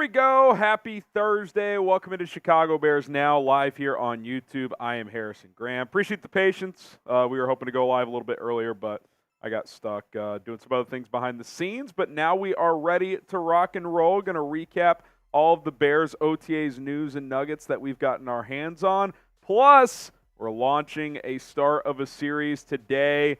we go. Happy Thursday. Welcome into Chicago Bears Now, live here on YouTube. I am Harrison Graham. Appreciate the patience. We were hoping to go live a little bit earlier, but I got stuck doing some other things behind the scenes. But now we are ready to rock and roll. Going to recap all of the Bears OTAs news and nuggets that we've gotten our hands on. Plus, we're launching a start of a series today,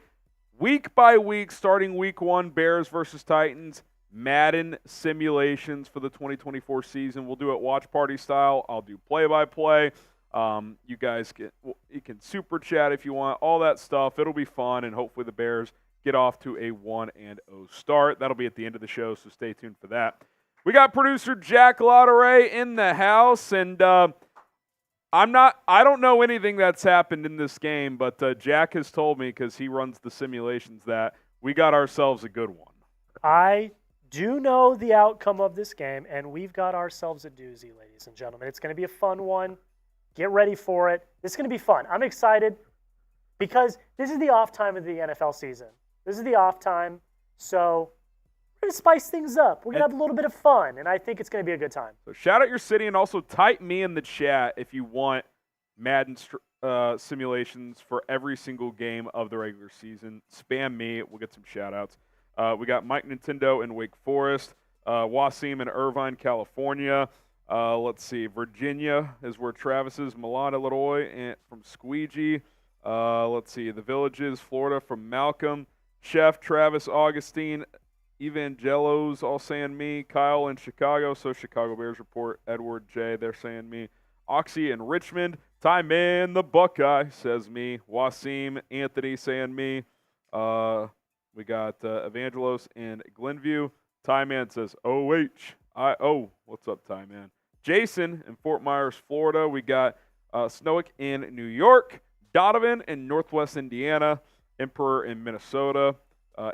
week by week, starting week 1, Bears versus Titans. Madden simulations for the 2024 season. We'll do it watch party style. I'll do play-by-play. You guys can super chat if you want, all that stuff. It'll be fun, and hopefully the Bears get off to a 1-0 start. That'll be at the end of the show, so stay tuned for that. We got producer Jack Lauderay in the house, and I don't know anything that's happened in this game, but Jack has told me, because he runs the simulations, that we got ourselves a good one. I do know the outcome of this game, and we've got ourselves a doozy, ladies and gentlemen. It's going to be a fun one. Get ready for it. This is going to be fun. I'm excited because this is the off time of the NFL season. This is the off time, so we're going to spice things up. We're going to have a little bit of fun, and I think it's going to be a good time. So shout out your city, and also type me in the chat if you want Madden simulations for every single game of the regular season. Spam me. We'll get some shout outs. We got Mike Nintendo in Wake Forest, Wasim in Irvine, California. Let's see, Virginia is where Travis is, Milan, Illinois, and from Squeegee. Let's see, The Villages, Florida, from Malcolm. Chef, Travis, Augustine, Evangelos, all saying me. Kyle in Chicago, so Chicago Bears Report. Edward J, they're saying me. Oxy in Richmond. Ty Man, the Buckeye, says me. Wasim, Anthony saying me. We got Evangelos in Glenview. Ty Man says OHIO. What's up, Ty Man? Jason in Fort Myers, Florida. We got Snowick in New York. Donovan in Northwest Indiana. Emperor in Minnesota.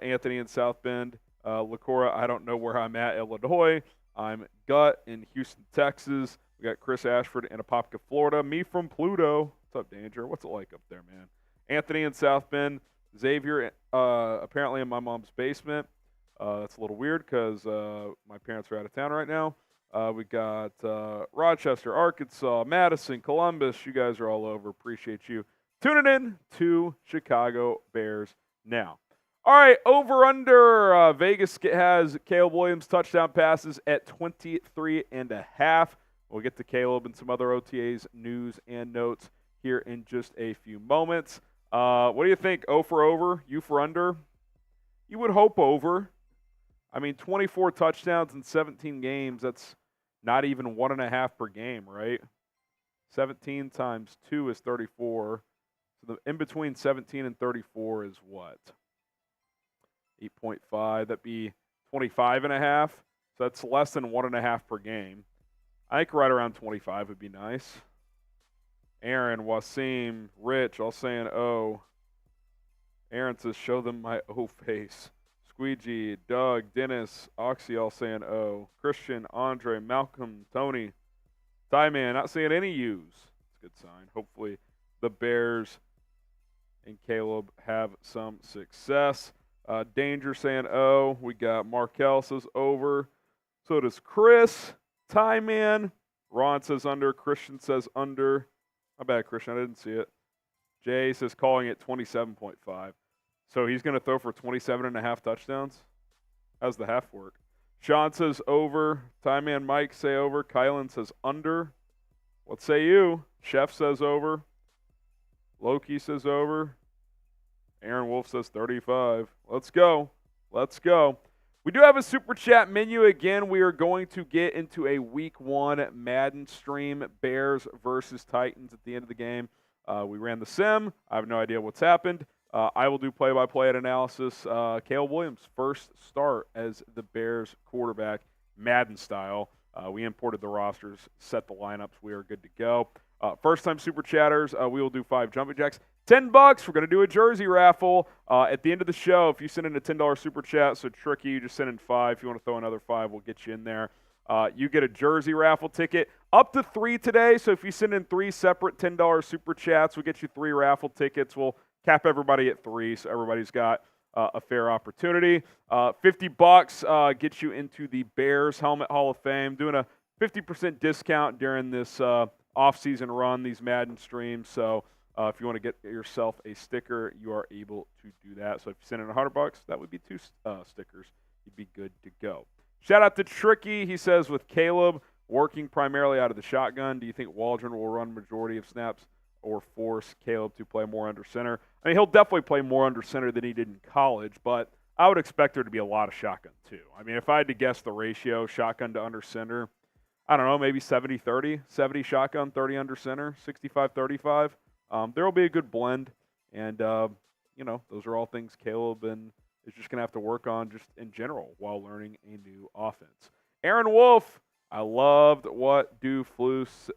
Anthony in South Bend. Lacora, I don't know where I'm at, Illinois. I'm Gut in Houston, Texas. We got Chris Ashford in Apopka, Florida. Me from Pluto. What's up, Danger? What's it like up there, man? Anthony in South Bend. Xavier, apparently in my mom's basement. That's a little weird because my parents are out of town right now. We got Rochester, Arkansas, Madison, Columbus. You guys are all over. Appreciate you tuning in to Chicago Bears Now. All right, over-under. Vegas has Caleb Williams touchdown passes at 23.5. We'll get to Caleb and some other OTAs news and notes here in just a few moments. What do you think? 0 for over? You for under? You would hope over. I mean, 24 touchdowns in 17 games, that's not even 1.5 per game, right? 17 times 2 is 34. So the in between 17 and 34 is what? 8.5. That'd be 25.5. So that's less than 1.5 per game. I think right around 25 would be nice. Aaron, Wasim, Rich, all saying oh. Aaron says, show them my O face. Squeegee, Doug, Dennis, Oxy, all saying oh. Christian, Andre, Malcolm, Tony. Ty Man, not saying any U's. It's a good sign. Hopefully the Bears and Caleb have some success. Danger saying oh. We got Markel says over. So does Chris. Ty Man. Ron says under. Christian says under. My bad, Christian. I didn't see it. Jay says calling it 27.5. So he's going to throw for 27.5 touchdowns? How's the half work? Sean says over. Ty Man Mike say over. Kylan says under. What say you? Chef says over. Loki says over. Aaron Wolf says 35. Let's go. Let's go. We do have a Super Chat menu. Again, we are going to get into a Week 1 Madden stream, Bears versus Titans at the end of the game. We ran the sim. I have no idea what's happened. I will do play-by-play analysis. Caleb Williams, first start as the Bears quarterback, Madden style. We imported the rosters, set the lineups. We are good to go. First-time Super Chatters, we will do 5 jumping jacks. $10. We're going to do a jersey raffle at the end of the show. If you send in a $10 Super Chat, so tricky, you just send in 5. If you want to throw another 5, we'll get you in there. You get a jersey raffle ticket. Up to 3 today, so if you send in 3 separate $10 Super Chats, we'll get you 3 raffle tickets. We'll cap everybody at 3, so everybody's got a fair opportunity. $50 gets you into the Bears Helmet Hall of Fame. Doing a 50% discount during this off-season run, these Madden streams. So if you want to get yourself a sticker, you are able to do that. So if you send in $100, that would be 2 stickers. You'd be good to go. Shout out to Tricky. He says, with Caleb working primarily out of the shotgun, do you think Waldron will run majority of snaps or force Caleb to play more under center? I mean, he'll definitely play more under center than he did in college, but I would expect there to be a lot of shotgun too. I mean, if I had to guess the ratio, shotgun to under center, I don't know, maybe 70-30, 70 shotgun, 30 under center, 65-35. There will be a good blend, and, those are all things Caleb is just going to have to work on just in general while learning a new offense. Aaron Wolf, I loved what Flus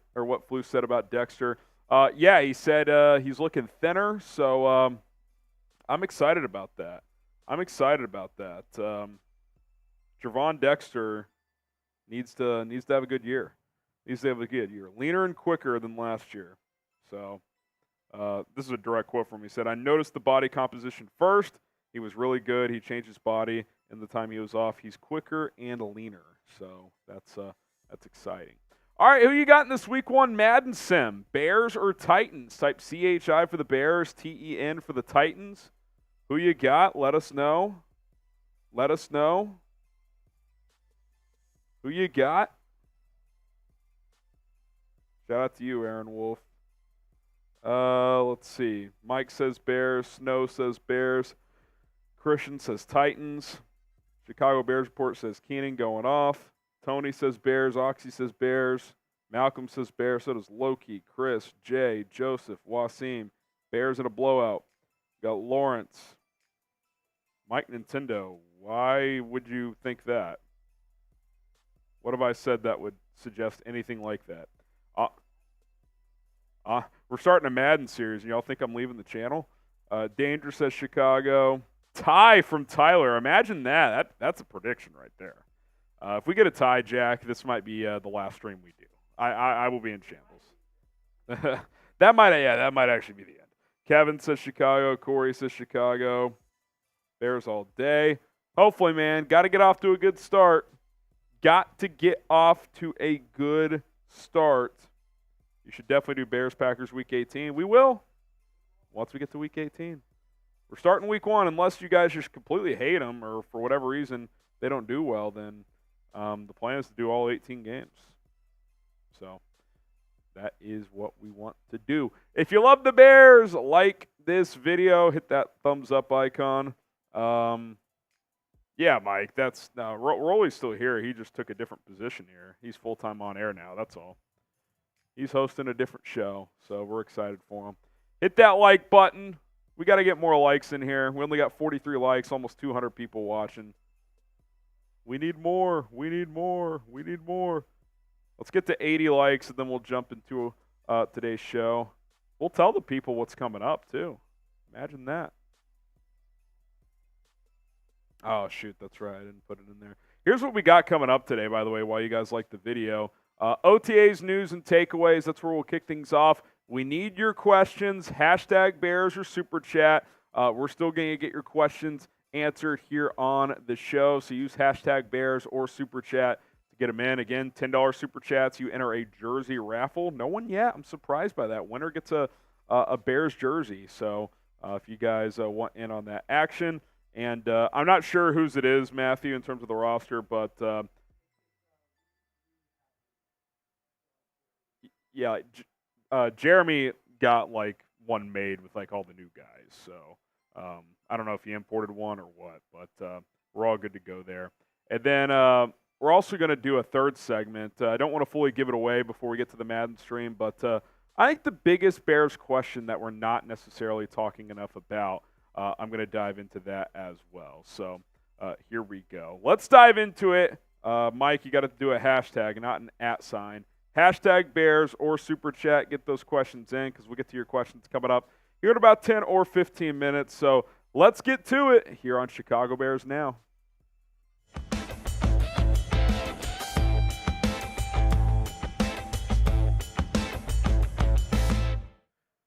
said about Dexter. Yeah, he said he's looking thinner, so I'm excited about that. Javon Dexter needs to have a good year. Leaner and quicker than last year. So this is a direct quote from him. He said, I noticed the body composition first. He was really good. He changed his body in the time he was off. He's quicker and leaner. So that's exciting. All right, who you got in this Week 1 Madden Sim? Bears or Titans? Type CHI for the Bears, TEN for the Titans. Who you got? Let us know. Who you got? Shout out to you, Aaron Wolf. Let's see. Mike says Bears. Snow says Bears. Christian says Titans. Chicago Bears report says Keenan going off. Tony says Bears. Oxy says Bears. Malcolm says Bears. So does Loki, Chris, Jay, Joseph, Wasim. Bears in a blowout. Got Lawrence. Mike Nintendo. Why would you think that? What have I said that would suggest anything like that? We're starting a Madden series, and y'all think I'm leaving the channel? Danger says Chicago. Tie from Tyler. Imagine that. That's a prediction right there. If we get a tie, Jack, this might be the last stream we do. I will be in shambles. that might actually be the end. Kevin says Chicago. Corey says Chicago. Bears all day. Hopefully, man. Got to get off to a good start. You should definitely do Bears-Packers Week 18. We will once we get to Week 18. We're starting Week 1. Unless you guys just completely hate them or for whatever reason they don't do well, then the plan is to do all 18 games. So that is what we want to do. If you love the Bears, like this video, hit that thumbs up icon. Yeah, Mike, Rolly's still here. He just took a different position here. He's full-time on air now, that's all. He's hosting a different show, so we're excited for him. Hit that like button. We got to get more likes in here. We only got 43 likes, almost 200 people watching. We need more. Let's get to 80 likes, and then we'll jump into today's show. We'll tell the people what's coming up, too. Imagine that. Oh, shoot, that's right. I didn't put it in there. Here's what we got coming up today, by the way, while you guys like the video. OTAs, news, and takeaways. That's where we'll kick things off. We need your questions. Hashtag Bears or Super Chat. We're still going to get your questions answered here on the show. So use hashtag Bears or Super Chat to get them in. Again, $10 Super Chats. You enter a jersey raffle. No one yet. I'm surprised by that. Winner gets a Bears jersey. So if you guys want in on that action. And I'm not sure whose it is, Matthew, in terms of the roster, but yeah, Jeremy got like one made with like all the new guys. So I don't know if he imported one or what, but we're all good to go there. And then we're also going to do a third segment. I don't want to fully give it away before we get to the Madden stream, but I think the biggest Bears question that we're not necessarily talking enough about, I'm going to dive into that as well. So here we go. Let's dive into it. Mike, you got to do a hashtag, not an @ sign. Hashtag Bears or Super Chat. Get those questions in because we'll get to your questions coming up here in about 10 or 15 minutes. So let's get to it here on Chicago Bears Now.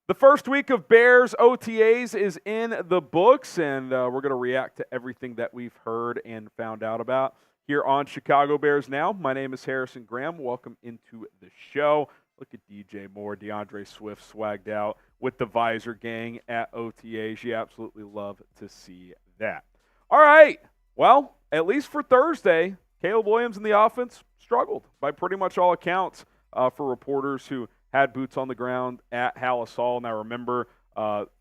The first week of Bears OTAs is in the books, and we're going to react to everything that we've heard and found out about here on Chicago Bears Now. My name is Harrison Graham. Welcome into the show. Look at DJ Moore, DeAndre Swift swagged out with the Visor gang at OTAs. You absolutely love to see that. All right. Well, at least for Thursday, Caleb Williams and the offense struggled by pretty much all accounts for reporters who had boots on the ground at Hallis Hall. Now, remember,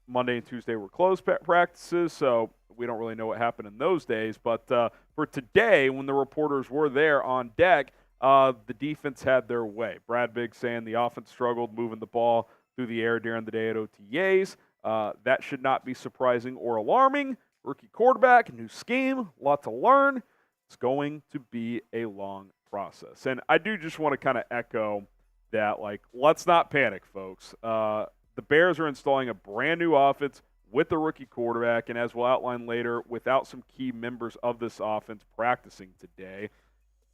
Monday and Tuesday were closed practices, so we don't really know what happened in those days. But for today, when the reporters were there on deck, the defense had their way. Brad Biggs saying the offense struggled moving the ball through the air during the day at OTAs. That should not be surprising or alarming. Rookie quarterback, new scheme, a lot to learn. It's going to be a long process. And I do just want to kind of echo that, let's not panic, folks. The Bears are installing a brand new offense with the rookie quarterback, and as we'll outline later, without some key members of this offense practicing today.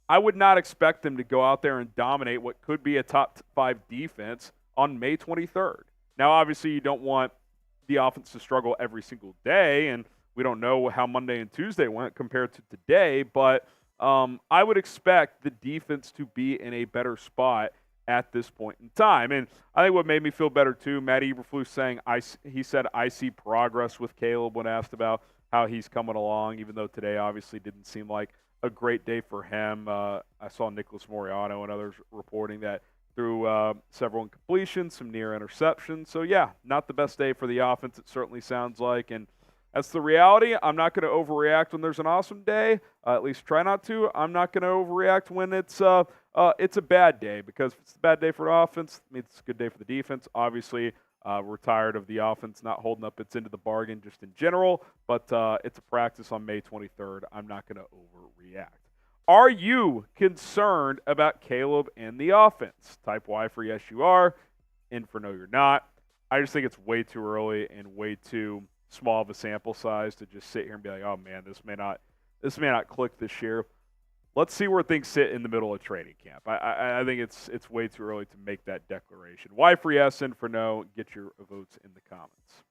I would not expect them to go out there and dominate what could be a top 5 defense on May 23rd. Now, obviously, you don't want the offense to struggle every single day, and we don't know how Monday and Tuesday went compared to today, but I would expect the defense to be in a better spot at this point in time. And I think what made me feel better, too, Matt Eberflus saying, he said, I see progress with Caleb when asked about how he's coming along, even though today obviously didn't seem like a great day for him. I saw Nicholas Moriano and others reporting that through several incompletions, some near interceptions. So, yeah, not the best day for the offense, it certainly sounds like. And that's the reality. I'm not going to overreact when there's an awesome day. At least try not to. I'm not going to overreact when it's a bad day, because if it's a bad day for the offense, it means it's a good day for the defense. Obviously, we're tired of the offense not holding up its end of the bargain just in general, but it's a practice on May 23rd. I'm not going to overreact. Are you concerned about Caleb and the offense? Type Y for yes, you are. N for no, you're not. I just think it's way too early and way too small of a sample size to just sit here and be like, oh man, this may not click this year. Let's see where things sit in the middle of training camp. I think it's way too early to make that declaration. Y for yes, N for no. Get your votes in the comments.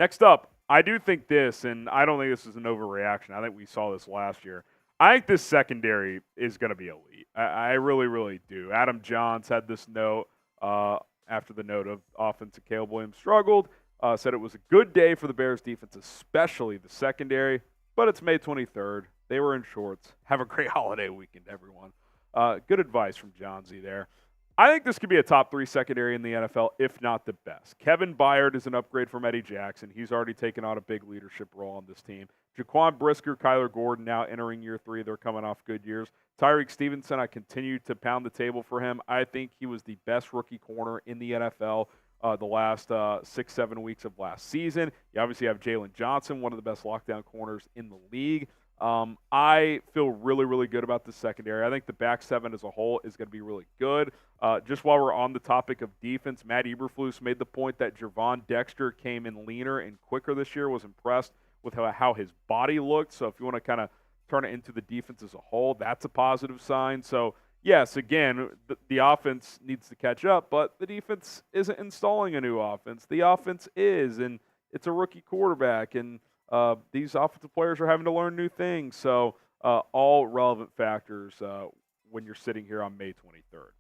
Next up, I do think this, and I don't think this is an overreaction. I think we saw this last year. I think this secondary is going to be elite. I really, really do. Adam Johns had this note after the note of offense and Caleb Williams struggled. Said it was a good day for the Bears defense, especially the secondary, but it's May 23rd. They were in shorts. Have a great holiday weekend, everyone. Good advice from Johnsy there. I think this could be a top 3 secondary in the NFL, if not the best. Kevin Byard is an upgrade from Eddie Jackson. He's already taken on a big leadership role on this team. Jaquan Brisker, Kyler Gordon now entering year 3. They're coming off good years. Tyreek Stevenson, I continue to pound the table for him. I think he was the best rookie corner in the NFL the last 6-7 weeks of last season. You obviously have Jalen Johnson, one of the best lockdown corners in the league. I feel really, really good about the secondary. I think the back 7 as a whole is going to be really good. Just while we're on the topic of defense, Matt Eberflus made the point that Gervon Dexter came in leaner and quicker this year, was impressed with how his body looked. So if you want to kind of turn it into the defense as a whole, that's a positive sign. So, yes, again, the offense needs to catch up, but the defense isn't installing a new offense. The offense is, and it's a rookie quarterback, and these offensive players are having to learn new things. So all relevant factors when you're sitting here on May 23rd.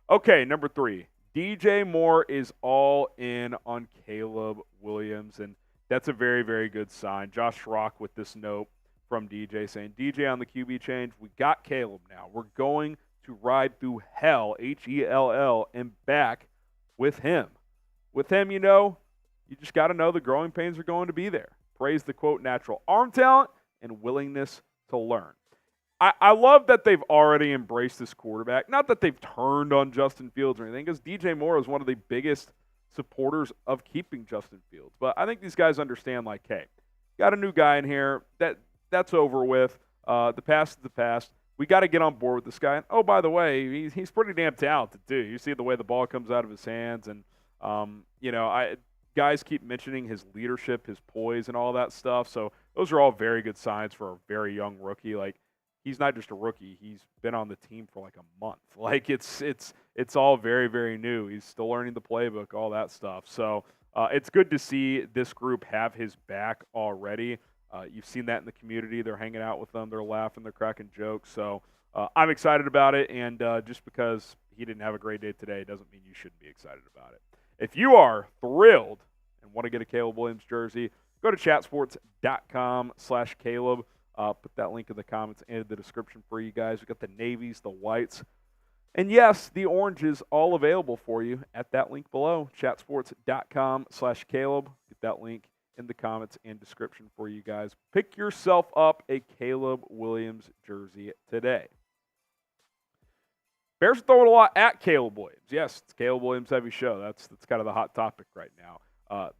Okay, number 3. DJ Moore is all in on Caleb Williams, and that's a very, very good sign. Josh Schrock with this note from DJ saying, DJ on the QB change, we got Caleb now. We're going to ride through hell, Hell, and back with him. With him, you just got to know the growing pains are going to be there. Praise the, quote, natural arm talent and willingness to learn. I love that they've already embraced this quarterback. Not that they've turned on Justin Fields or anything, because DJ Moore is one of the biggest supporters of keeping Justin Fields. But I think these guys understand, hey, got a new guy in here. That's over with. The past is the past. We got to get on board with this guy. And, oh, by the way, he's pretty damn talented, too. You see the way the ball comes out of his hands. And, guys keep mentioning his leadership, his poise, and all that stuff. So those are all very good signs for a very young rookie. He's not just a rookie. He's been on the team for a month. It's all very, very new. He's still learning the playbook, all that stuff. So it's good to see this group have his back already. You've seen that in the community. They're hanging out with them. They're laughing. They're cracking jokes. So I'm excited about it. And just because he didn't have a great day today doesn't mean you shouldn't be excited about it. If you are thrilled and want to get a Caleb Williams jersey, go to chatsports.com/Caleb. Put that link in the comments and the description for you guys. We got the navies, the whites, and yes, the oranges all available for you at that link below, chatsports.com/Caleb. Get that link in the comments and description for you guys. Pick yourself up a Caleb Williams jersey today. Bears are throwing a lot at Caleb Williams. Yes, it's Caleb Williams heavy show. That's kind of the hot topic right now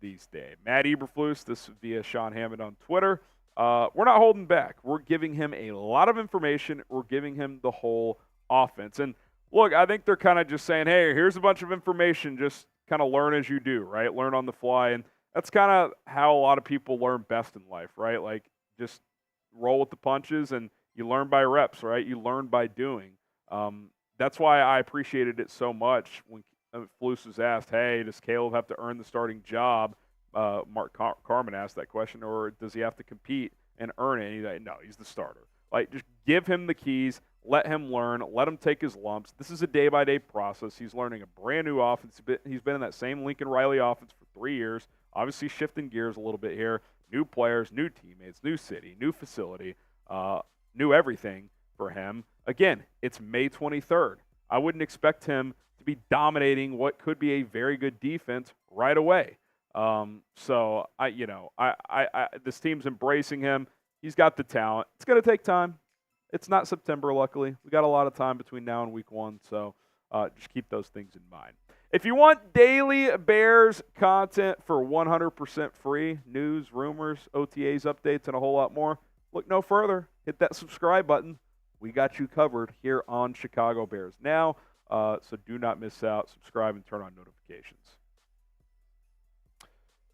these days. Matt Eberflus, this via Sean Hammond on Twitter. We're not holding back. We're giving him a lot of information. We're giving him the whole offense. And look, I think they're kind of just saying, hey, here's a bunch of information. Just kind of learn as you do, right? Learn on the fly. And that's kind of how a lot of people learn best in life, right? Like, just roll with the punches, and you learn by reps, right? You learn by doing. That's why I appreciated it so much when Flus was asked, hey, does Caleb have to earn the starting job? Mark Carman asked that question, or does he have to compete and earn it? And he's like, no, he's the starter. Like, just give him the keys, let him learn, let him take his lumps. This is a day-by-day process. He's learning a brand-new offense. He's been in that same Lincoln Riley offense for 3 years, obviously shifting gears a little bit here. New players, new teammates, new city, new facility, new everything for him. Again, it's May 23rd. I wouldn't expect him to be dominating what could be a very good defense right away. So this team's embracing him. He's got the talent. It's going to take time. It's not September, luckily. We got a lot of time between now and week 1, so just keep those things in mind. If you want daily Bears content for 100% free, news, rumors, OTAs, updates, and a whole lot more, look no further. Hit that subscribe button. We got you covered here on Chicago Bears Now, so do not miss out. Subscribe and turn on notifications.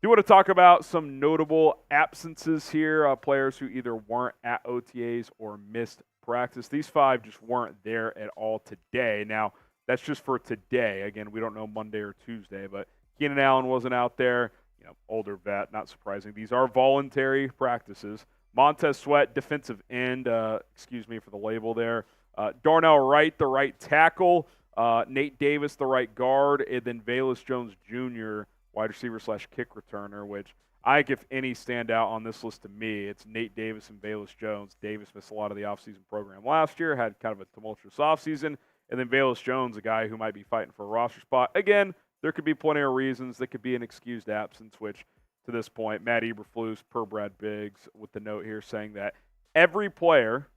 Do want to talk about some notable absences here, players who either weren't at OTAs or missed practice. These 5 just weren't there at all today. Now, that's just for today. Again, we don't know Monday or Tuesday, but Keenan Allen wasn't out there. Older vet, not surprising. These are voluntary practices. Montez Sweat, defensive end, excuse me for the label there. Darnell Wright, the right tackle. Nate Davis, the right guard. And then Velus Jones Jr., wide receiver / kick returner, which I think if any stand out on this list to me, it's Nate Davis and Velus Jones. Davis missed a lot of the offseason program last year, had kind of a tumultuous offseason. And then Velus Jones, a guy who might be fighting for a roster spot. Again, there could be plenty of reasons. That could be an excused absence, which to this point, Matt Eberflus, per Brad Biggs, with the note here saying that every player,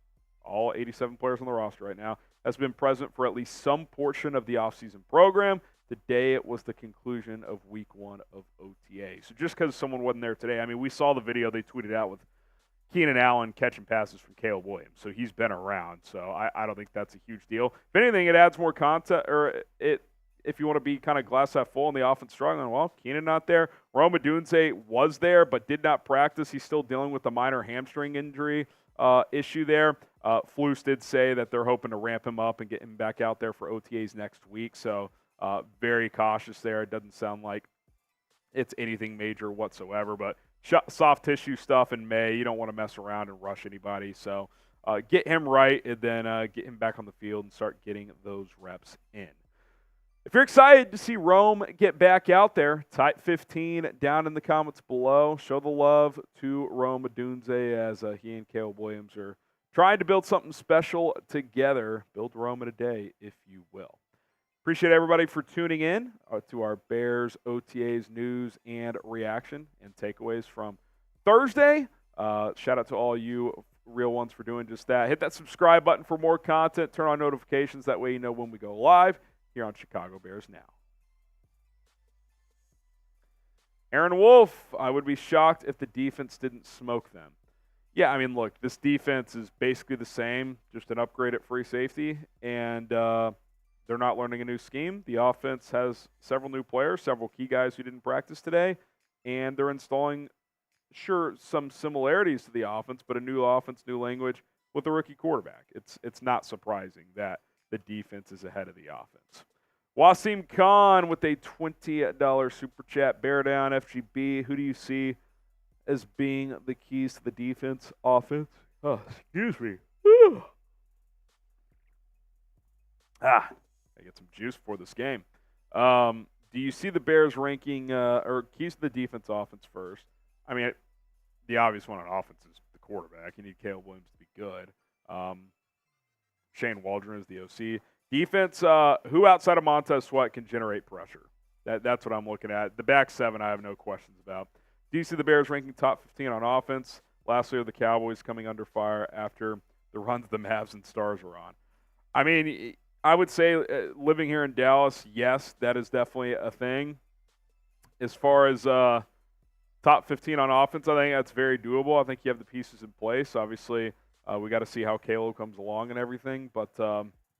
all 87 players on the roster right now, has been present for at least some portion of the offseason program. Today, it was the conclusion of week 1 of OTA. So just because someone wasn't there today, I mean, we saw the video they tweeted out with Keenan Allen catching passes from Caleb Williams. So he's been around. So I don't think that's a huge deal. If anything, it adds more content, or if you want to be kind of glass half full and the offense struggling, well, Keenan not there. Rome Odunze was there but did not practice. He's still dealing with a minor hamstring injury issue there. Flus did say that they're hoping to ramp him up and get him back out there for OTAs next week. So very cautious there. It doesn't sound like it's anything major whatsoever, but soft tissue stuff in May, you don't want to mess around and rush anybody. So get him right and then get him back on the field and start getting those reps in. If you're excited to see Rome get back out there, type 15 down in the comments below. Show the love to Rome Odunze as he and Caleb Williams are trying to build something special together. Build Rome in a day, if you will. Appreciate everybody for tuning in to our Bears OTAs news and reaction and takeaways from Thursday. Shout out to all you real ones for doing just that. Hit that subscribe button for more content. Turn on notifications. That way you know when we go live here on Chicago Bears Now. Aaron Wolf, I would be shocked if the defense didn't smoke them. Yeah, I mean, look, this defense is basically the same, just an upgrade at free safety, and they're not learning a new scheme. The offense has several new players, several key guys who didn't practice today, and they're installing, sure, some similarities to the offense, but a new offense, new language with a rookie quarterback. It's not surprising that the defense is ahead of the offense. Wasim Khan with a $20 super chat. Bear down, FGB. Who do you see as being the keys to the defense, offense. Oh, excuse me. Whew. I get some juice for this game. Do you see the Bears ranking or keys to the defense, offense first? I mean, the obvious one on offense is the quarterback. You need Caleb Williams to be good. Shane Waldron is the OC. Defense, who outside of Montez Sweat can generate pressure? That's what I'm looking at. The back seven, I have no questions about. Do you see the Bears ranking top 15 on offense? Lastly, are the Cowboys coming under fire after the runs the Mavs and Stars were on? I mean, I would say living here in Dallas, yes, that is definitely a thing. As far as top 15 on offense, I think that's very doable. I think you have the pieces in place. Obviously, we got to see how Caleb comes along and everything. But,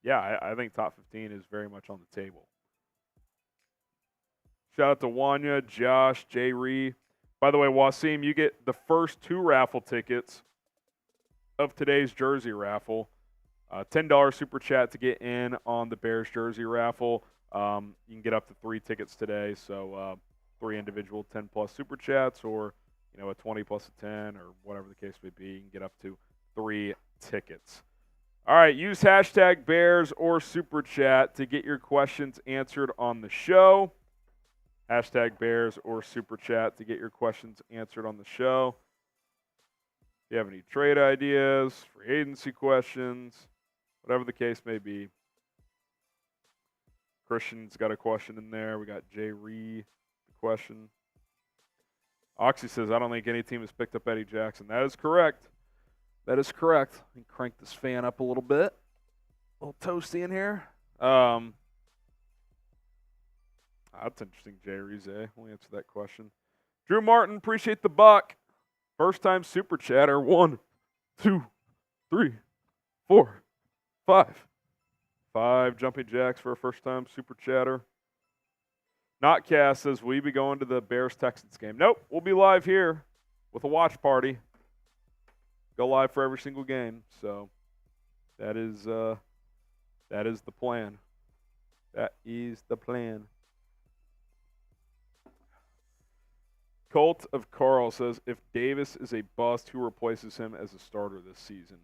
yeah, I think top 15 is very much on the table. Shout out to Wanya, Josh, Jay Ree. By the way, Wasim, you get the first 2 raffle tickets of today's jersey raffle. $10 super chat to get in on the Bears jersey raffle. You can get up to 3 tickets today. So 3 individual 10-plus super chats, or a 20 plus a 10, or whatever the case may be. You can get up to 3 tickets. All right, use hashtag Bears or super chat to get your questions answered on the show. Hashtag Bears or super chat to get your questions answered on the show. If you have any trade ideas, free agency questions, whatever the case may be. Christian's got a question in there. We got Jay Ree, the question. Oxy says, I don't think any team has picked up Eddie Jackson. That is correct. That is correct. Let me crank this fan up a little bit. A little toasty in here. That's interesting, Jay Rize. We'll answer that question. Drew Martin, appreciate the buck. First time super chatter. 1, 2, 3, 4, 5. 5 jumping jacks for a first time super chatter. Notcast says, will you be going to the Bears-Texans game? Nope, we'll be live here with a watch party. Go live for every single game. So that is the plan. That is the plan. Colt of Carl says, if Davis is a bust, who replaces him as a starter this season?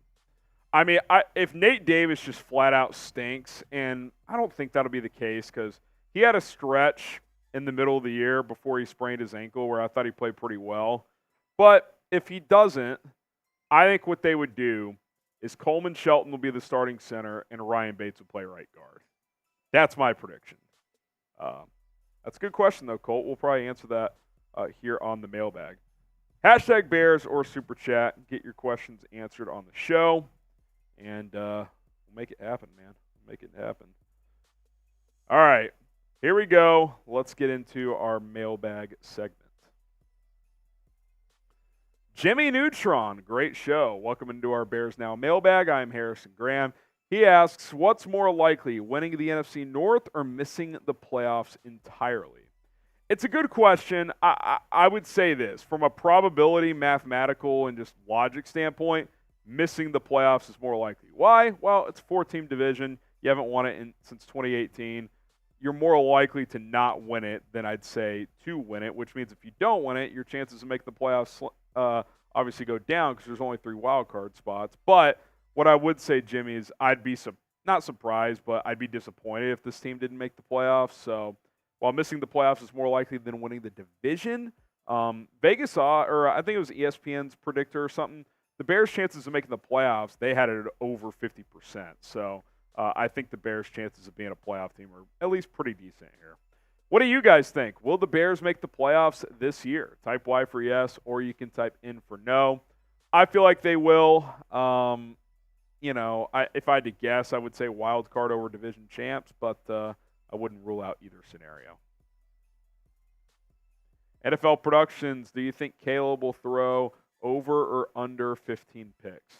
I mean, if Nate Davis just flat out stinks, and I don't think that'll be the case because he had a stretch in the middle of the year before he sprained his ankle where I thought he played pretty well. But if he doesn't, I think what they would do is Coleman Shelton will be the starting center and Ryan Bates will play right guard. That's my prediction. That's a good question, though, Colt. We'll probably answer that here on the mailbag. Hashtag Bears or Super Chat. Get your questions answered on the show. And we'll make it happen, man. Make it happen. All right. Here we go. Let's get into our mailbag segment. Jimmy Neutron, great show. Welcome into our Bears Now mailbag. I'm Harrison Graham. He asks, what's more likely, winning the NFC North or missing the playoffs entirely? It's a good question. I would say this. From a probability, mathematical, and just logic standpoint, missing the playoffs is more likely. Why? Well, it's a 4-team division. You haven't won it since 2018. You're more likely to not win it than I'd say to win it, which means if you don't win it, your chances of making the playoffs obviously go down because there's only 3 wild card spots. But what I would say, Jimmy, is I'd be not surprised, but I'd be disappointed if this team didn't make the playoffs. So while missing the playoffs is more likely than winning the division, Vegas saw, or I think it was ESPN's predictor or something, the Bears' chances of making the playoffs, they had it at over 50%. So I think the Bears' chances of being a playoff team are at least pretty decent here. What do you guys think? Will the Bears make the playoffs this year? Type Y for yes, or you can type in for no. I feel like they will. If I had to guess, I would say wild card over division champs, but I wouldn't rule out either scenario. NFL Productions, do you think Caleb will throw over or under 15 picks?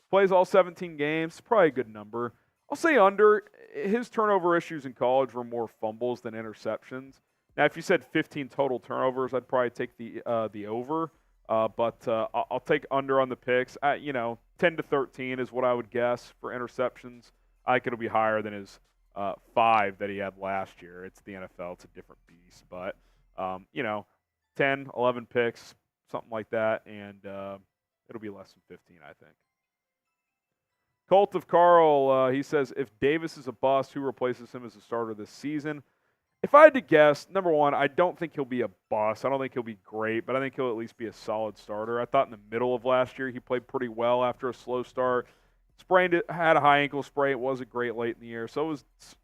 Plays all 17 games, probably a good number. I'll say under. His turnover issues in college were more fumbles than interceptions. Now, if you said 15 total turnovers, I'd probably take the over. But I'll take under on the picks. 10 to 13 is what I would guess for interceptions. I think it'll be higher than his 5 that he had last year. It's the NFL. It's a different beast. But, 10, 11 picks, something like that, and it'll be less than 15, I think. Cult of Carl, he says, if Davis is a bust, who replaces him as a starter this season? If I had to guess, number one, I don't think he'll be a bust. I don't think he'll be great, but I think he'll at least be a solid starter. I thought in the middle of last year he played pretty well after a slow start. Sprained it, had a high ankle sprain. It wasn't great late in the year, so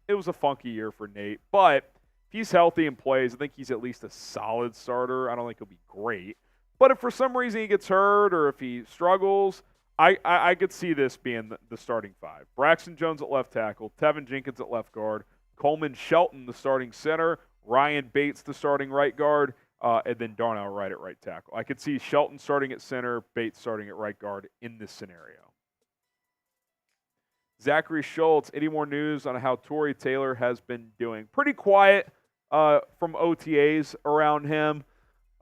it was a funky year for Nate. But if he's healthy and plays, I think he's at least a solid starter. I don't think he'll be great. But if for some reason he gets hurt or if he struggles, I could see this being the starting five. Braxton Jones at left tackle, Tevin Jenkins at left guard, Coleman Shelton, the starting center, Ryan Bates, the starting right guard, and then Darnell Wright at right tackle. I could see Shelton starting at center, Bates starting at right guard in this scenario. Zachary Schultz, any more news on how Torrey Taylor has been doing? Pretty quiet from OTAs around him.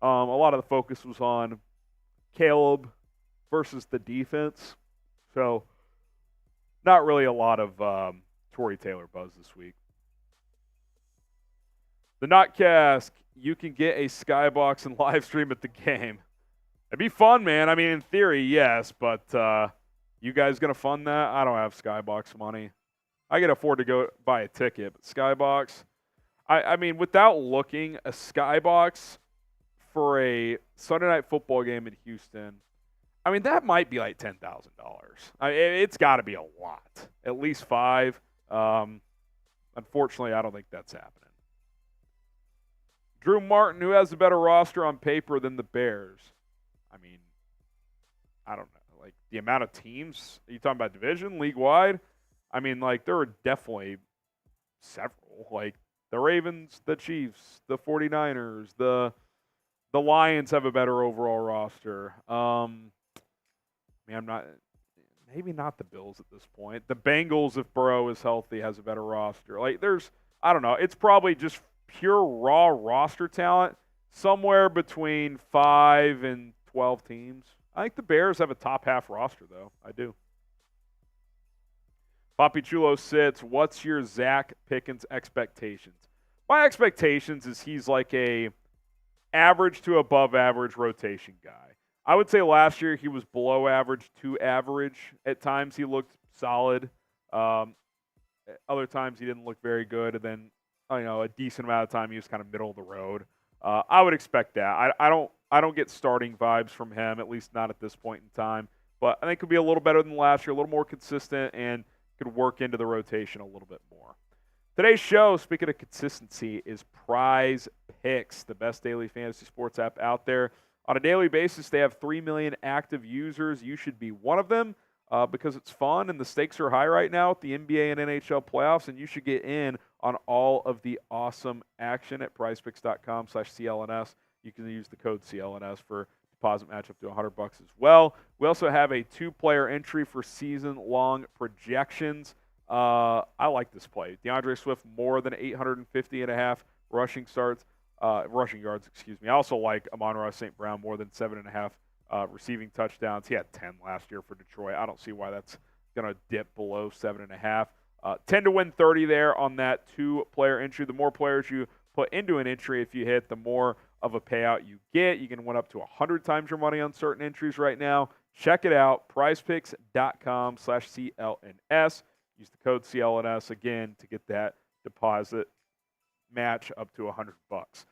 A lot of the focus was on Caleb versus the defense. So not really a lot of Torrey Taylor buzz this week. The Notcast, you can get a skybox and live stream at the game. It'd be fun, man. I mean, in theory, yes, but you guys going to fund that? I don't have skybox money. I can afford to go buy a ticket, but skybox, I mean, without looking, a skybox for a Sunday night football game in Houston, I mean, that might be like $10,000. It's got to be a lot, at least $5,000. Unfortunately, I don't think that's happening. Drew Martin, who has a better roster on paper than the Bears? I mean, I don't know. Like, the amount of teams, are you talking about division, league-wide? I mean, like, there are definitely several. Like, the Ravens, the Chiefs, the 49ers, the Lions have a better overall roster. Maybe not the Bills at this point. The Bengals, if Burrow is healthy, has a better roster. Like, I don't know. It's probably just pure raw roster talent, somewhere between 5 and 12 teams. I think the Bears have a top half roster, though. I do. Papi Chulo sits. What's your Zach Pickens expectations? My expectations is he's like a average to above average rotation guy. I would say last year he was below average to average. At times he looked solid. Other times he didn't look very good. And then, a decent amount of time he was kind of middle of the road. I would expect that. I don't get starting vibes from him, at least not at this point in time. But I think he'll be a little better than last year, a little more consistent, and could work into the rotation a little bit more. Today's show, speaking of consistency, is Prize Picks, the best daily fantasy sports app out there. On a daily basis, they have 3 million active users. You should be one of them because it's fun and the stakes are high right now with the NBA and NHL playoffs, and you should get in on all of the awesome action at prizepicks.com/CLNS. You can use the code CLNS for deposit match up to $100 as well. We also have a 2-player entry for season-long projections. I like this play. DeAndre Swift more than 850.5 rushing yards. I also like Amon-Ra St. Brown more than 7.5 receiving touchdowns. He had 10 last year for Detroit. I don't see why that's going to dip below 7.5. 10 to win 30 there on that 2-player entry. The more players you put into an entry, if you hit, the more of a payout you get. You can win up to 100 times your money on certain entries right now. Check it out, prizepicks.com/CLNS. Use the code CLNS again to get that deposit match up to $100.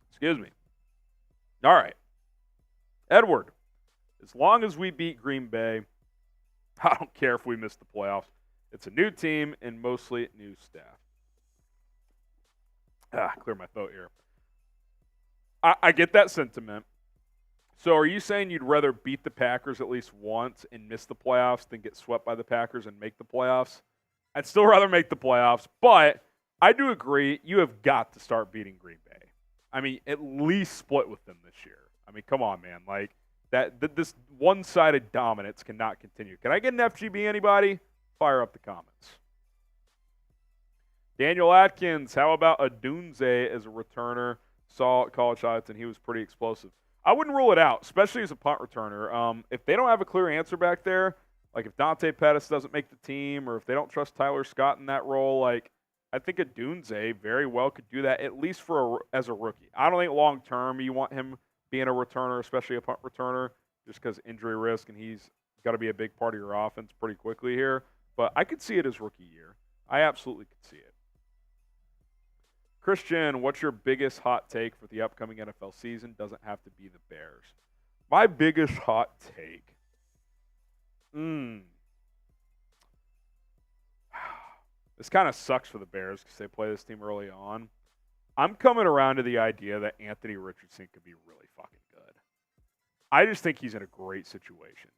Excuse me. All right. Edward, as long as we beat Green Bay, I don't care if we miss the playoffs. It's a new team and mostly new staff. Clear my throat here. I get that sentiment. So are you saying you'd rather beat the Packers at least once and miss the playoffs than get swept by the Packers and make the playoffs? I'd still rather make the playoffs, but I do agree you have got to start beating Green Bay. I mean, at least split with them this year. I mean, come on, man. Like, this one-sided dominance cannot continue. Can I get an FGB, anybody? Fire up the comments. Daniel Atkins, how about Odunze as a returner? Saw college highlights, and he was pretty explosive. I wouldn't rule it out, especially as a punt returner. If they don't have a clear answer back there, like if Dante Pettis doesn't make the team or if they don't trust Tyler Scott in that role, like I think Odunze very well could do that, at least as a rookie. I don't think long term you want him being a returner, especially a punt returner, just because injury risk, and he's got to be a big part of your offense pretty quickly here. But I could see it as rookie year. I absolutely could see it. Christian, what's your biggest hot take for the upcoming NFL season? Doesn't have to be the Bears. My biggest hot take. This kind of sucks for the Bears because they play this team early on. I'm coming around to the idea that Anthony Richardson could be really fucking good. I just think he's in a great situation.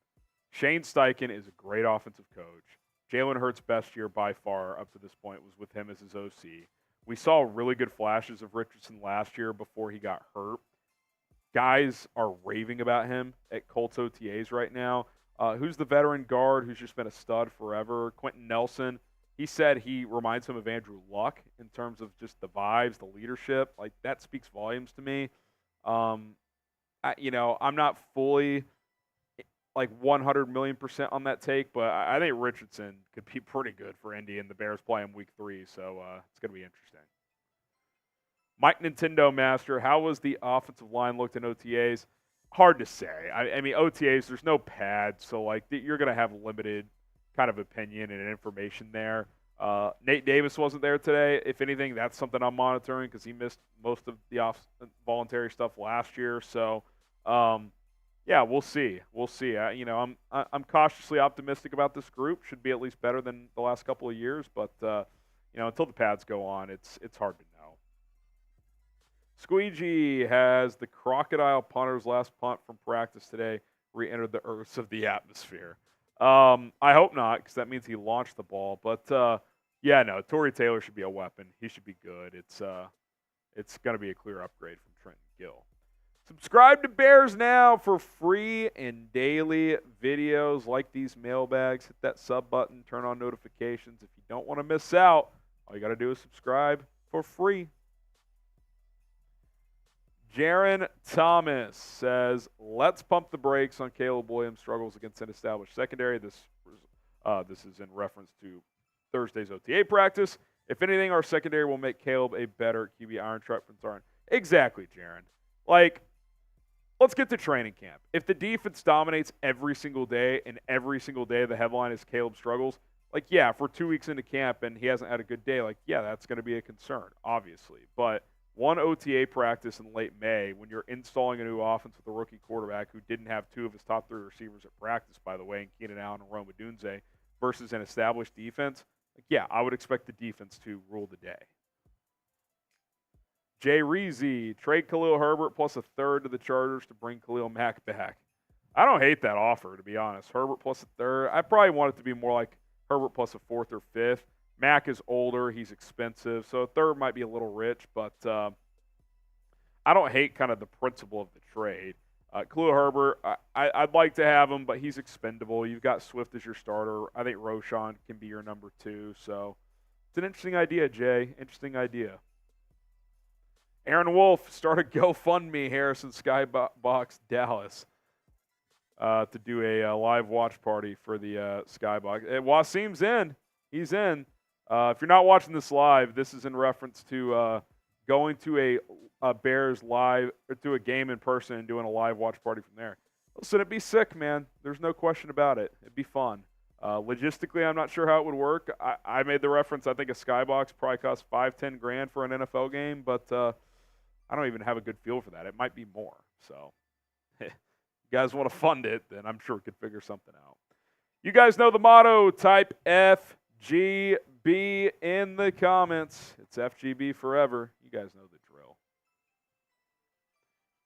Shane Steichen is a great offensive coach. Jalen Hurts' best year by far up to this point was with him as his OC. We saw really good flashes of Richardson last year before he got hurt. Guys are raving about him at Colts OTAs right now. Who's the veteran guard who's just been a stud forever? Quentin Nelson. He said he reminds him of Andrew Luck in terms of just the vibes, the leadership. Like, that speaks volumes to me. I'm not fully 100 million% on that take, but I think Richardson could be pretty good for Indy, and the Bears play him week 3, so it's going to be interesting. Mike Nintendo Master, how was the offensive line looked in OTAs? Hard to say. I mean, OTAs, there's no pad, so you're going to have limited kind of opinion and information there. Nate Davis wasn't there today. If anything, that's something I'm monitoring because he missed most of the voluntary stuff last year. So, yeah, we'll see. We'll see. I'm cautiously optimistic about this group. Should be at least better than the last couple of years, but until the pads go on, it's hard to know. Squeegee has the Crocodile punter's last punt from practice today re-entered the earths of the atmosphere. I hope not, because that means he launched the ball. But Torrey Taylor should be a weapon. He should be good. It's going to be a clear upgrade from Trenton Gill. Subscribe to Bears Now for free and daily videos like these mailbags. Hit that sub button. Turn on notifications. If you don't want to miss out, all you got to do is subscribe for free. Jaron Thomas says, let's pump the brakes on Caleb Williams' struggles against an established secondary. This is in reference to Thursday's OTA practice. If anything, our secondary will make Caleb a better QB iron truck from Zarn. Exactly, Jaron. Let's get to training camp. If the defense dominates every single day and every single day the headline is Caleb struggles, if we're 2 weeks into camp and he hasn't had a good day, that's going to be a concern, obviously. But one OTA practice in late May when you're installing a new offense with a rookie quarterback who didn't have 2 of his top 3 receivers at practice, by the way, in Keenan Allen and Rome Odunze, versus an established defense, I would expect the defense to rule the day. Jay Reezy, trade Khalil Herbert plus a third to the Chargers to bring Khalil Mack back. I don't hate that offer, to be honest. Herbert plus a third. I probably want it to be more like Herbert plus a 4th or 5th. Mack is older. He's expensive. So a third might be a little rich, but I don't hate kind of the principle of the trade. Khalil Herbert, I'd like to have him, but he's expendable. You've got Swift as your starter. I think Roshan can be your number 2. So it's an interesting idea, Jay. Interesting idea. Aaron Wolf started GoFundMe Harrison Skybox Dallas to do a live watch party for the Skybox. Wasim's in. He's in. If you're not watching this live, this is in reference to going to a Bears live or to a game in person and doing a live watch party from there. Listen, it'd be sick, man. There's no question about it. It'd be fun. Logistically, I'm not sure how it would work. I made the reference. I think a Skybox probably costs $5-10 grand for an NFL game, but I don't even have a good feel for that. It might be more. So, if you guys want to fund it, then I'm sure we could figure something out. You guys know the motto. Type FGB in the comments. It's FGB forever. You guys know the drill.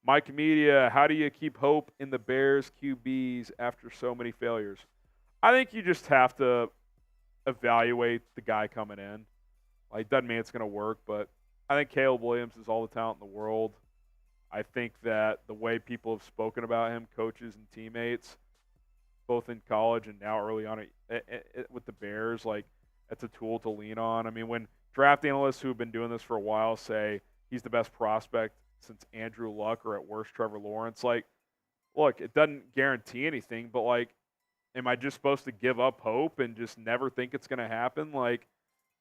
Mike Media, how do you keep hope in the Bears QBs after so many failures? I think you just have to evaluate the guy coming in. Doesn't mean it's going to work, but I think Caleb Williams is all the talent in the world. I think that the way people have spoken about him, coaches and teammates, both in college and now early on with the Bears, it's a tool to lean on. I mean, when draft analysts who have been doing this for a while say he's the best prospect since Andrew Luck or at worst Trevor Lawrence, look, it doesn't guarantee anything, but am I just supposed to give up hope and just never think it's going to happen?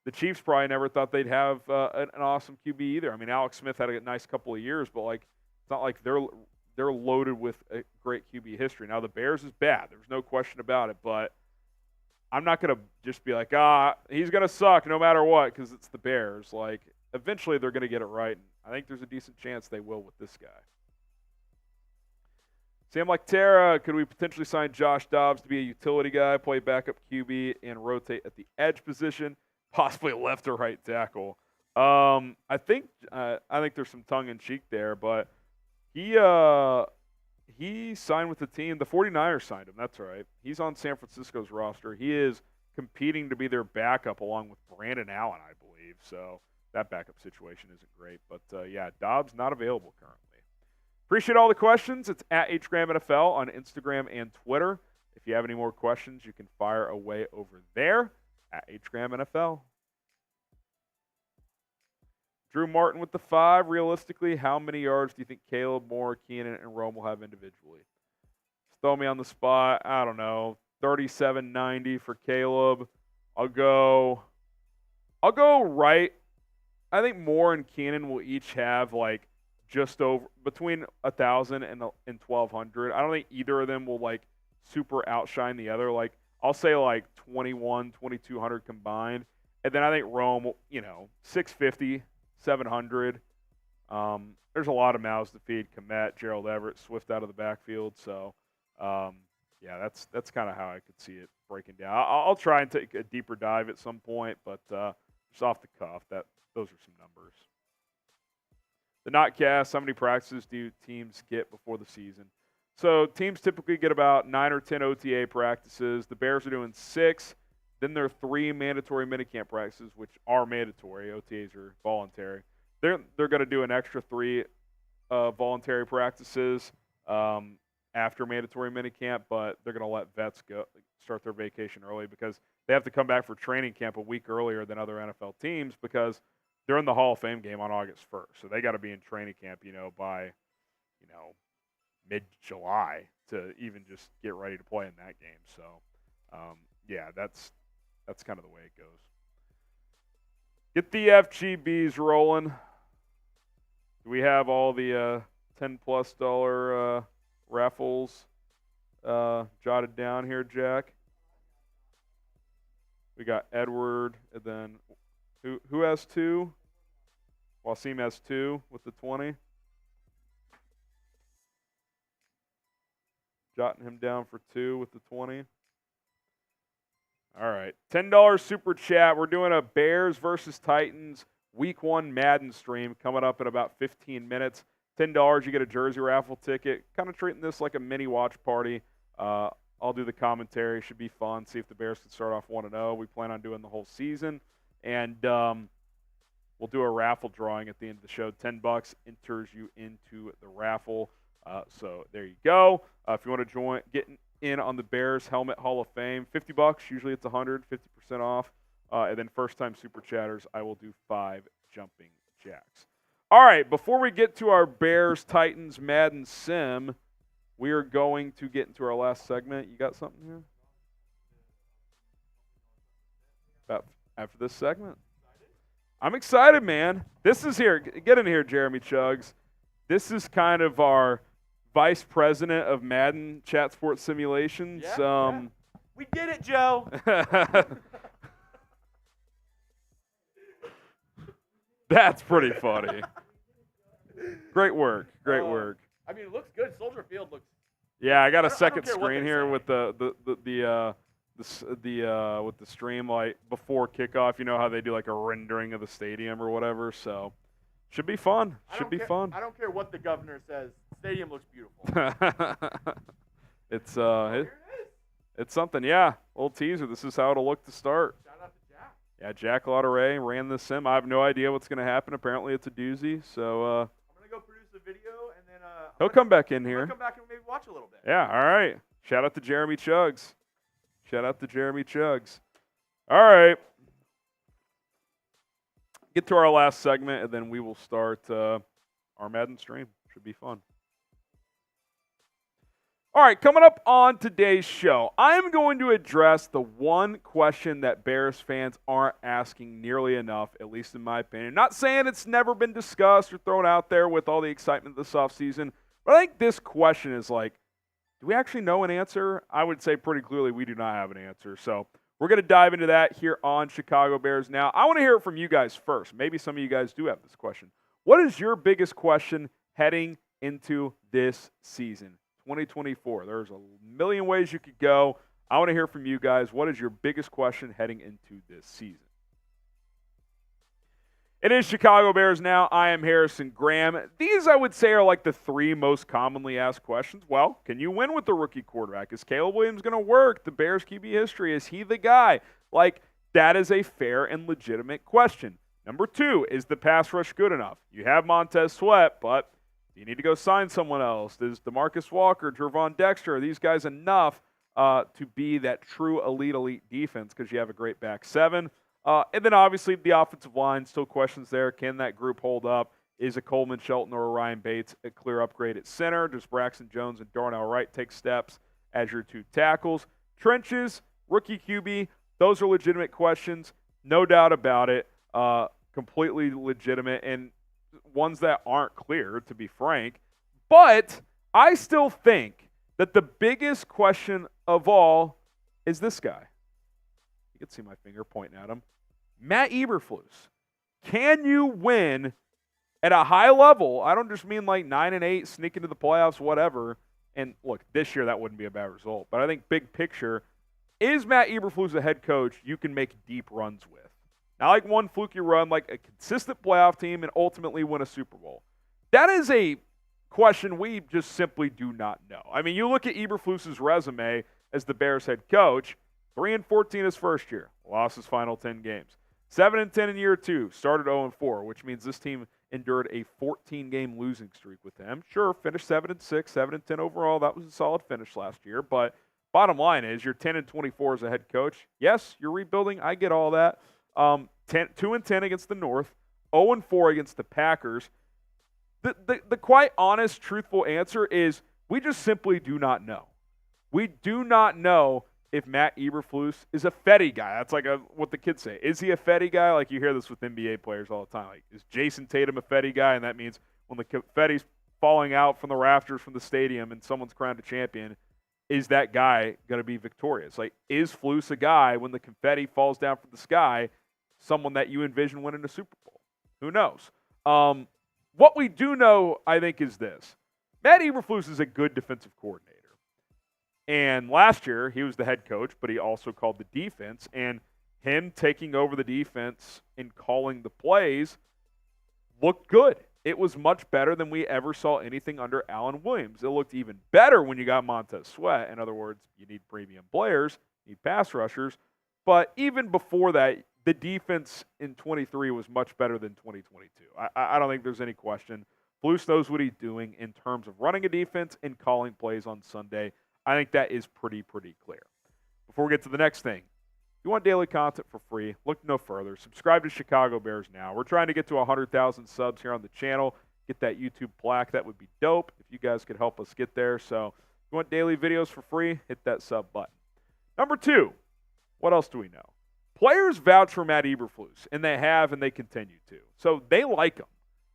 the Chiefs probably never thought they'd have an awesome QB either. I mean, Alex Smith had a nice couple of years, but like it's not like they're loaded with a great QB history. Now the Bears is bad. There's no question about it, but I'm not going to just be like, he's going to suck no matter what because it's the Bears. Like, eventually they're going to get it right, and I think there's a decent chance they will with this guy. Sam Tara, could we potentially sign Josh Dobbs to be a utility guy, play backup QB, and rotate at the edge position, possibly left or right tackle? I think there's some tongue-in-cheek there, but he signed with the team. The 49ers signed him. That's right. He's on San Francisco's roster. He is competing to be their backup along with Brandon Allen, I believe. So that backup situation isn't great. But, yeah, Dobbs not available currently. Appreciate all the questions. It's at HGramNFL on Instagram and Twitter. If you have any more questions, you can fire away over there at HGramNFL. Drew Martin with the 5. Realistically, how many yards do you think Caleb, Moore, Keenan, and Rome will have individually? Just throw me on the spot. I don't know. 37.90 for Caleb. I'll go Wright. I think Moore and Keenan will each have like just over between 1,000 and 1,200. I don't think either of them will like super outshine the other. Like I'll say like 2,200 combined, and then I think Rome, 650, 700. There's a lot of mouths to feed. Komet, Gerald Everett, Swift out of the backfield. So, yeah, that's kind of how I could see it breaking down. I'll try and take a deeper dive at some point, but just off the cuff, those are some numbers. The Notcast, how many practices do teams get before the season? So teams typically get about 9 or 10 OTA practices. The Bears are doing 6. Then there are 3 mandatory minicamp practices, which are mandatory. OTAs are voluntary. They're going to do an extra 3 voluntary practices after mandatory minicamp, but they're going to let vets start their vacation early because they have to come back for training camp a week earlier than other NFL teams because they're in the Hall of Fame game on August 1st. So they got to be in training camp, by, mid-July to even just get ready to play in that game. So, yeah, that's kind of the way it goes. Get the FGBs rolling. Do we have all the $10+ raffles jotted down here, Jack? We got Edward, and then who has 2? Wasim has 2 with the 20. Jotting him down for 2 with the 20. All right. $10 super chat. We're doing a Bears versus Titans Week 1 Madden stream coming up in about 15 minutes. $10, you get a jersey raffle ticket. Kind of treating this like a mini watch party. I'll do the commentary. Should be fun. See if the Bears can start off 1-0. We plan on doing the whole season. And we'll do a raffle drawing at the end of the show. $10 enters you into the raffle. So there you go. If you want to get in on the Bears Helmet Hall of Fame, $50. Usually it's 100, 50% off. And then first-time super chatters, I will do 5 jumping jacks. All right, before we get to our Bears-Titans Madden Sim, we are going to get into our last segment. You got something here? About after this segment? I'm excited, man. This is here. Get in here, Jeremy Chuggs. This is kind of our vice president of Madden Chat Sports Simulations. Yeah. We did it, Joe. That's pretty funny. Great work. Great work. I mean, it looks good. Soldier Field looks. Yeah, I got a I don't second care what screen they here say. with with the stream like before kickoff. You know how they do like a rendering of the stadium or whatever. So should be fun. Should be fun. I don't care what the governor says. Stadium looks beautiful. It's Here it is. it's something. Yeah, little teaser. This is how it'll look to start. Shout out to Jack. Yeah, Jack Lauderay ran this sim. I have no idea what's going to happen. Apparently, it's a doozy. So I'm gonna go produce the video and then he'll come back in I'm here. gonna come back and maybe watch a little bit. Yeah, all right. Shout out to Jeremy Chuggs. Shout out to Jeremy Chuggs. All right. Get to our last segment, and then we will start our Madden stream. Should be fun. All right, coming up on today's show, I'm going to address the one question that Bears fans aren't asking nearly enough, at least in my opinion. Not saying it's never been discussed or thrown out there with all the excitement this offseason, but I think this question is like, do we actually know an answer? I would say pretty clearly we do not have an answer. So we're going to dive into that here on Chicago Bears Now. I want to hear it from you guys first. Maybe some of you guys do have this question. What is your biggest question heading into this season? 2024. There's a million ways you could go. I want to hear from you guys. What is your biggest question heading into this season? It is Chicago Bears Now. I am Harrison Graham. These, I would say, are like the three most commonly asked questions. Well, can you win with the rookie quarterback? Is Caleb Williams going to work? The Bears QB history, is he the guy? Like, that is a fair and legitimate question. Number two, is the pass rush good enough? You have Montez Sweat, but you need to go sign someone else. Is DeMarcus Walker, Jervon Dexter, are these guys enough to be that true elite defense because you have a great back seven? And then obviously the offensive line, still questions there. Can that group hold up? Is a Coleman Shelton or a Ryan Bates a clear upgrade at center? Does Braxton Jones and Darnell Wright take steps as your two tackles? Trenches, rookie QB, those are legitimate questions. No doubt about it. Completely legitimate. And ones that aren't clear, to be frank. But I still think that the biggest question of all is this guy. You can see my finger pointing at him. Matt Eberflus. Can you win at a high level? I don't just mean like 9-8, sneak into the playoffs, whatever. And look, this year that wouldn't be a bad result. But I think big picture, is Matt Eberflus a head coach you can make deep runs with? Not like one fluky run, like a consistent playoff team and ultimately win a Super Bowl. That is a question we just simply do not know. I mean, you look at Eberflus's resume as the Bears head coach, 3-14 his first year, lost his final 10 games. 7-10 in year two, started 0-4, which means this team endured a 14-game losing streak with him. Sure, finished 7-6, 7-10 overall. That was a solid finish last year, but bottom line is you're 10-24 as a head coach. Yes, you're rebuilding. I get all that. 2-10 against the North, 0-4 against the Packers. The quite honest, truthful answer is we just simply do not know. We do not know if Matt Eberflus is a Fetty guy. That's like what the kids say. Is he a Fetty guy? Like you hear this with NBA players all the time. Like, is Jason Tatum a Fetty guy? And that means when the confetti's falling out from the rafters from the stadium and someone's crowned a champion, is that guy going to be victorious? Like, is Flus a guy when the confetti falls down from the sky, someone that you envision winning a Super Bowl? Who knows? What we do know, I think, is this. Matt Eberflus is a good defensive coordinator. And last year, he was the head coach, but he also called the defense. And him taking over the defense and calling the plays looked good. It was much better than we ever saw anything under Alan Williams. It looked even better when you got Montez Sweat. In other words, you need premium players, you need pass rushers. But even before that, the defense in 23 was much better than 2022. I don't think there's any question. Flus knows what he's doing in terms of running a defense and calling plays on Sunday. I think that is pretty clear. Before we get to the next thing, if you want daily content for free, look no further. Subscribe to Chicago Bears Now. We're trying to get to 100,000 subs here on the channel. Get that YouTube plaque. That would be dope if you guys could help us get there. So if you want daily videos for free, hit that sub button. Number two, what else do we know? Players vouch for Matt Eberflus, and they have, and they continue to. So they like him.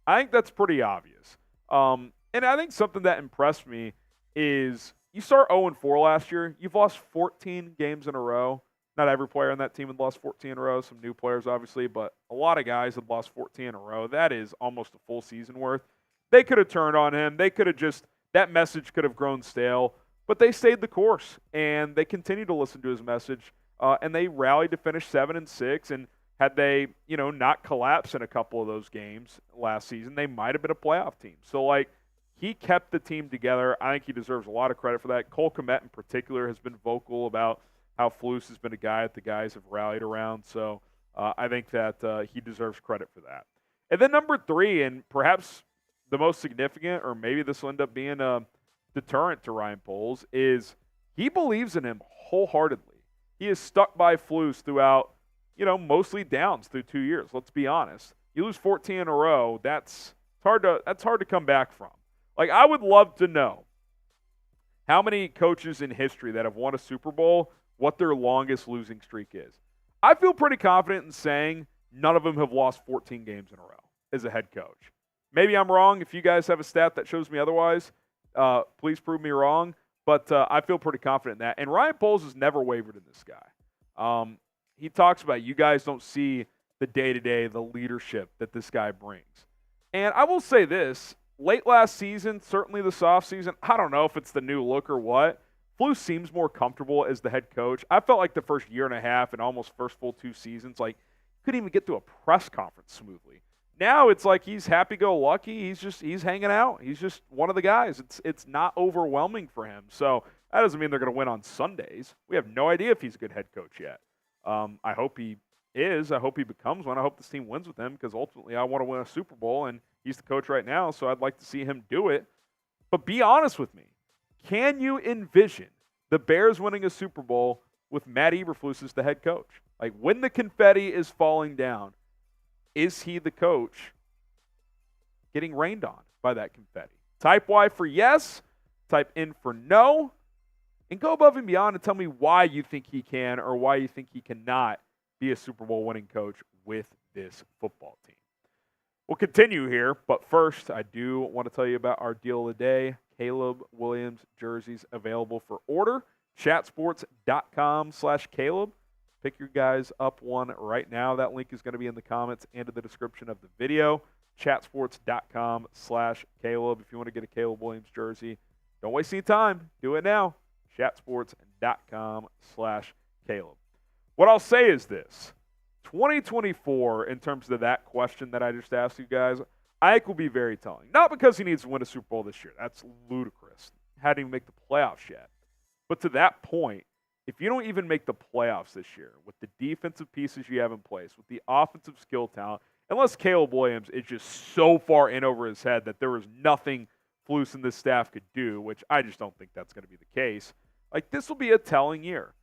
I think that's pretty obvious. And I think something that impressed me is you start 0-4 last year. You've lost 14 games in a row. Not every player on that team had lost 14 in a row. Some new players, obviously, but a lot of guys had lost 14 in a row. That is almost a full season worth. They could have turned on him. They could have just – that message could have grown stale. But they stayed the course, and they continued to listen to his message. And they rallied to finish 7-6, and had they, not collapsed in a couple of those games last season, they might have been a playoff team. So, he kept the team together. I think he deserves a lot of credit for that. Cole Kmet in particular has been vocal about how Flus has been a guy that the guys have rallied around. So I think that he deserves credit for that. And then number three, and perhaps the most significant, or maybe this will end up being a deterrent to Ryan Poles, is he believes in him wholeheartedly. He is stuck by Flus throughout, mostly downs through 2 years. Let's be honest. You lose 14 in a row, that's hard to come back from. I would love to know how many coaches in history that have won a Super Bowl, what their longest losing streak is. I feel pretty confident in saying none of them have lost 14 games in a row as a head coach. Maybe I'm wrong. If you guys have a stat that shows me otherwise, please prove me wrong. But I feel pretty confident in that. And Ryan Poles has never wavered in this guy. He talks about you guys don't see the day-to-day, the leadership that this guy brings. And I will say this, late last season, certainly this offseason, I don't know if it's the new look or what, Flus seems more comfortable as the head coach. I felt like the first year and a half and almost first full 2 seasons, like, couldn't even get to a press conference smoothly. Now it's like he's happy-go-lucky. He's hanging out. He's just one of the guys. It's not overwhelming for him. So that doesn't mean they're going to win on Sundays. We have no idea if he's a good head coach yet. I hope he is. I hope he becomes one. I hope this team wins with him because ultimately I want to win a Super Bowl, and he's the coach right now, so I'd like to see him do it. But be honest with me. Can you envision the Bears winning a Super Bowl with Matt Eberflus as the head coach? Like, when the confetti is falling down, is he the coach getting rained on by that confetti? Type Y for yes, type N for no, and go above and beyond and tell me why you think he can or why you think he cannot be a Super Bowl winning coach with this football team. We'll continue here, but first I do want to tell you about our deal of the day. Caleb Williams jerseys available for order. Chatsports.com/Caleb. Pick your guys up one right now. That link is going to be in the comments and in the description of the video. Chatsports.com/Caleb. If you want to get a Caleb Williams jersey, don't waste any time. Do it now. Chatsports.com/Caleb. What I'll say is this. 2024, in terms of that question that I just asked you guys, I think will be very telling. Not because he needs to win a Super Bowl this year. That's ludicrous. Hadn't even make the playoffs yet. But to that point, if you don't even make the playoffs this year with the defensive pieces you have in place, with the offensive skill talent, unless Caleb Williams is just so far in over his head that there was nothing Flus and this staff could do, which I just don't think that's going to be the case, like, this will be a telling year.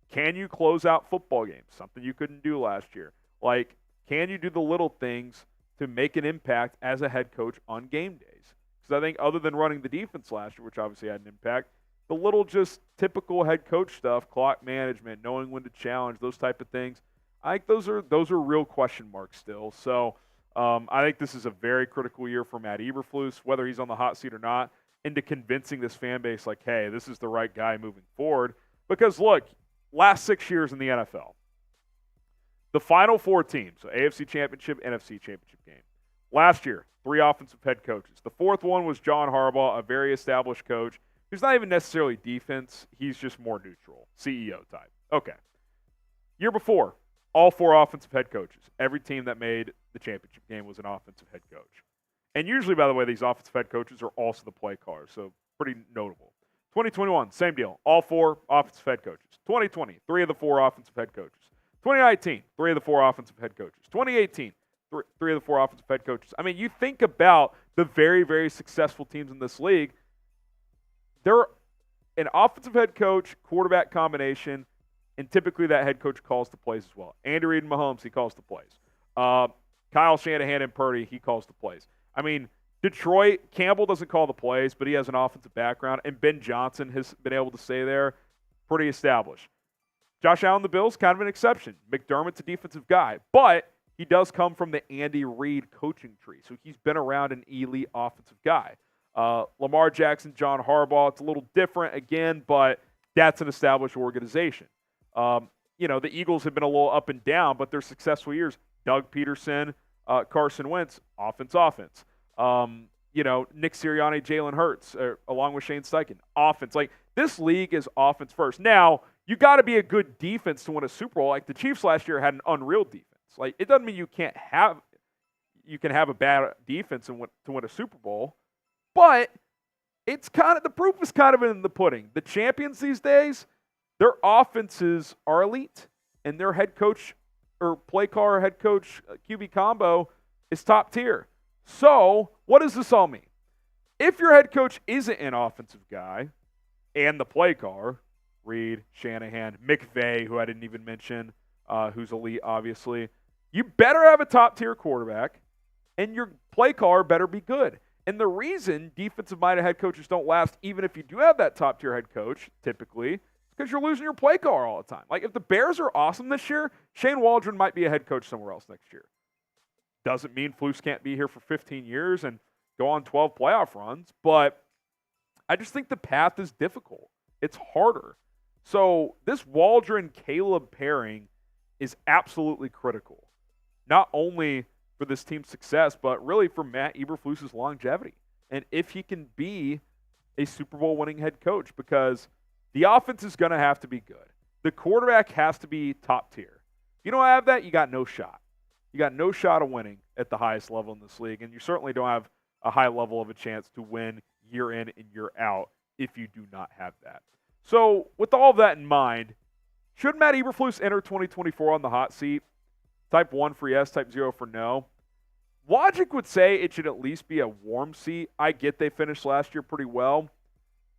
Can you close out football games? Something you couldn't do last year. Like, can you do the little things to make an impact as a head coach on game days? Because I think other than running the defense last year, which obviously had an impact, the little just typical head coach stuff, clock management, knowing when to challenge, those type of things, I think those are real question marks still. So I think this is a very critical year for Matt Eberflus, whether he's on the hot seat or not, into convincing this fan base like, hey, this is the right guy moving forward. Because, look, last 6 years in the NFL, the final 4 teams, so AFC Championship, NFC Championship game. Last year, 3 offensive head coaches. The 4th one was John Harbaugh, a very established coach who's not even necessarily defense. He's just more neutral, CEO type. Okay. Year before, all 4 offensive head coaches. Every team that made the championship game was an offensive head coach. And usually, by the way, these offensive head coaches are also the play callers, so pretty notable. 2021, same deal. All 4 offensive head coaches. 2020, 3 of the 4 offensive head coaches. 2019, 3 of the 4 offensive head coaches. 2018, 3 of the 4 offensive head coaches. I mean, you think about the very, very successful teams in this league, they're an offensive head coach, quarterback combination, and typically that head coach calls the plays as well. Andy Reid and Mahomes, he calls the plays. Kyle Shanahan and Purdy, he calls the plays. I mean, Detroit, Campbell doesn't call the plays, but he has an offensive background, and Ben Johnson has been able to stay there, pretty established. Josh Allen, the Bills, kind of an exception. McDermott's a defensive guy, but he does come from the Andy Reid coaching tree, so he's been around an elite offensive guy. Lamar Jackson, John Harbaugh, it's a little different again, but that's an established organization. The Eagles have been a little up and down, but their successful years, Doug Peterson, Carson Wentz, offense. Nick Sirianni, Jalen Hurts, along with Shane Steichen, offense. Like, this league is offense first. Now, you got to be a good defense to win a Super Bowl. Like, the Chiefs last year had an unreal defense. Like, it doesn't mean you can have a bad defense to win a Super Bowl, but it's kind of, the proof is kind of in the pudding. The champions these days, their offenses are elite, and their head coach or play caller, head coach, QB combo is top tier. So, what does this all mean? If your head coach isn't an offensive guy, and the play caller, Reid, Shanahan, McVay, who I didn't even mention, who's elite, obviously, you better have a top-tier quarterback, and your play caller better be good. And the reason defensive-minded head coaches don't last, even if you do have that top-tier head coach, typically, is because you're losing your play caller all the time. Like, if the Bears are awesome this year, Shane Waldron might be a head coach somewhere else next year. Doesn't mean Flus can't be here for 15 years and go on 12 playoff runs, but I just think the path is difficult. It's harder. So this Waldron-Caleb pairing is absolutely critical, not only for this team's success, but really for Matt Eberflus's longevity. And if he can be a Super Bowl winning head coach, because the offense is going to have to be good. The quarterback has to be top tier. If you don't have that, you got no shot. You got no shot of winning at the highest level in this league, and you certainly don't have a high level of a chance to win year in and year out if you do not have that. So with all of that in mind, should Matt Eberflus enter 2024 on the hot seat? Type 1 for yes, type 0 for no. Logic would say it should at least be a warm seat. I get they finished last year pretty well,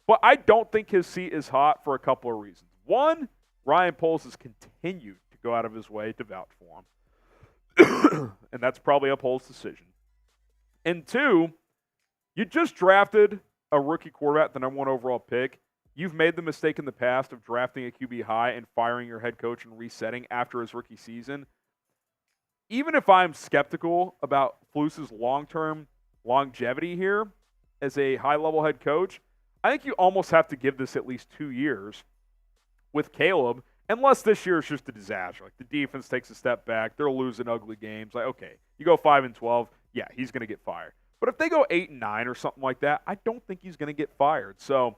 but I don't think his seat is hot for a couple of reasons. One, Ryan Poles has continued to go out of his way to vouch for him, and that's probably a Poles decision. And two, you just drafted a rookie quarterback, the number 1 overall pick. You've made the mistake in the past of drafting a QB high and firing your head coach and resetting after his rookie season. Even if I'm skeptical about Flus's long-term longevity here as a high-level head coach, I think you almost have to give this at least 2 years with Caleb, unless this year is just a disaster. Like the defense takes a step back, they're losing ugly games. Like, okay, you go 5-12, yeah, he's going to get fired. But if they go 8-9 or something like that, I don't think he's going to get fired. So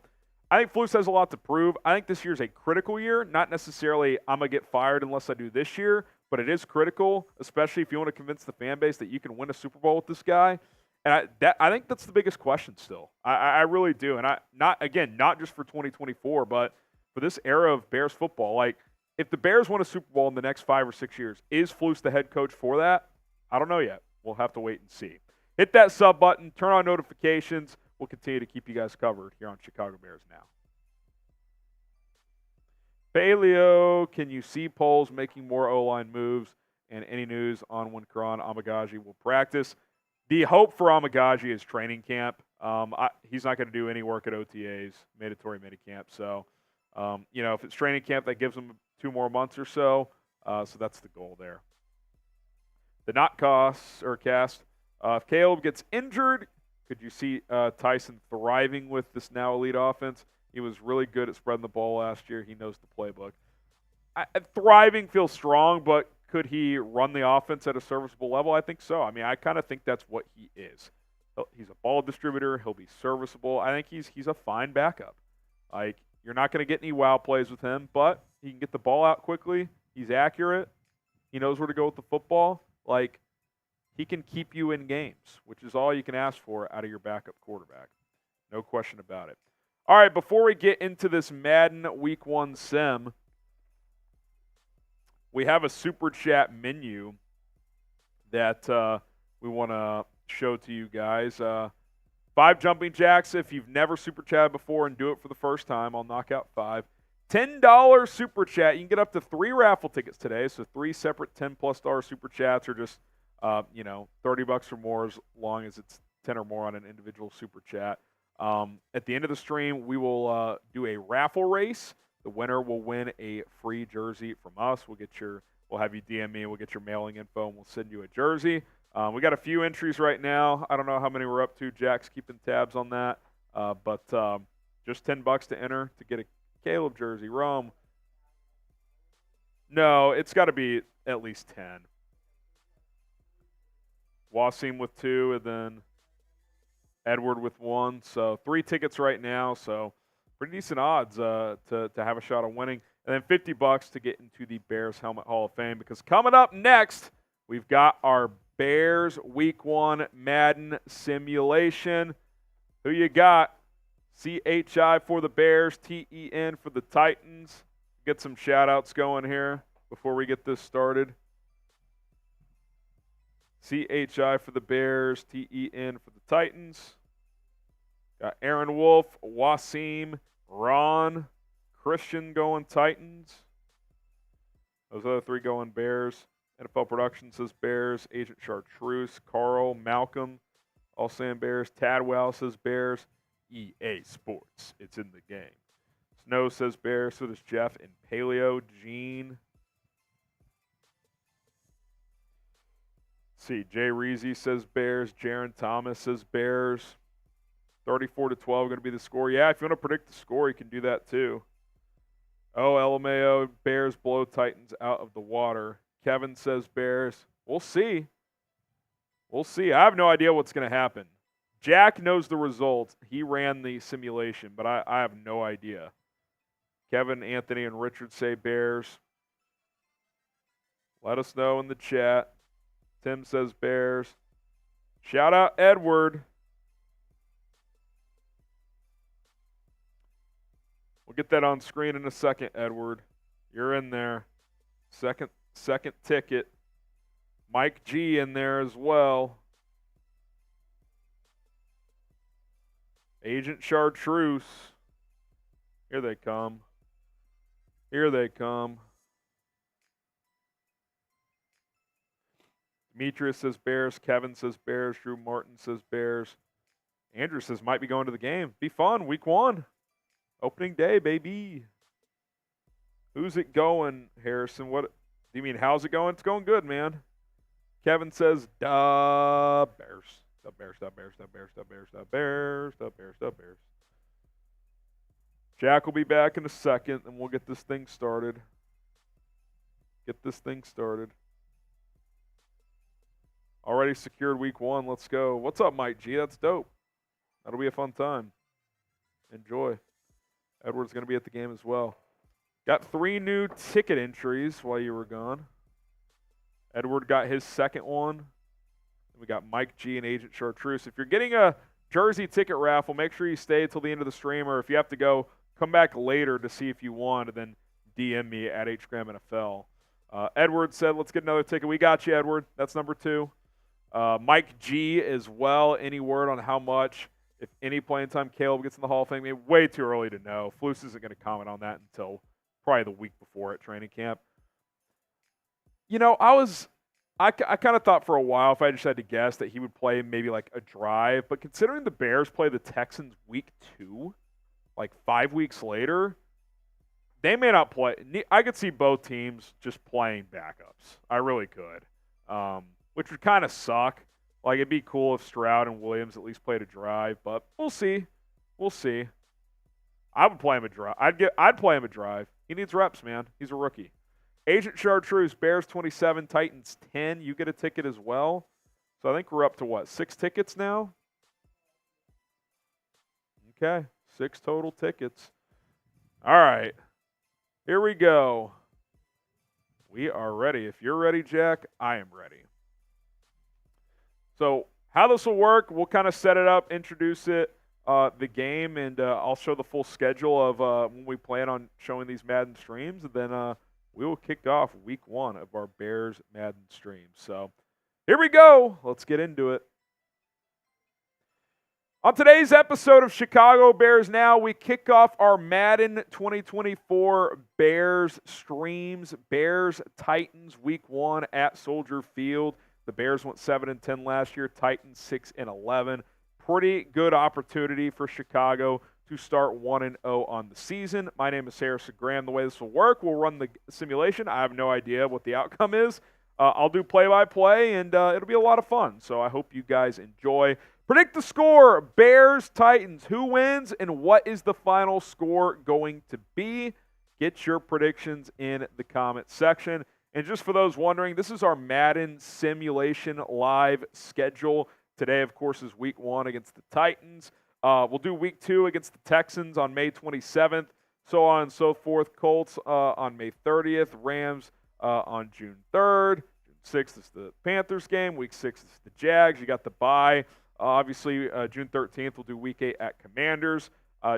I think Flus has a lot to prove. I think this year's a critical year, not necessarily I'm going to get fired unless I do this year, but it is critical, especially if you want to convince the fan base that you can win a Super Bowl with this guy. And I think that's the biggest question still. I really do. And not just for 2024, but for this era of Bears football. Like, if the Bears win a Super Bowl in the next 5 or 6 years, is Flus the head coach for that? I don't know yet. We'll have to wait and see. Hit that sub button, turn on notifications. We'll continue to keep you guys covered here on Chicago Bears Now. Paleo, can you see Poles making more O-line moves? And any news on when Karan Amagaji will practice? The hope for Amagaji is training camp. He's not going to do any work at OTAs, mandatory minicamp. So, if it's training camp, that gives him 2 more months or so. So that's the goal there. The not cast. If Caleb gets injured, could you see Tyson thriving with this now elite offense? He was really good at spreading the ball last year. He knows the playbook. Thriving feels strong, but could he run the offense at a serviceable level? I think so. I mean, I kind of think that's what he is. He's a ball distributor. He'll be serviceable. I think he's a fine backup. Like, you're not going to get any wow plays with him, but he can get the ball out quickly. He's accurate. He knows where to go with the football. Like, he can keep you in games, which is all you can ask for out of your backup quarterback. No question about it. All right, before we get into this Madden Week 1 sim, we have a Super Chat menu that we want to show to you guys. 5 jumping jacks if you've never Super Chatted before and do it for the first time. I'll knock out 5. $10 Super Chat. You can get up to 3 raffle tickets today, so 3 separate $10+ Super Chats are just $30 or more as long as it's 10 or more on an individual Super Chat. At the end of the stream, we will do a raffle race. The winner will win a free jersey from us. We'll have you DM me, and we'll get your mailing info, and we'll send you a jersey. We got a few entries right now. I don't know how many we're up to. Jack's keeping tabs on that. But just $10 to enter to get a Caleb jersey. Rome. No, it's got to be at least 10. Wasim with 2, and then Edward with 1. So 3 tickets right now. So pretty decent odds to have a shot of winning. And then $50 to get into the Bears Helmet Hall of Fame. Because coming up next, we've got our Bears Week 1 Madden simulation. Who you got? CHI for the Bears, TEN for the Titans. Get some shout-outs going here before we get this started. CHI for the Bears, TEN for the Titans. Got Aaron Wolf, Wasim, Ron, Christian going Titans. Those other 3 going Bears. NFL Production says Bears. Agent Chartreuse, Carl, Malcolm, All saying Bears. Tadwell says Bears. EA Sports. It's in the game. Snow says Bears. So does Jeff and Paleo. Gene. See, Jay Reezy says Bears. Jaron Thomas says Bears. 34-12 going to be the score. Yeah, if you want to predict the score, you can do that too. Oh, LMAO, Bears blow Titans out of the water. Kevin says Bears. We'll see. We'll see. I have no idea what's going to happen. Jack knows the results. He ran the simulation, but I have no idea. Kevin, Anthony, and Richard say Bears. Let us know in the chat. Tim says Bears. Shout out Edward. We'll get that on screen in a second, Edward. You're in there. Second ticket. Mike G in there as well. Agent Chartreuse. Here they come. Here they come. Demetrius says Bears. Kevin says Bears. Drew Martin says Bears. Andrew says might be going to the game. Be fun. Week 1. Opening day, baby. Who's it going, Harrison? What do you mean, how's it going? It's going good, man. Kevin says, duh, Bears. The Bears, the Bears, the Bears, the Bears, the Bears, the Bears, the Bears. Jack will be back in a second, and we'll get this thing started. Get this thing started. Already secured week 1. Let's go. What's up, Mike G? That's dope. That'll be a fun time. Enjoy. Edward's going to be at the game as well. Got 3 new ticket entries while you were gone. Edward got his second one. We got Mike G and Agent Chartreuse. If you're getting a jersey ticket raffle, make sure you stay till the end of the stream, or if you have to go, come back later to see if you won, and then DM me at HGramNFL. Edward said, let's get another ticket. We got you, Edward. That's number 2. Mike G as well. Any word on how much? If any playing time Caleb gets in the Hall of Fame, way too early to know. Flus isn't going to comment on that until probably the week before at training camp. You know, I kind of thought for a while, if I just had to guess, that he would play maybe like a drive. But considering the Bears play the Texans week 2, like 5 weeks later, they may not play. I could see both teams just playing backups. I really could, which would kind of suck. Like, it'd be cool if Stroud and Williams at least played a drive, but we'll see. We'll see. I would play him a drive. I'd play him a drive. He needs reps, man. He's a rookie. Agent Chartreuse, Bears 27, Titans 10. You get a ticket as well. So I think we're up to what, 6 tickets now? Okay, 6 total tickets. All right, here we go. We are ready. If you're ready, Jack, I am ready. So how this will work, we'll kind of set it up, introduce it, the game, and I'll show the full schedule of when we plan on showing these Madden streams, and then we will kick off week 1 of our Bears Madden streams. So here we go. Let's get into it. On today's episode of Chicago Bears Now, we kick off our Madden 2024 Bears streams. Bears Titans week 1 at Soldier Field. The Bears went 7-10 last year. Titans 6-11. Pretty good opportunity for Chicago to start 1-0 on the season. My name is Harrison Graham. The way this will work, we'll run the simulation. I have no idea what the outcome is. I'll do play-by-play, and it'll be a lot of fun. So I hope you guys enjoy. Predict the score, Bears-Titans. Who wins, and what is the final score going to be? Get your predictions in the comment section. And just for those wondering, this is our Madden simulation live schedule. Today, of course, is week 1 against the Titans. We'll do week 2 against the Texans on May 27th, so on and so forth. Colts on May 30th, Rams on June 3rd. June 6th is the Panthers game. Week 6 is the Jags. You got the bye. Obviously, June 13th, we'll do week 8 at Commanders.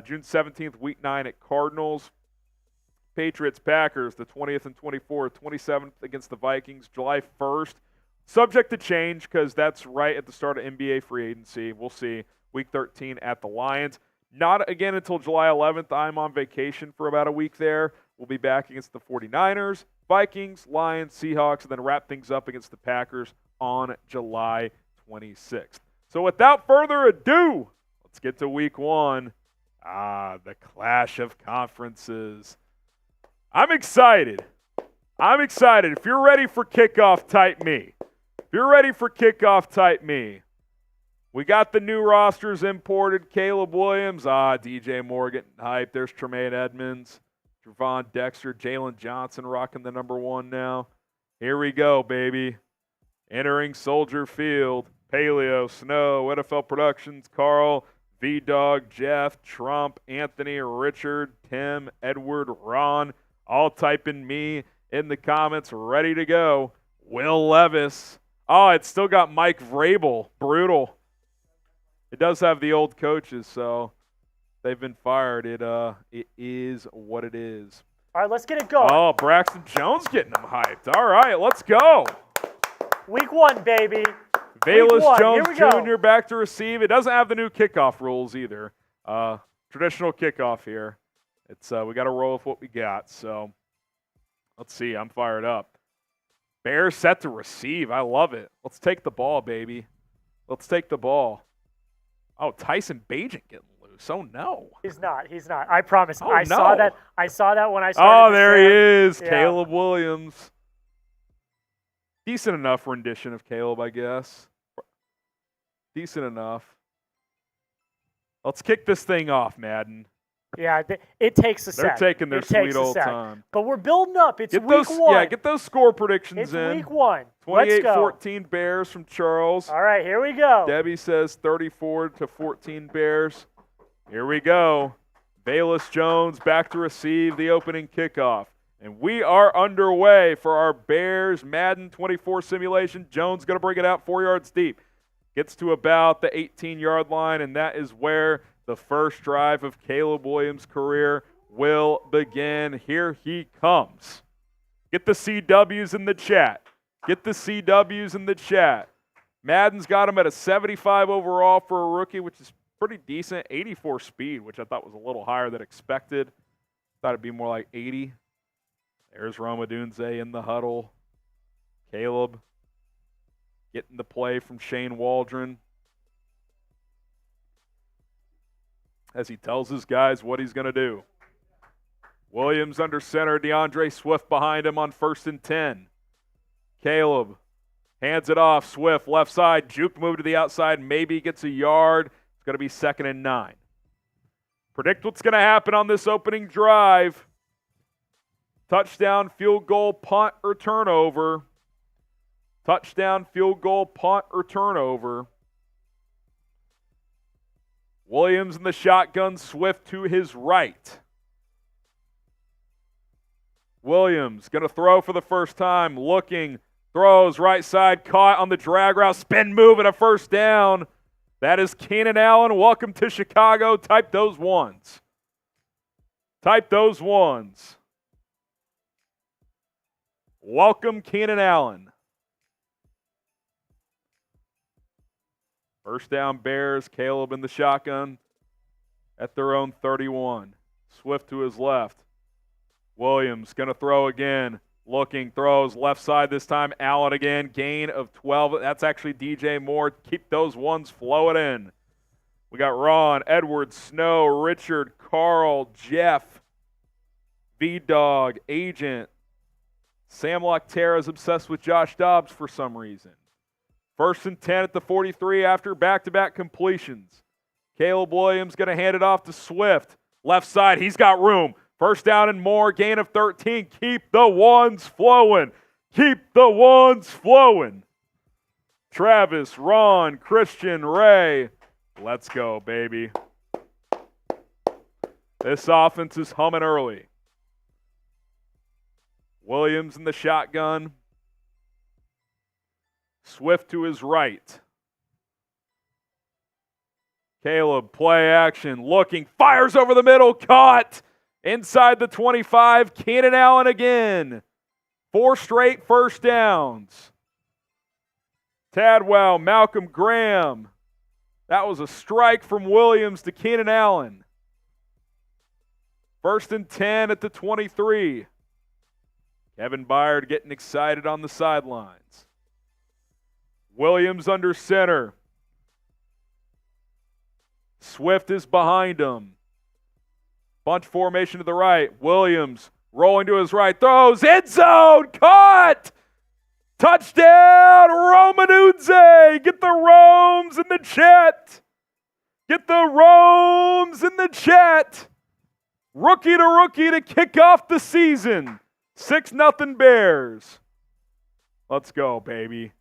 June 17th, week 9 at Cardinals. Patriots, Packers, the 20th and 24th, 27th against the Vikings, July 1st. Subject to change because that's right at the start of NBA free agency. We'll see. Week 13 at the Lions. Not again until July 11th. I'm on vacation for about a week there. We'll be back against the 49ers, Vikings, Lions, Seahawks, and then wrap things up against the Packers on July 26th. So without further ado, let's get to week 1. The clash of conferences. I'm excited. If you're ready for kickoff, type me. We got the new rosters imported. Caleb Williams, DJ Moore getting hyped. There's Tremaine Edmonds, Javon Dexter, Jalen Johnson rocking the number 1 now. Here we go, baby. Entering Soldier Field. Paleo, Snow, NFL Productions, Carl, V-Dog, Jeff, Trump, Anthony, Richard, Tim, Edward, Ron, all typing me in the comments, ready to go. Will Levis. Oh, it's still got Mike Vrabel. Brutal. It does have the old coaches, so they've been fired. It is what it is. All right, let's get it going. Oh, Braxton Jones getting them hyped. All right, let's go. Week 1, baby. Bayless Jones Jr. back to receive. It doesn't have the new kickoff rules either. Traditional kickoff here. It's we got to roll with what we got. So let's see. I'm fired up. Bears set to receive. I love it. Let's take the ball, baby. Let's take the ball. Oh, Tyson Bagent getting loose. Oh, no. He's not. I promise. Oh, I no. saw that. I saw that when I started. Oh, there he is. Yeah. Caleb Williams. Decent enough rendition of Caleb, I guess. Decent enough. Let's kick this thing off, Madden. Yeah, it takes a They're sec. taking their sweet old time. But we're building up. It's Get week those, 1. Yeah, get those score predictions It's in. week 1. Let's go. 28-14 Bears from Charles. All right, here we go. Debbie says 34-14 Bears. Here we go. Bayless Jones back to receive the opening kickoff. And we are underway for our Bears Madden 24 simulation. Jones going to bring it out 4 yards deep. Gets to about the 18-yard line, and that is where the first drive of Caleb Williams' career will begin. Here he comes. Get the CWs in the chat. Madden's got him at a 75 overall for a rookie, which is pretty decent. 84 speed, which I thought was a little higher than expected. Thought it'd be more like 80. There's Rome Odunze in the huddle. Caleb getting the play from Shane Waldron as he tells his guys what he's going to do. Williams under center, DeAndre Swift behind him on 1st and 10. Caleb hands it off. Swift left side, juke move to the outside, maybe gets a yard. It's going to be 2nd and 9. Predict what's going to happen on this opening drive. Touchdown, field goal, punt, or turnover. Touchdown, field goal, punt, or turnover. Williams in the shotgun, Swift to his right. Williams going to throw for the first time, looking, throws, right side, caught on the drag route, spin move and a first down. That is Keenan Allen. Welcome to Chicago. Type those ones. Welcome, Keenan Allen. First down, Bears. Caleb in the shotgun at their own 31. Swift to his left. Williams going to throw again. Looking, throws left side this time. Allen again. Gain of 12. That's actually DJ Moore. Keep those ones flowing in. We got Ron, Edward, Snow, Richard, Carl, Jeff, V-Dog, Agent. Sam Loctera is obsessed with Josh Dobbs for some reason. 1st and 10 at the 43 after back-to-back completions. Caleb Williams going to hand it off to Swift. Left side, he's got room. First down and more, gain of 13. Keep the ones flowing. Travis, Ron, Christian, Ray. Let's go, baby. This offense is humming early. Williams in the shotgun. Swift to his right. Caleb, play action, looking, fires over the middle, caught. Inside the 25, Keenan Allen again. 4 straight first downs. Tadwell, Malcolm Graham. That was a strike from Williams to Keenan Allen. 1st and 10 at the 23. Kevin Byard getting excited on the sidelines. Williams under center. Swift is behind him. Bunch formation to the right. Williams rolling to his right. Throws. End zone. Caught. Touchdown. Rome Odunze. Get the Romes in the chat. Get the Romes in the chat. Rookie to kick off the season. 6-0 Bears. Let's go, baby.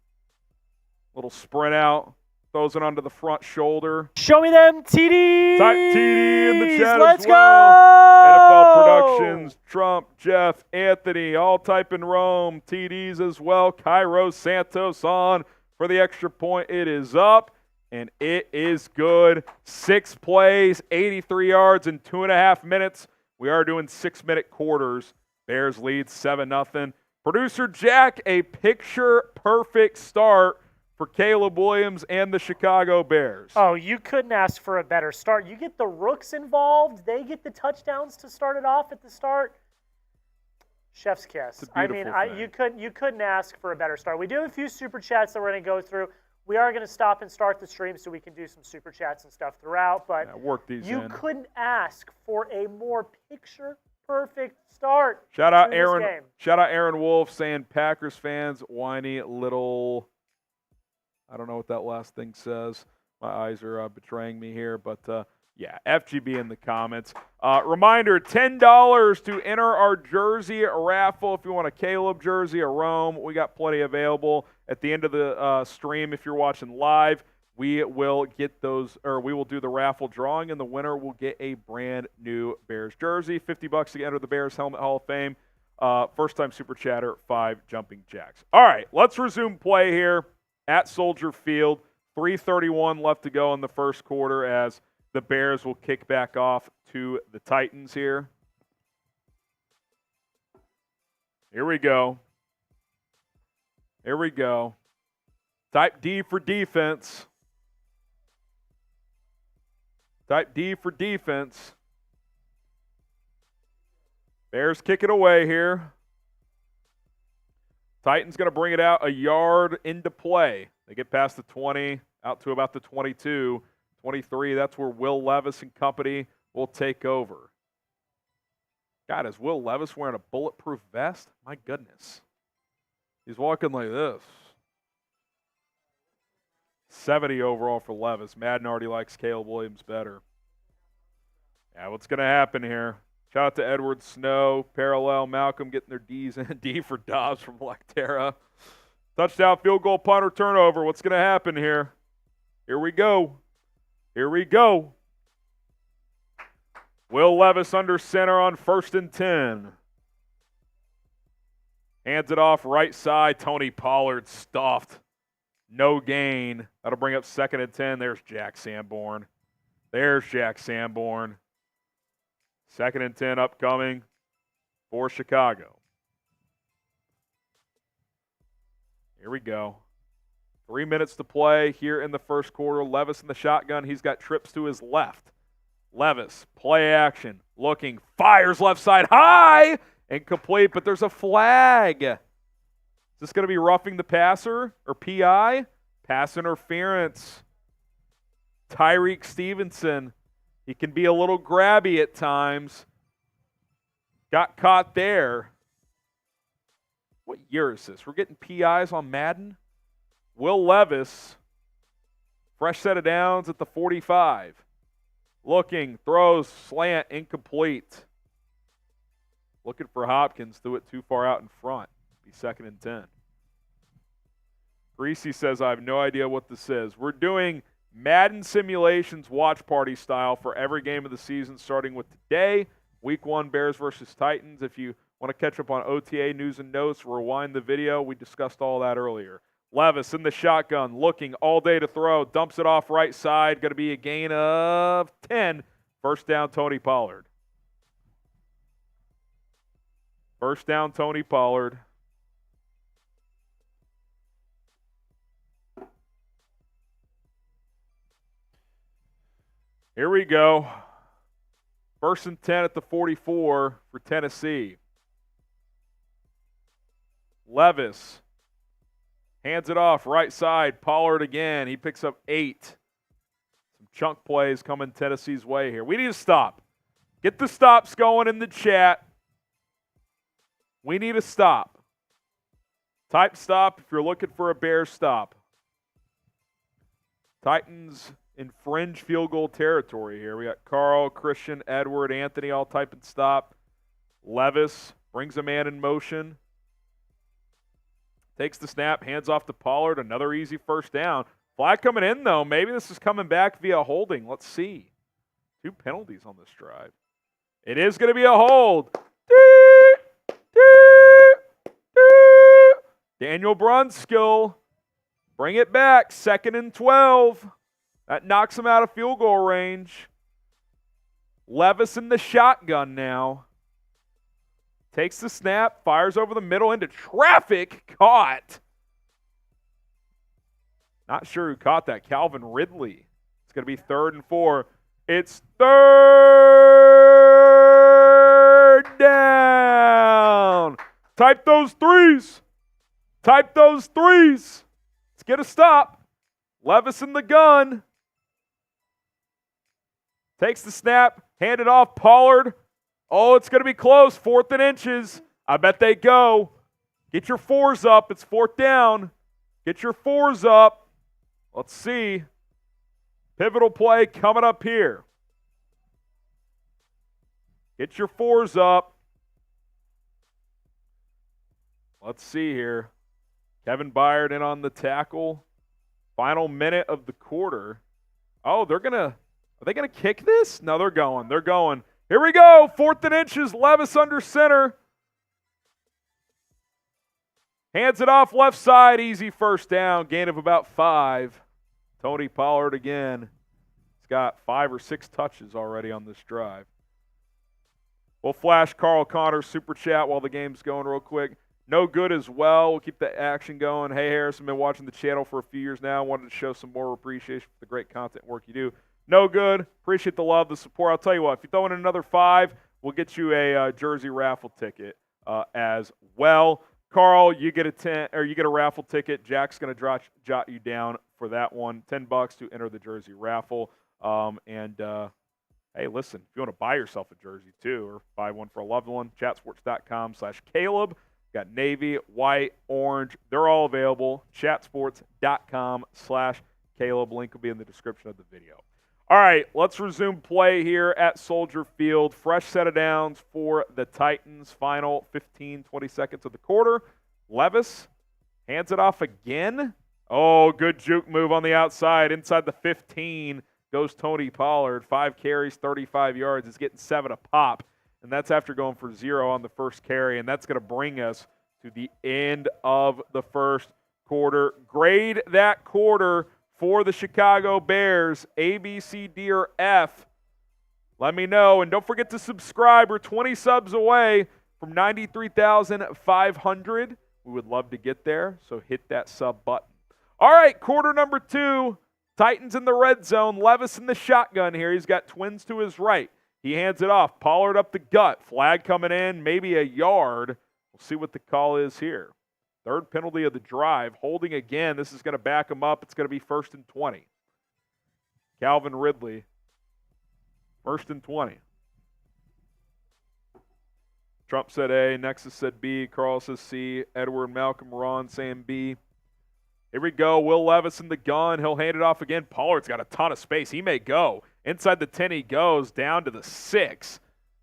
Little sprint out. Throws it onto the front shoulder. Show me them TDs. Type TD in the chat Let's as well. go. NFL Productions, Trump, Jeff, Anthony, all type in Rome. TDs as well. Cairo Santos on for the extra point. It is up, and it is good. 6 plays, 83 yards in 2.5 minutes. We are doing 6-minute quarters. Bears lead 7-0. Producer Jack, a picture-perfect start for Caleb Williams and the Chicago Bears. Oh, you couldn't ask for a better start. You get the rooks involved. They get the touchdowns to start it off at the start. Chef's kiss. It's a beautiful thing. You couldn't ask for a better start. We do have a few super chats that we're going to go through. We are going to stop and start the stream so we can do some super chats and stuff throughout. But work these you in. couldn't ask for a more picture-perfect start. Shout out to this Aaron. game. Shout out Aaron Wolf saying Packers fans whiny little. I don't know what that last thing says. My eyes are betraying me here, but yeah, FGB in the comments. Reminder: $10 to enter our jersey raffle. If you want a Caleb jersey, a Rome, we got plenty available. At the end of the stream, if you're watching live, we will get those, or we will do the raffle drawing, and the winner will get a brand new Bears jersey. $50 to enter the Bears Helmet Hall of Fame. First time super chatter, 5 jumping jacks. All right, let's resume play here at Soldier Field. 3:31 left to go in the first quarter as the Bears will kick back off to the Titans here. Here we go. Here we go. Type D for defense. Type D for defense. Bears kick it away here. Titans going to bring it out a yard into play. They get past the 20, out to about the 22, 23. That's where Will Levis and company will take over. God, is Will Levis wearing a bulletproof vest? My goodness. He's walking like this. 70 overall for Levis. Madden already likes Caleb Williams better. Yeah, what's going to happen here? Shout out to Edward Snow, Parallel, Malcolm getting their D's in. D for Dobbs from Lecterra. Touchdown, field goal, punt, or turnover. What's going to happen here? Here we go. Here we go. Will Levis under center on 1st and 10. Hands it off right side. Tony Pollard stuffed. No gain. That'll bring up 2nd and 10. There's Jack Sanborn. There's Jack Sanborn. 2nd and 10 upcoming for Chicago. Here we go. 3 minutes to play here in the first quarter. Levis in the shotgun. He's got trips to his left. Levis, play action. Looking, fires left side high. Incomplete, but there's a flag. Is this going to be roughing the passer or PI? Pass interference. Tyreek Stevenson. He can be a little grabby at times. Got caught there. What year is this? We're getting PIs on Madden? Will Levis, fresh set of downs at the 45. Looking, throws, slant, incomplete. Looking for Hopkins, threw it too far out in front. Be 2nd and 10. Greasy says, I have no idea what this is. We're doing Madden simulations watch party style for every game of the season, starting with today, Week 1 Bears versus Titans. If you want to catch up on OTA news and notes, rewind the video. We discussed all that earlier. Levis in the shotgun, looking all day to throw, dumps it off right side. Going to be a gain of 10. First down, Tony Pollard. First down, Tony Pollard. Here we go. 1st and 10 at the 44 for Tennessee. Levis hands it off right side. Pollard again. He picks up 8. Some chunk plays coming Tennessee's way here. We need to stop. Get the stops going in the chat. We need a stop. Type stop if you're looking for a Bears stop. Titans in fringe field goal territory here. We got Carl, Christian, Edward, Anthony all typing stop. Levis brings a man in motion. Takes the snap, hands off to Pollard. Another easy first down. Flag coming in, though. Maybe this is coming back via holding. Let's see. 2 penalties on this drive. It is going to be a hold. Daniel Brunskill. Bring it back. 2nd and 12. That knocks him out of field goal range. Levis in the shotgun now. Takes the snap, fires over the middle into traffic. Caught. Not sure who caught that. Calvin Ridley. It's going to be 3rd and 4. It's 3rd down. Type those threes. Type those threes. Let's get a stop. Levis in the gun. Takes the snap, hand it off. Pollard. Oh, it's going to be close. 4th and inches. I bet they go. Get your 4s up. It's 4th down. Get your 4s up. Let's see. Pivotal play coming up here. Get your 4s up. Let's see here. Kevin Byard in on the tackle. Final minute of the quarter. Oh, are they going to kick this? No, they're going. They're going. Here we go. 4th and inches. Levis under center. Hands it off left side. Easy first down. Gain of about 5. Tony Pollard again. He's got 5 or 6 touches already on this drive. We'll flash Carl Connors super chat while the game's going real quick. No good as well. We'll keep the action going. Hey, Harrison, been watching the channel for a few years now. Wanted to show some more appreciation for the great content work you do. No good. Appreciate the love, the support. I'll tell you what, if you throw in another 5, we'll get you a jersey raffle ticket as well. Carl, you get a raffle ticket. Jack's going to jot you down for that one. $10 to enter the jersey raffle. Hey, listen, if you want to buy yourself a jersey too, or buy one for a loved one, chatsports.com/Caleb. Got navy, white, orange. They're all available. chatsports.com/Caleb. Link will be in the description of the video. All right, let's resume play here at Soldier Field. Fresh set of downs for the Titans. Final 15, 20 seconds of the quarter. Levis hands it off again. Oh, good juke move on the outside. Inside the 15 goes Tony Pollard. 5 carries, 35 yards. He's getting 7 a pop. And that's after going for 0 on the first carry. And that's going to bring us to the end of the first quarter. Grade that quarter for the Chicago Bears, A, B, C, D, or F. Let me know. And don't forget to subscribe. We're 20 subs away from 93,500. We would love to get there, so hit that sub button. All right, quarter number 2. Titans in the red zone. Levis in the shotgun here. He's got twins to his right. He hands it off. Pollard up the gut. Flag coming in, maybe a yard. We'll see what the call is here. 3rd penalty of the drive. Holding again. This is going to back him up. It's going to be 1st and 20. Calvin Ridley. 1st and 20. Trump said A. Nexus said B. Carl says C. Edward, Malcolm, Ron saying B. Here we go. Will Levis in the gun. He'll hand it off again. Pollard's got a ton of space. He may go. Inside the 10 he goes. Down to the 6.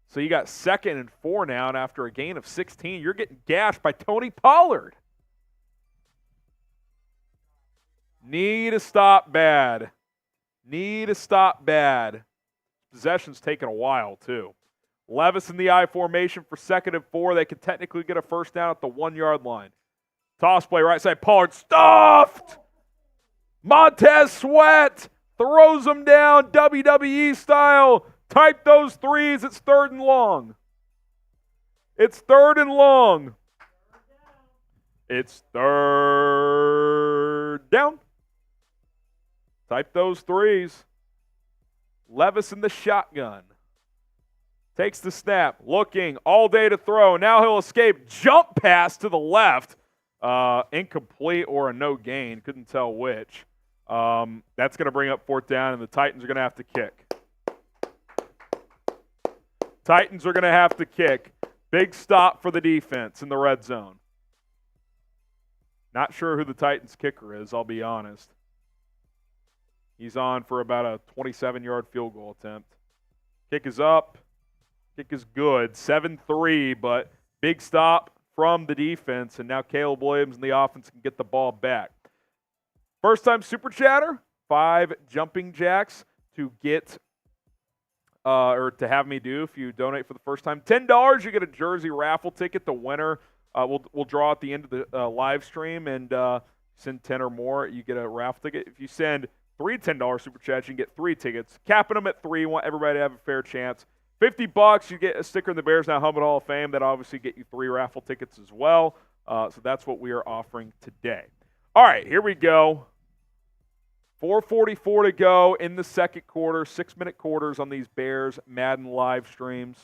So you got 2nd and 4 now, and after a gain of 16, you're getting gashed by Tony Pollard. Need a stop bad. Need a stop bad. Possession's taking a while, too. Levis in the I formation for 2nd and 4. They could technically get a first down at the 1-yard line. Toss play right side. Pollard stuffed. Montez Sweat throws him down WWE style. Type those threes. It's 3rd and long. It's 3rd and long. It's 3rd down. Type those threes. Levis in the shotgun. Takes the snap. Looking all day to throw. Now he'll escape. Jump pass to the left. Incomplete or a no gain. Couldn't tell which. That's going to bring up 4th down, and the Titans are going to have to kick. Titans are going to have to kick. Big stop for the defense in the red zone. Not sure who the Titans kicker is, I'll be honest. He's on for about a 27-yard field goal attempt. Kick is up. Kick is good. 7-3, but big stop from the defense, and now Caleb Williams and the offense can get the ball back. First time Super Chatter, 5 jumping jacks to get or to have me do if you donate for the first time. $10, you get a jersey raffle ticket. The winner we'll draw at the end of the live stream, and send 10 or more, you get a raffle ticket. If you send 3 $10 Super Chats, you can get 3 tickets. Capping them at 3. Want everybody to have a fair chance. $50, you get a sticker in the Bears Now Helmet Hall of Fame. That obviously get you 3 raffle tickets as well. So that's what we are offering today. All right, here we go. 4:44 to go in the second quarter. 6-minute quarters on these Bears Madden live streams.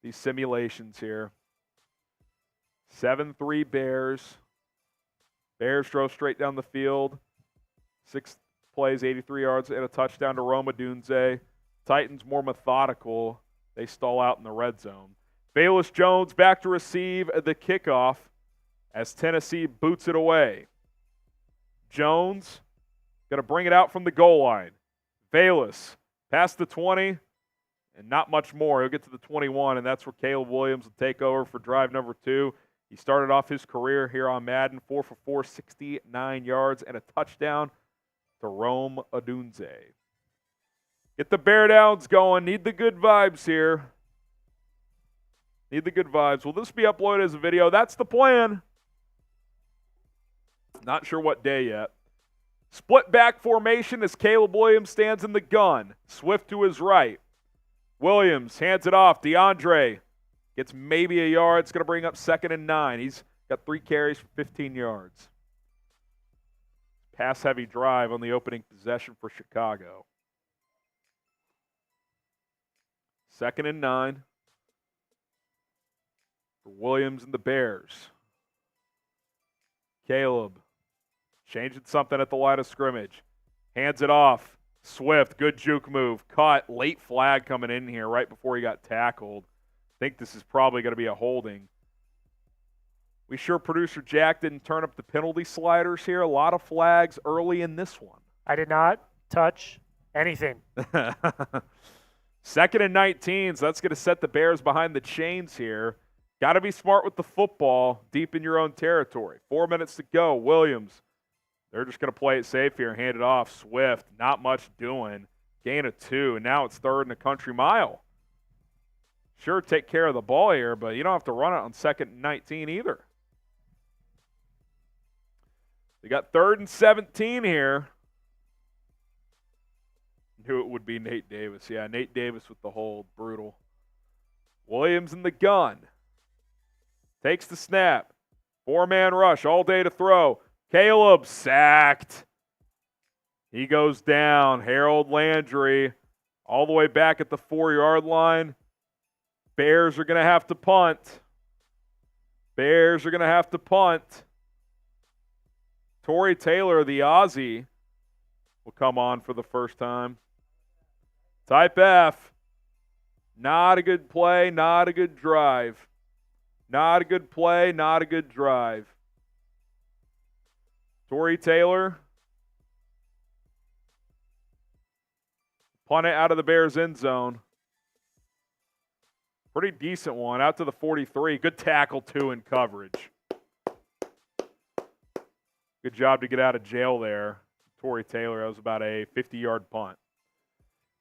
These simulations here. 7-3 Bears. Bears drove straight down the field. 6 plays, 83 yards, and a touchdown to Rome Odunze. Titans more methodical. They stall out in the red zone. Bayless Jones back to receive the kickoff as Tennessee boots it away. Jones going to bring it out from the goal line. Bayless past the 20 and not much more. He'll get to the 21, and that's where Caleb Williams will take over for drive number 2. He started off his career here on Madden, 4 for 4, 69 yards, and a touchdown to Rome Odunze. Get the Bear Downs going. Need the good vibes here. Need the good vibes. Will this be uploaded as a video? That's the plan. Not sure what day yet. Split back formation as Caleb Williams stands in the gun. Swift to his right. Williams hands it off. DeAndre gets maybe a yard. It's going to bring up 2nd and 9. He's got 3 carries for 15 yards. Pass-heavy drive on the opening possession for Chicago. 2nd and 9 for Williams and the Bears. Caleb changing something at the line of scrimmage. Hands it off. Swift, good juke move. Cut, late flag coming in here right before he got tackled. I think this is probably going to be a holding. We sure producer Jack didn't turn up the penalty sliders here. A lot of flags early in this one. I did not touch anything. 2nd and 19, so that's going to set the Bears behind the chains here. Got to be smart with the football deep in your own territory. 4 minutes to go. Williams, they're just going to play it safe here. Hand it off. Swift, not much doing. Gain of 2, and now it's 3rd and a country mile. Sure, take care of the ball here, but you don't have to run it on 2nd and 19 either. They got 3rd and 17 here. Knew it would be Nate Davis. Yeah, Nate Davis with the hold. Brutal. Williams in the gun. Takes the snap. 4-man rush all day to throw. Caleb sacked. He goes down. Harold Landry all the way back at the 4-yard line. Bears are going to have to punt. Bears are going to have to punt. Torrey Taylor, the Aussie, will come on for the first time. Type F. Not a good play, not a good drive. Not a good play, not a good drive. Torrey Taylor. Punt it out of the Bears' end zone. Pretty decent one, out to the 43. Good tackle, too, in coverage. Good job to get out of jail there. Torrey Taylor, that was about a 50-yard punt.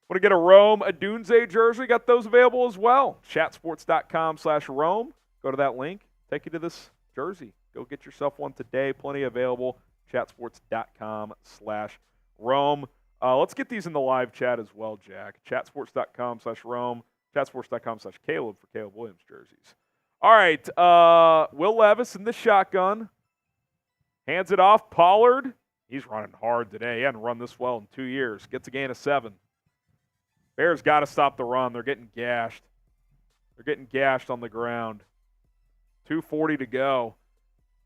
Want to get a Rome Odunze jersey? Got those available as well. Chatsports.com/Rome. Go to that link. Take you to this jersey. Go get yourself one today. Plenty available. Chatsports.com/Rome. Let's get these in the live chat as well, Jack. Chatsports.com/Rome. Chatsports.com/Caleb for Caleb Williams jerseys. All right. Will Levis in the shotgun. Hands it off. Pollard. He's running hard today. He hadn't run this well in 2 years. Gets a gain of 7. Bears got to stop the run. They're getting gashed. They're getting gashed on the ground. 2:40 to go.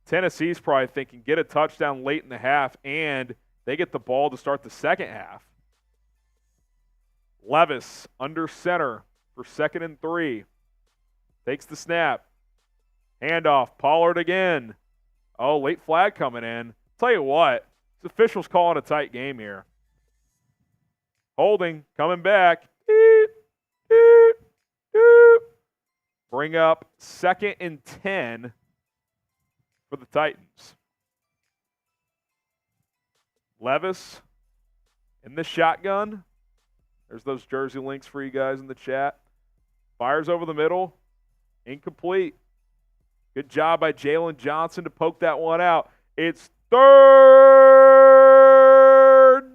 Tennessee's probably thinking, get a touchdown late in the half, and They get the ball to start the second half. Levis under center for 2nd and 3. Takes the snap. Handoff. Pollard again. Oh, late flag coming in. Tell you what, this official's calling a tight game here. Holding, coming back. Bring up 2nd and 10 for the Titans. Levis in the shotgun. There's those jersey links for you guys in the chat. Fires over the middle. Incomplete. Good job by Jalen Johnson to poke that one out. It's 3rd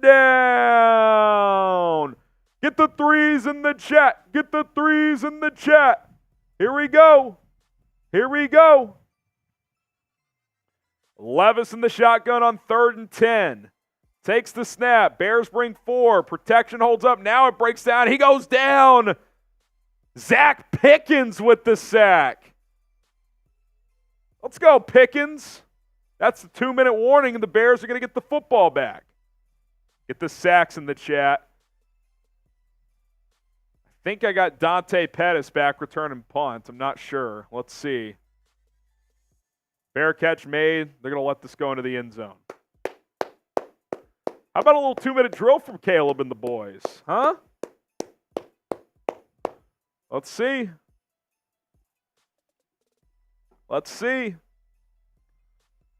down. Get the threes in the chat. Get the threes in the chat. Here we go. Here we go. Levis in the shotgun on 3rd and 10. Takes the snap. Bears bring 4. Protection holds up. Now it breaks down. He goes down. Zach Pickens with the sack. Let's go, Pickens. That's the 2-minute warning, and the Bears are going to get the football back. Get the sacks in the chat. I think I got Dante Pettis back returning punt. I'm not sure. Let's see. Bear catch made. They're going to let this go into the end zone. How about a little 2-minute drill from Caleb and the boys? Huh? Let's see. Let's see.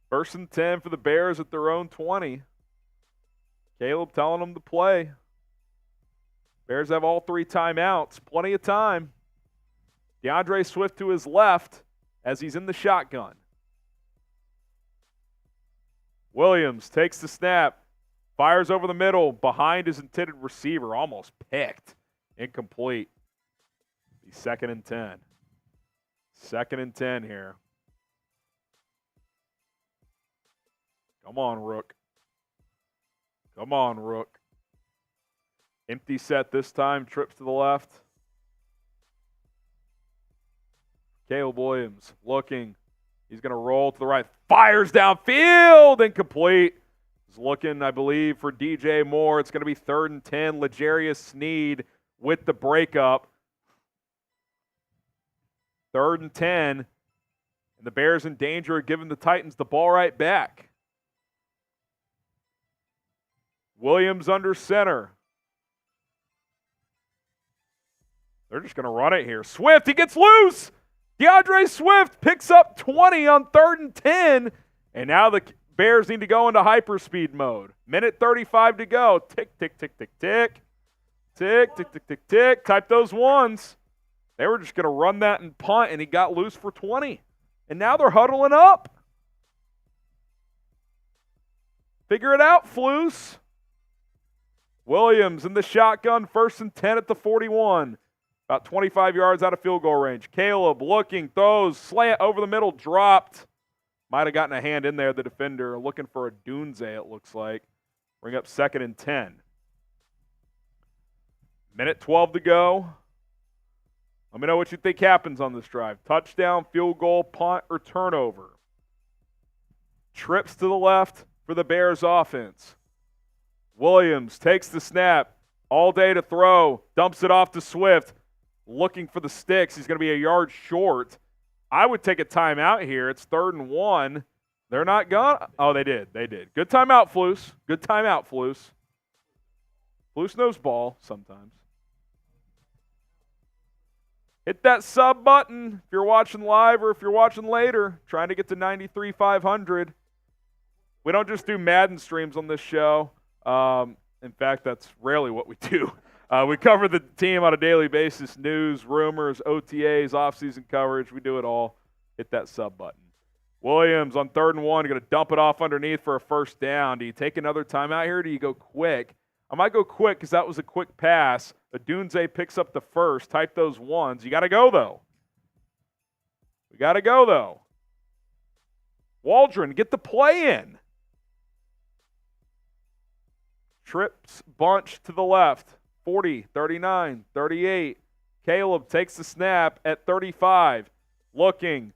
1st and 10 for the Bears at their own 20. Caleb telling them to play. Bears have all 3 timeouts. Plenty of time. DeAndre Swift to his left as he's in the shotgun. Williams takes the snap. Fires over the middle. Behind his intended receiver. Almost picked. Incomplete. He's 2nd and 10. 2nd and 10 here. Come on, Rook. Come on, Rook. Empty set this time. Trips to the left. Caleb Williams looking. He's going to roll to the right. Fires downfield. Incomplete. He's looking, I believe, for DJ Moore. It's going to be 3rd and 10. L'Jarius Sneed with the breakup. 3rd and 10. And the Bears in danger of giving the Titans the ball right back. Williams under center. They're just going to run it here. Swift, he gets loose. DeAndre Swift picks up 20 on 3rd and 10. And now the Bears need to go into hyperspeed mode. 1:35 to go. Tick, tick, tick, tick, tick. Tick, tick, tick, tick, tick. Type those ones. They were just going to run that and punt, and he got loose for 20. And now they're huddling up. Figure it out, Flus. Williams in the shotgun, 1st and 10 at the 41. About 25 yards out of field goal range. Caleb looking, throws, slant over the middle, dropped. Might have gotten a hand in there, the defender. Looking for Odunze, it looks like. Bring up 2nd and 10. 1:12 to go. Let me know what you think happens on this drive. Touchdown, field goal, punt, or turnover. Trips to the left for the Bears offense. Williams takes the snap. All day to throw. Dumps it off to Swift. Looking for the sticks. He's going to be a yard short. I would take a timeout here. It's 3rd and 1. They're not gone. Oh, they did. They did. Good timeout, Flus. Good timeout, Flus. Flus knows ball sometimes. Hit that sub button if you're watching live or if you're watching later. Trying to get to 93,500. We don't just do Madden streams on this show. In fact, that's rarely what we do. We cover the team on a daily basis. News, rumors, OTAs, offseason coverage. We do it all. Hit that sub button. Williams on 3rd and 1. Going to dump it off underneath for a 1st down. Do you take another timeout here or do you go quick? I might go quick because that was a quick pass. Odunze picks up the 1st. Type those ones. You got to go, though. We got to go, though. Waldron, get the play in. Trips bunch to the left. 40, 39, 38. Caleb takes the snap at 35. Looking.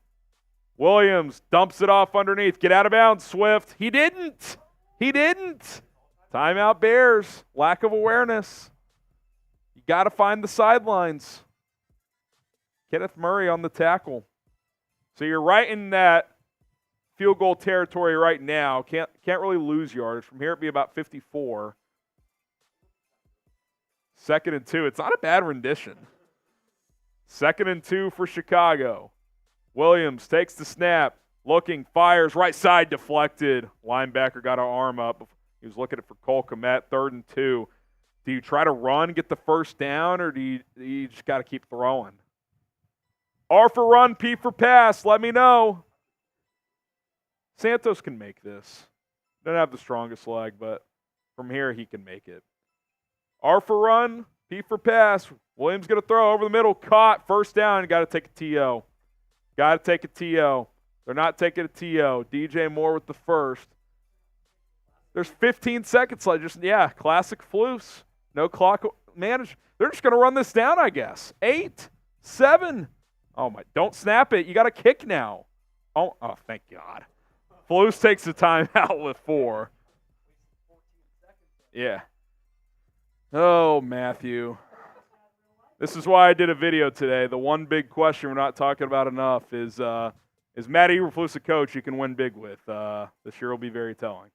Williams dumps it off underneath. Get out of bounds, Swift. He didn't. He didn't. Timeout Bears. Lack of awareness. You got to find the sidelines. Kenneth Murray on the tackle. So you're right in that field goal territory right now. Can't really lose yardage. From here it'd be about 54. 2nd and 2. It's not a bad rendition. 2nd and 2 for Chicago. Williams takes the snap. Looking, fires, right side deflected. Linebacker got an arm up. He was looking for Cole Kmet. 3rd and 2. Do you try to run, get the first down, or do you just got to keep throwing? R for run, P for pass. Let me know. Santos can make this. Doesn't have the strongest leg, but from here he can make it. R for run, P for pass. Williams going to throw over the middle. Caught. First down. Got to take a TO. Got to take a TO. They're not taking a TO. DJ Moore with the first. There's 15 seconds left. Classic Flus. No clock managed. They're just going to run this down, I guess. 8, 7. Oh, my. Don't snap it. You got to kick now. Oh, thank God. Flus takes the timeout with 4. Yeah. Oh, Matthew. This is why I did a video today. The one big question we're not talking about enough is Matt Eberflus a coach you can win big with? This year will be very telling.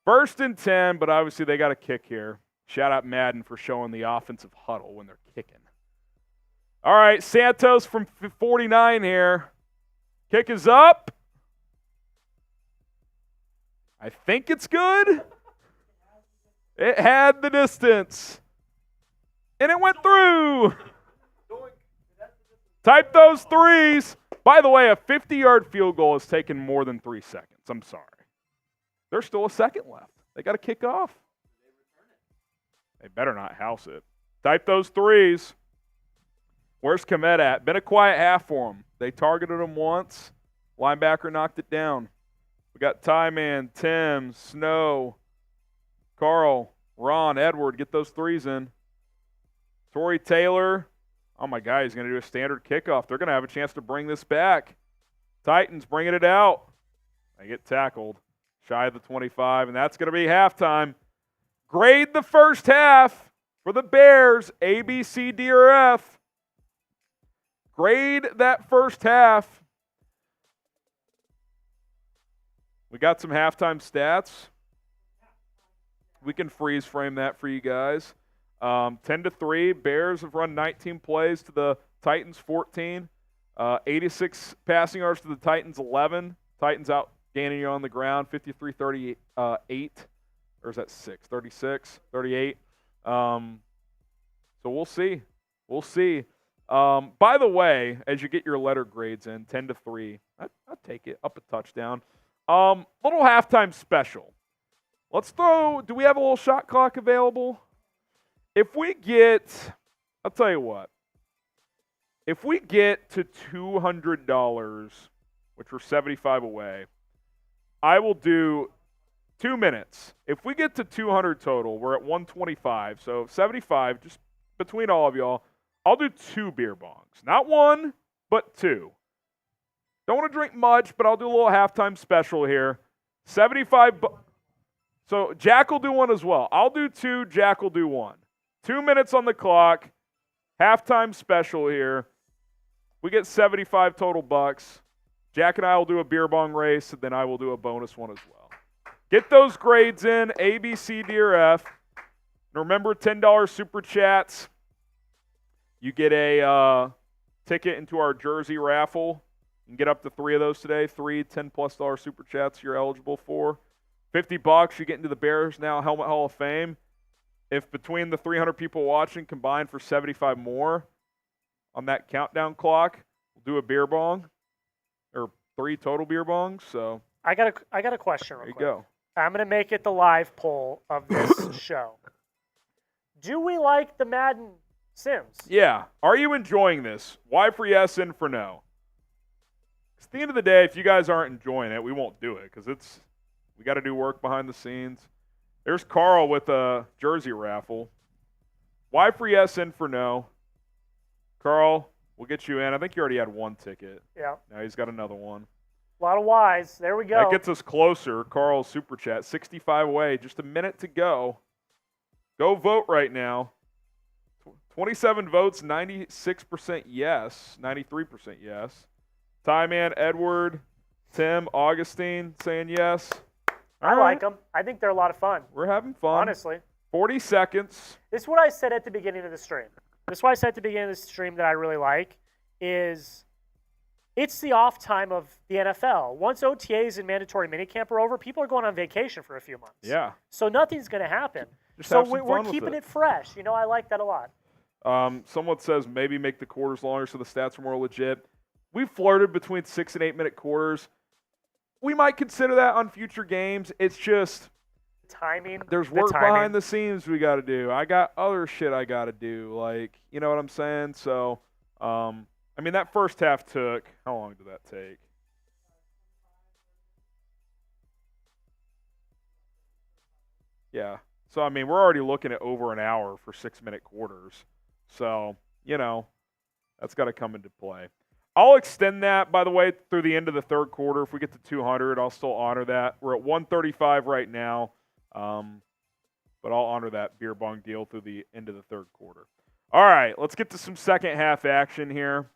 1st and 10, but obviously they got a kick here. Shout out Madden for showing the offensive huddle when they're kicking. All right, Santos from 49 here. Kick is up. I think it's good. It had the distance. And it went through. Type those threes. By the way, a 50-yard field goal has taken more than 3 seconds. I'm sorry. There's still a second left. They got to kick off. They better not house it. Type those threes. Where's Kmet at? Been a quiet half for him. They targeted him once. Linebacker knocked it down. We got Tyman, Tim, Snow, Carl, Ron, Edward. Get those threes in. Torrey Taylor. Oh, my God, he's going to do a standard kickoff. They're going to have a chance to bring this back. Titans bringing it out. They get tackled. Shy of the 25, and that's going to be halftime. Grade the first half for the Bears, A, B, C, D, or F. Grade that first half. We got some halftime stats. We can freeze frame that for you guys. 10-3, Bears have run 19 plays to the Titans 14. 86 passing yards to the Titans 11. Titans out gaining you on the ground 53-38. Or is that 6? 36, 38. So we'll see. We'll see. By the way, as you get your letter grades in, 10-3, I'll take it up a touchdown. Little halftime special. Let's throw, do we have a little shot clock available? If we get, I'll tell you what. If we get to $200, which we're 75 away, I will do 2 minutes. If we get to 200 total, we're at 125. So 75, just between all of y'all, I'll do 2 beer bongs. Not 1, but 2. Don't want to drink much, but I'll do a little halftime special here. 75. So Jack will do 1 as well. I'll do 2. Jack will do 1. 2 minutes on the clock. Halftime special here. We get 75 total bucks. Jack and I will do a beer bong race, and then I will do a bonus one as well. Get those grades in, A, B, C, D, or F. And remember, $10 super chats. You get a ticket into our jersey raffle. You can get up to 3 of those today. 3 $10+ super chats you're eligible for. $50, you get into the Bears Now Helmet Hall of Fame. If between the 300 people watching combine for 75 more on that countdown clock, we'll do a beer bong. Or 3 total beer bongs. So I got a question real quick. There you go. I'm going to make it the live poll of this show. Do we like the Madden Sims? Yeah. Are you enjoying this? Y for yes, N for no. At the end of the day, if you guys aren't enjoying it, we won't do it because we got to do work behind the scenes. There's Carl with a jersey raffle. Y for yes, N for no. Carl, we'll get you in. I think you already had 1 ticket. Yeah. Now he's got another one. A lot of Ys. There we go. That gets us closer. Carl's super chat, 65 away. Just a minute to go. Go vote right now. 27 votes, 96% yes, 93% yes. Ty Man, Edward, Tim, Augustine saying yes. I like them. I think they're a lot of fun. We're having fun. Honestly. 40 seconds. This is what I said at the beginning of the stream. This is what I said at the beginning of the stream that I really like is it's the off time of the NFL. Once OTAs and mandatory minicamp are over, people are going on vacation for a few months. Yeah. So nothing's going to happen. Just so have some we're fun with keeping it. it fresh. I like that a lot. Someone says maybe make the quarters longer so the stats are more legit. We've flirted between 6 and 8 minute quarters. We might consider that on future games. It's just Timing. there's work behind the scenes we got to do. I got other shit I got to do. Like, you know what I'm saying? So, that first half took, how long did that take? Yeah. So, we're already looking at over an hour for 6-minute quarters. So, that's got to come into play. I'll extend that, by the way, through the end of the third quarter. If we get to 200, I'll still honor that. We're at 135 right now, but I'll honor that beer bong deal through the end of the third quarter. All right, let's get to some second half action here.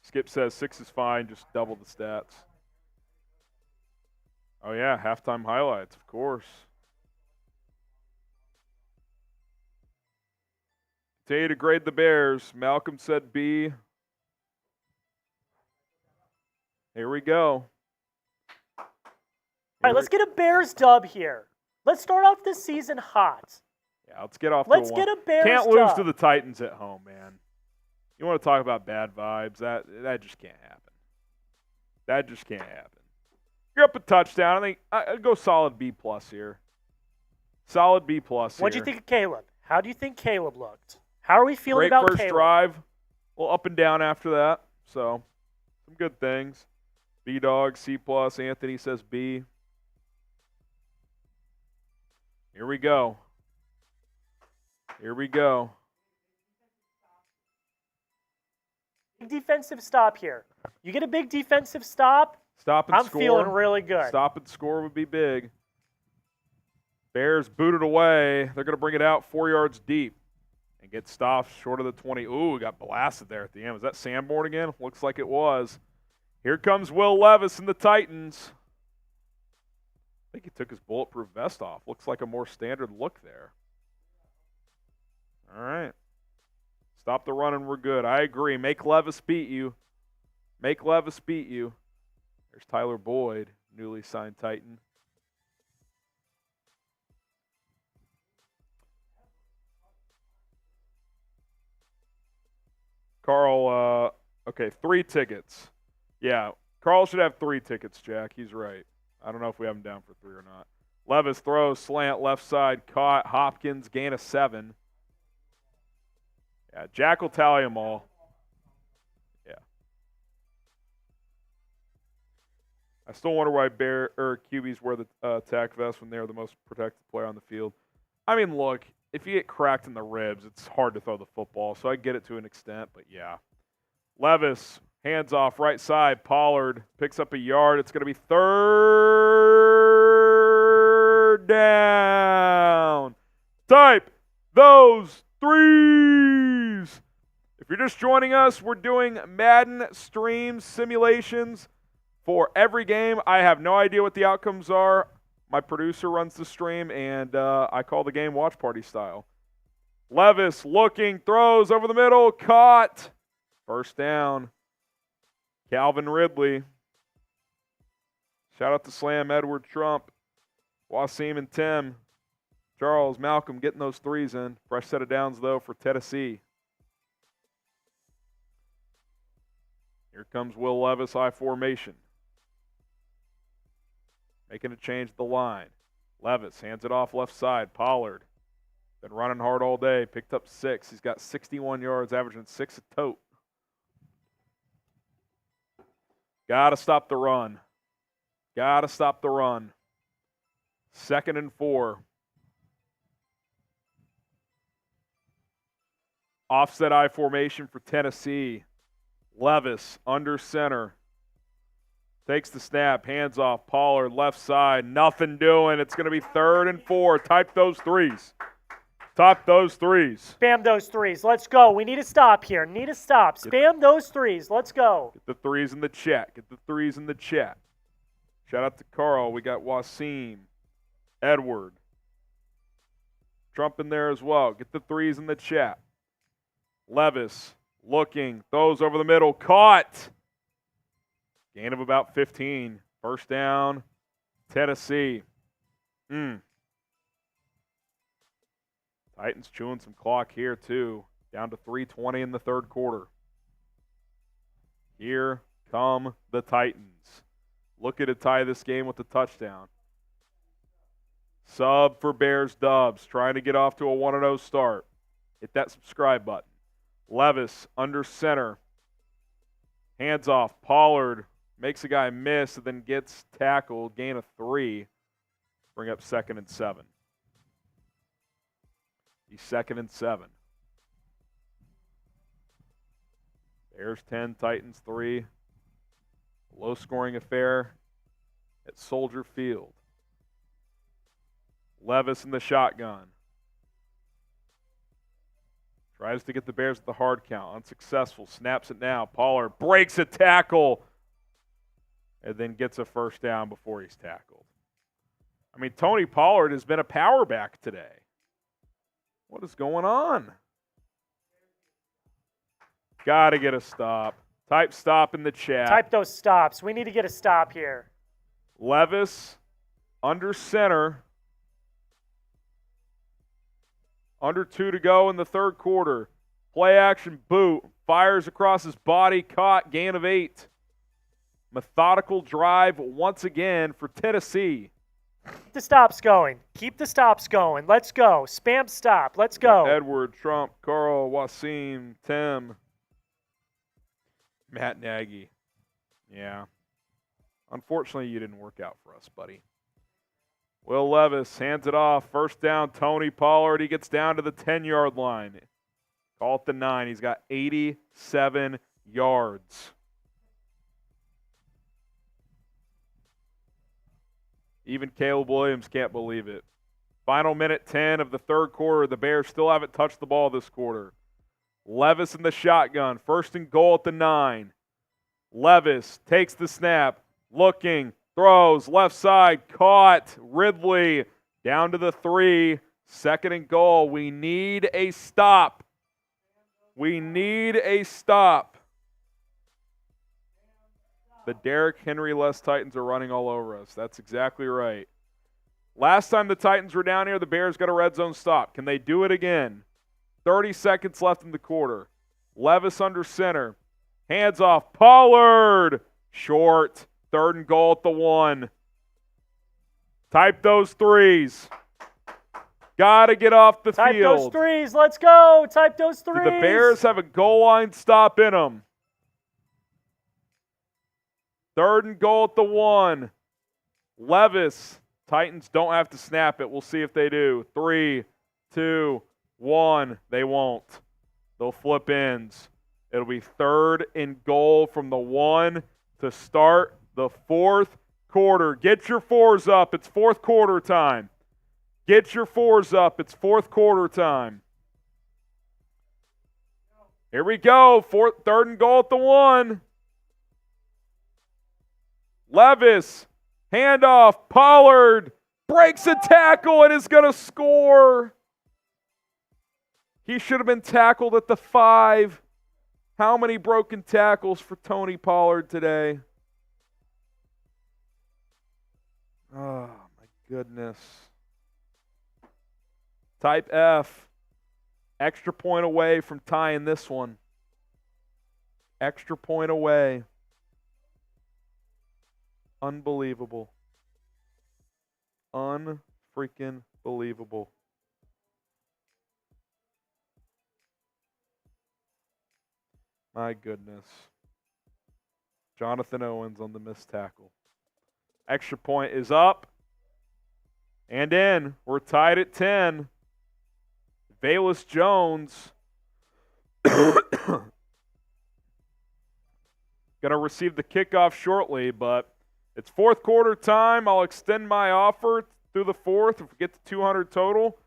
Skip says 6 is fine, just double the stats. Oh, yeah, halftime highlights, of course. Continue to grade the Bears. Malcolm said B. Here we go. All right, let's get a Bears dub here. Let's start off this season hot. Yeah, let's get off. Let's get a Bears Can't lose dub. to the Titans at home, man. You want to talk about bad vibes? That just can't happen. That just can't happen. You're up a touchdown. I think I'd go solid B+ here. Solid B+ here. What do you think of Caleb? How do you think Caleb looked? How are we feeling about Great first Caleb? drive. A little up and down after that. So, some good things. B-Dog, C+. Anthony says B. Here we go. Here we go. Big defensive stop here. You get a big defensive stop, Stop and I'm score. feeling really good. Stop and score would be big. Bears booted away. They're going to bring it out 4 yards deep and get stopped short of the 20. Ooh, got blasted there at the end. Was that Sanborn again? Looks like it was. Here comes Will Levis and the Titans. I think he took his bulletproof vest off. Looks like a more standard look there. All right. Stop the run and we're good. I agree. Make Levis beat you. Make Levis beat you. There's Tyler Boyd, newly signed Titan. Carl, okay, 3 tickets. Yeah, Carl should have 3 tickets, Jack. He's right. I don't know if we have him down for 3 or not. Levis throws, slant, left side, caught. Hopkins, gain of 7. Yeah, Jack will tally them all. Yeah. I still wonder why QBs wear the tack vest when they're the most protected player on the field. Look, if you get cracked in the ribs, it's hard to throw the football, so I get it to an extent, but yeah. Levis, hands off, right side. Pollard picks up a yard. It's going to be 3rd down. Type those 3s. If you're just joining us, we're doing Madden streams, simulations for every game. I have no idea what the outcomes are. My producer runs the stream, and I call the game watch party style. Levis looking, throws over the middle, caught. First down. Calvin Ridley. Shout out to Slam, Edward Trump, Wasim and Tim. Charles, Malcolm getting those 3s in. Fresh set of downs, though, for Tennessee. Here comes Will Levis, I formation. Making a change at the line. Levis hands it off left side. Pollard. Been running hard all day. Picked up 6. He's got 61 yards, averaging 6 a tote. Got to stop the run. Got to stop the run. 2nd and 4. Offset I formation for Tennessee. Levis under center. Takes the snap, hands off, Pollard, left side, nothing doing. It's going to be 3rd and 4. Type those threes. Type those threes. Spam those threes. Let's go. We need a stop here. Need a stop. Spam those threes. Let's go. Get the threes in the chat. Get the threes in the chat. Shout out to Carl. We got Wasim, Edward. Trump in there as well. Get the threes in the chat. Levis looking, throws over the middle, caught. Gain of about 15. First down, Tennessee. Titans chewing some clock here too. Down to 3:20 in the 3rd quarter. Here come the Titans. Looking to tie this game with a touchdown. Sub for Bears Dubs. Trying to get off to a 1-0 start. Hit that subscribe button. Levis under center. Hands off. Pollard makes a guy miss and then gets tackled. Gain of 3. Bring up 2nd and 7. He's 2nd and 7. Bears 10, Titans 3. Low-scoring affair at Soldier Field. Levis in the shotgun. Tries to get the Bears at the hard count. Unsuccessful. Snaps it now. Pollard breaks a tackle and then gets a first down before he's tackled. I mean, Tony Pollard has been a power back today. What is going on? Got to get a stop. Type stop in the chat. Type those stops. We need to get a stop here. Levis under center. Under 2 to go in the 3rd quarter. Play action boot. Fires across his body. Caught. Gain of 8. Methodical drive once again for Tennessee. Keep the stops going. Keep the stops going. Let's go. Spam stop. Let's go. Edward, Trump, Carl, Wasim, Tim, Matt Nagy. Yeah. Unfortunately, you didn't work out for us, buddy. Will Levis hands it off. First down, Tony Pollard. He gets down to the 10-yard line. Call it the 9. He's got 87 yards. Even Caleb Williams can't believe it. Final minute 10 of the 3rd quarter. The Bears still haven't touched the ball this quarter. Levis in the shotgun. 1st and goal at the 9. Levis takes the snap. Looking. Throws. Left side. Caught. Ridley down to the 3. 2nd and goal. We need a stop. We need a stop. The Derrick Henry-less Titans are running all over us. That's exactly right. Last time the Titans were down here, the Bears got a red zone stop. Can they do it again? 30 seconds left in the quarter. Levis under center. Hands off. Pollard. Short. 3rd and goal at the 1. Type those threes. Got to get off the field. Type those threes. Let's go. Type those threes. Do the Bears have a goal line stop in them? 3rd and goal at the 1. Levis. Titans don't have to snap it. We'll see if they do. 3, 2, 1. They won't. They'll flip ends. It'll be 3rd and goal from the 1 to start the 4th quarter. Get your 4s up. It's 4th quarter time. Get your 4s up. It's 4th quarter time. Here we go. 3rd and goal at the 1. Levis, handoff, Pollard, breaks a tackle and is going to score. He should have been tackled at the 5. How many broken tackles for Tony Pollard today? Oh, my goodness. Type F. Extra point away from tying this one. Extra point away. Unbelievable. Unfreaking believable. My goodness. Jonathan Owens on the missed tackle. Extra point is up and in. We're tied at 10. Velus Jones going to receive the kickoff shortly, but it's fourth quarter time. I'll extend my offer through the fourth. If we get to 200 total,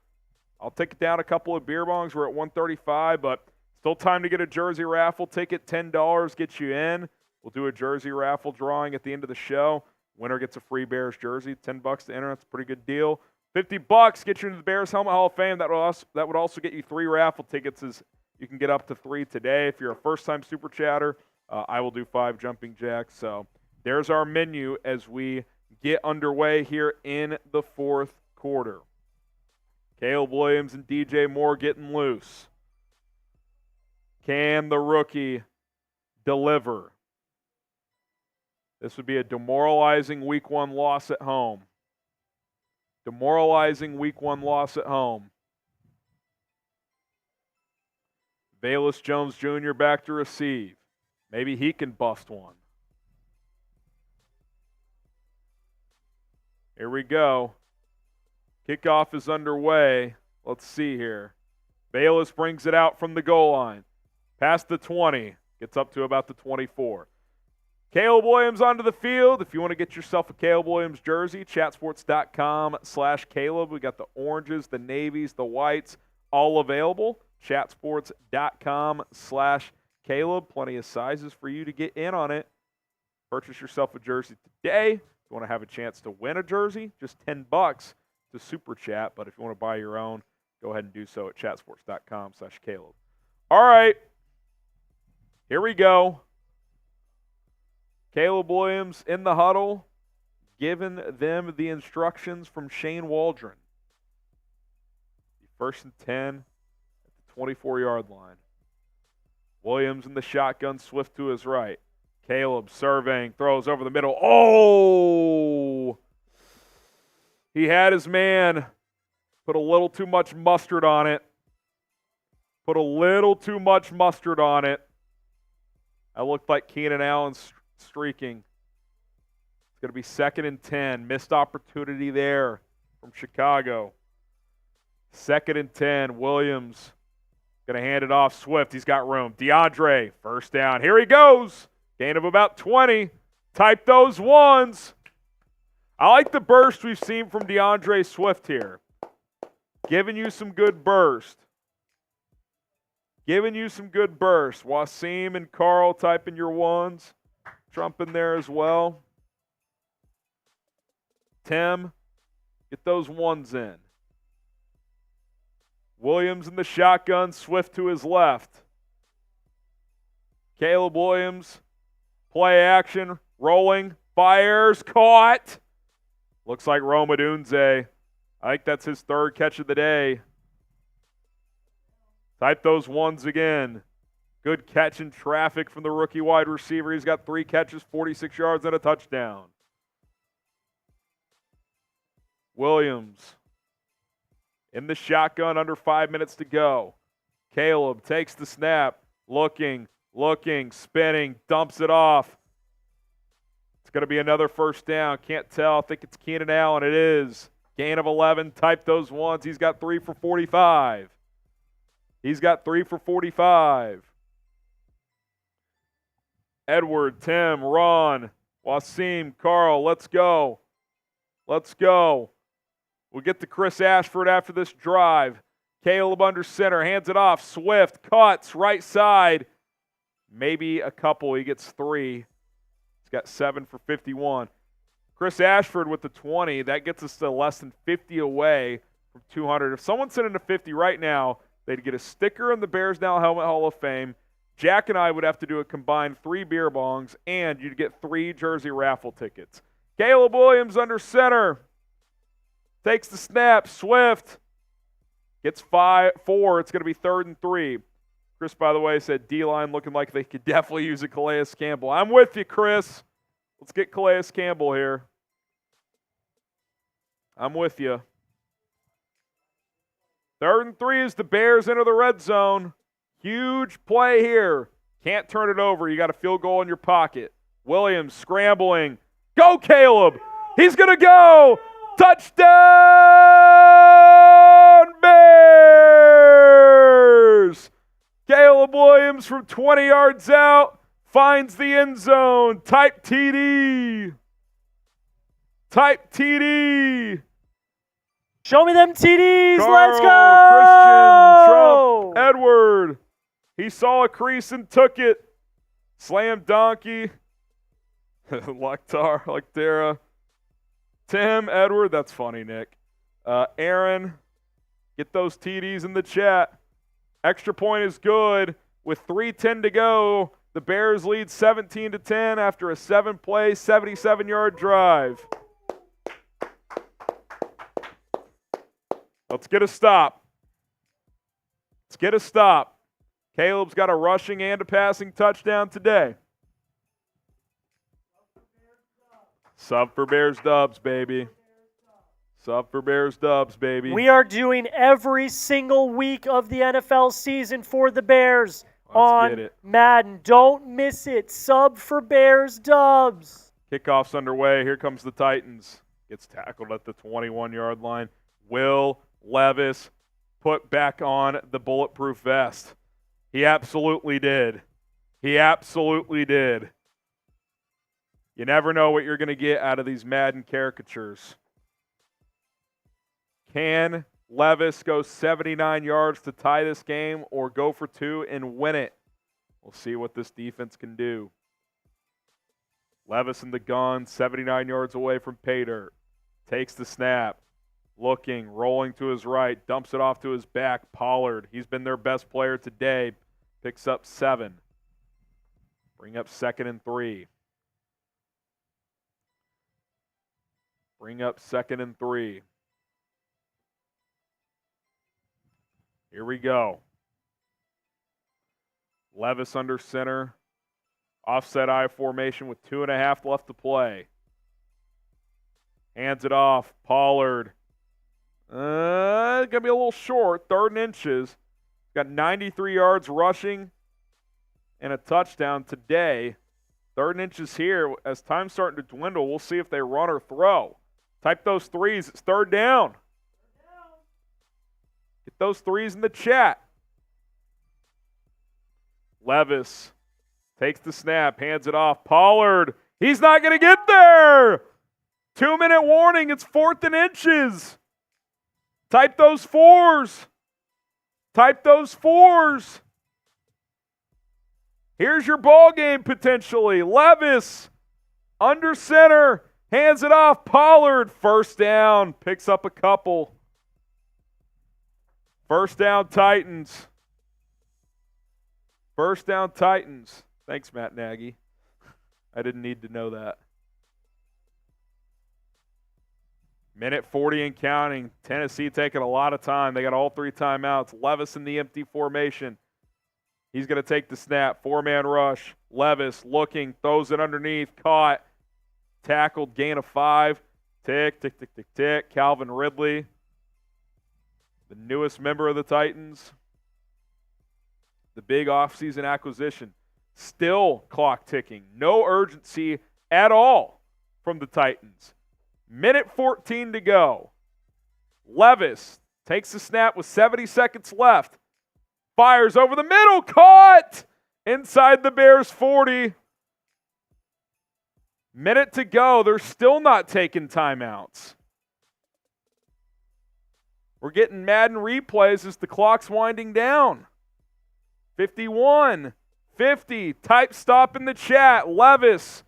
I'll take it down a couple of beer bongs. We're at 135, but still time to get a jersey raffle ticket. $10 gets you in. We'll do a jersey raffle drawing at the end of the show. Winner gets a free Bears jersey. $10 to enter. That's a pretty good deal. $50 gets you into the Bears Helmet Hall of Fame. That would also get you 3 raffle tickets. As you can get up to 3 today. If you're a first-time super chatter, I will do 5 jumping jacks. So there's our menu as we get underway here in the fourth quarter. Caleb Williams and DJ Moore getting loose. Can the rookie deliver? This would be a demoralizing week 1 loss at home. Demoralizing week 1 loss at home. Velus Jones Jr. back to receive. Maybe he can bust one. Here we go. Kickoff is underway. Let's see here. Velus brings it out from the goal line. Past the 20. Gets up to about the 24. Caleb Williams onto the field. If you want to get yourself a Caleb Williams jersey, chatsports.com/Caleb. We got the oranges, the navies, the whites, all available. Chatsports.com/Caleb. Plenty of sizes for you to get in on it. Purchase yourself a jersey today. If you want to have a chance to win a jersey, just $10 to Super Chat. But if you want to buy your own, go ahead and do so at chatsports.com/Caleb. All right. Here we go. Caleb Williams in the huddle, giving them the instructions from Shane Waldron. First and 10 at the 24-yard line. Williams in the shotgun, Swift to his right. Caleb surveying, throws over the middle. Oh! He had his man. Put a little too much mustard on it. That looked like Keenan Allen streaking. It's going to be 2nd and 10. Missed opportunity there from Chicago. 2nd and 10. Williams going to hand it off. Swift, he's got room. DeAndre, first down. Here he goes. Gain of about 20. Type those ones. I like the burst we've seen from DeAndre Swift here. Giving you some good burst. Wasim and Carl typing your ones. Trump in there as well. Tim, get those ones in. Williams in the shotgun, Swift to his left. Caleb Williams, play action, rolling, fires, caught. Looks like Rome Odunze. I think that's his 3rd catch of the day. Type those ones again. Good catch in traffic from the rookie wide receiver. He's got 3 catches, 46 yards, and a touchdown. Williams in the shotgun, under 5 minutes to go. Caleb takes the snap, looking, spinning, dumps it off. It's going to be another first down. Can't tell. I think it's Keenan Allen. It is. Gain of 11. Type those ones. He's got 3 for 45. Edward, Tim, Ron, Wasim, Carl, let's go. We'll get to Chris Ashford after this drive. Caleb under center, hands it off. Swift, cuts, right side. Maybe a couple, he gets 3. He's got 7 for 51. Chris Ashford with the 20. That gets us to less than 50 away from 200. If someone sent in a 50 right now, they'd get a sticker in the Bears Now Helmet Hall of Fame. Jack and I would have to do a combined 3 beer bongs, and you'd get 3 jersey raffle tickets. Caleb Williams under center. Takes the snap. Swift gets 4. It's going to be 3rd and 3. Chris, by the way, said D-line looking like they could definitely use a Calais Campbell. I'm with you, Chris. Let's get Calais Campbell here. I'm with you. 3rd and 3 as the Bears enter the red zone. Huge play here. Can't turn it over. You got a field goal in your pocket. Williams scrambling. Go, Caleb. He's going to go. Touchdown, Bears. Caleb Williams from 20 yards out finds the end zone. Type TD. Type TD. Show me them TDs. Let's Carl, go. Christian, Trump, Edward. He saw a crease and took it. Slam donkey. Lectera. Tim, Edward. That's funny, Nick. Aaron, get those TDs in the chat. Extra point is good. With 3:10 to go, the Bears lead 17-10 after a 7-play, 77-yard drive. Let's get a stop. Caleb's got a rushing and a passing touchdown today. Sub for Bears dubs, baby. We are doing every single week of the NFL season for the Bears on Madden. Don't miss it. Sub for Bears dubs. Kickoff's underway. Here comes the Titans. Gets tackled at the 21-yard line. Will Levis put back on the bulletproof vest. He absolutely did. You never know what you're going to get out of these Madden caricatures. Can Levis go 79 yards to tie this game or go for 2 and win it? We'll see what this defense can do. Levis in the gun, 79 yards away from pay dirt. Takes the snap. Looking, rolling to his right, dumps it off to his back. Pollard, he's been their best player today. Picks up 7. Bring up 2nd and 3. Here we go. Levis under center. Offset I formation with 2.5 left to play. Hands it off. Pollard. Going to be a little short. 3rd and inches. Got 93 yards rushing and a touchdown today. 3rd and inches here. As time's starting to dwindle, we'll see if they run or throw. Type those 3s. It's 3rd down. Get those 3s in the chat. Levis takes the snap, hands it off. Pollard, he's not going to get there. 2-minute warning. It's 4th and inches. Type those 4s. Here's your ball game potentially. Levis under center, hands it off. Pollard, 1st down, picks up a couple. 1st down Titans. Thanks, Matt Nagy. I didn't need to know that. Minute 40 and counting. Tennessee taking a lot of time. They got all 3 timeouts. Levis in the empty formation. He's going to take the snap. 4-man rush. Levis looking, throws it underneath. Caught. Tackled, gain of 5. Tick. Calvin Ridley, the newest member of the Titans. The big offseason acquisition. Still clock ticking. No urgency at all from the Titans. Minute 14 to go. Levis takes the snap with 70 seconds left. Fires over the middle. Caught inside the Bears 40. Minute to go. They're still not taking timeouts. We're getting Madden replays as the clock's winding down. 51, 50. Type stop in the chat. Levis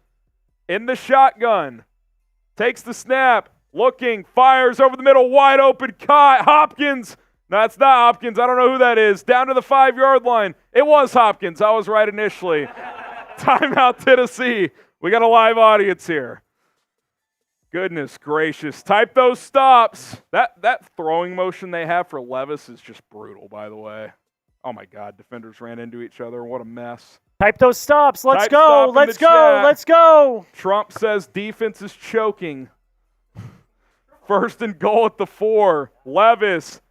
in the shotgun. Takes the snap. Looking. Fires over the middle. Wide open. Caught. Hopkins. No, it's not Hopkins. I don't know who that is. Down to the 5-yard line. It was Hopkins. I was right initially. Timeout, Tennessee. We got a live audience here. Goodness gracious. Type those stops. That throwing motion they have for Levis is just brutal, by the way. Oh, my God. Defenders ran into each other. What a mess. Type those stops. Let's go. Let's go. Trump says defense is choking. 1st and goal at the 4. Levis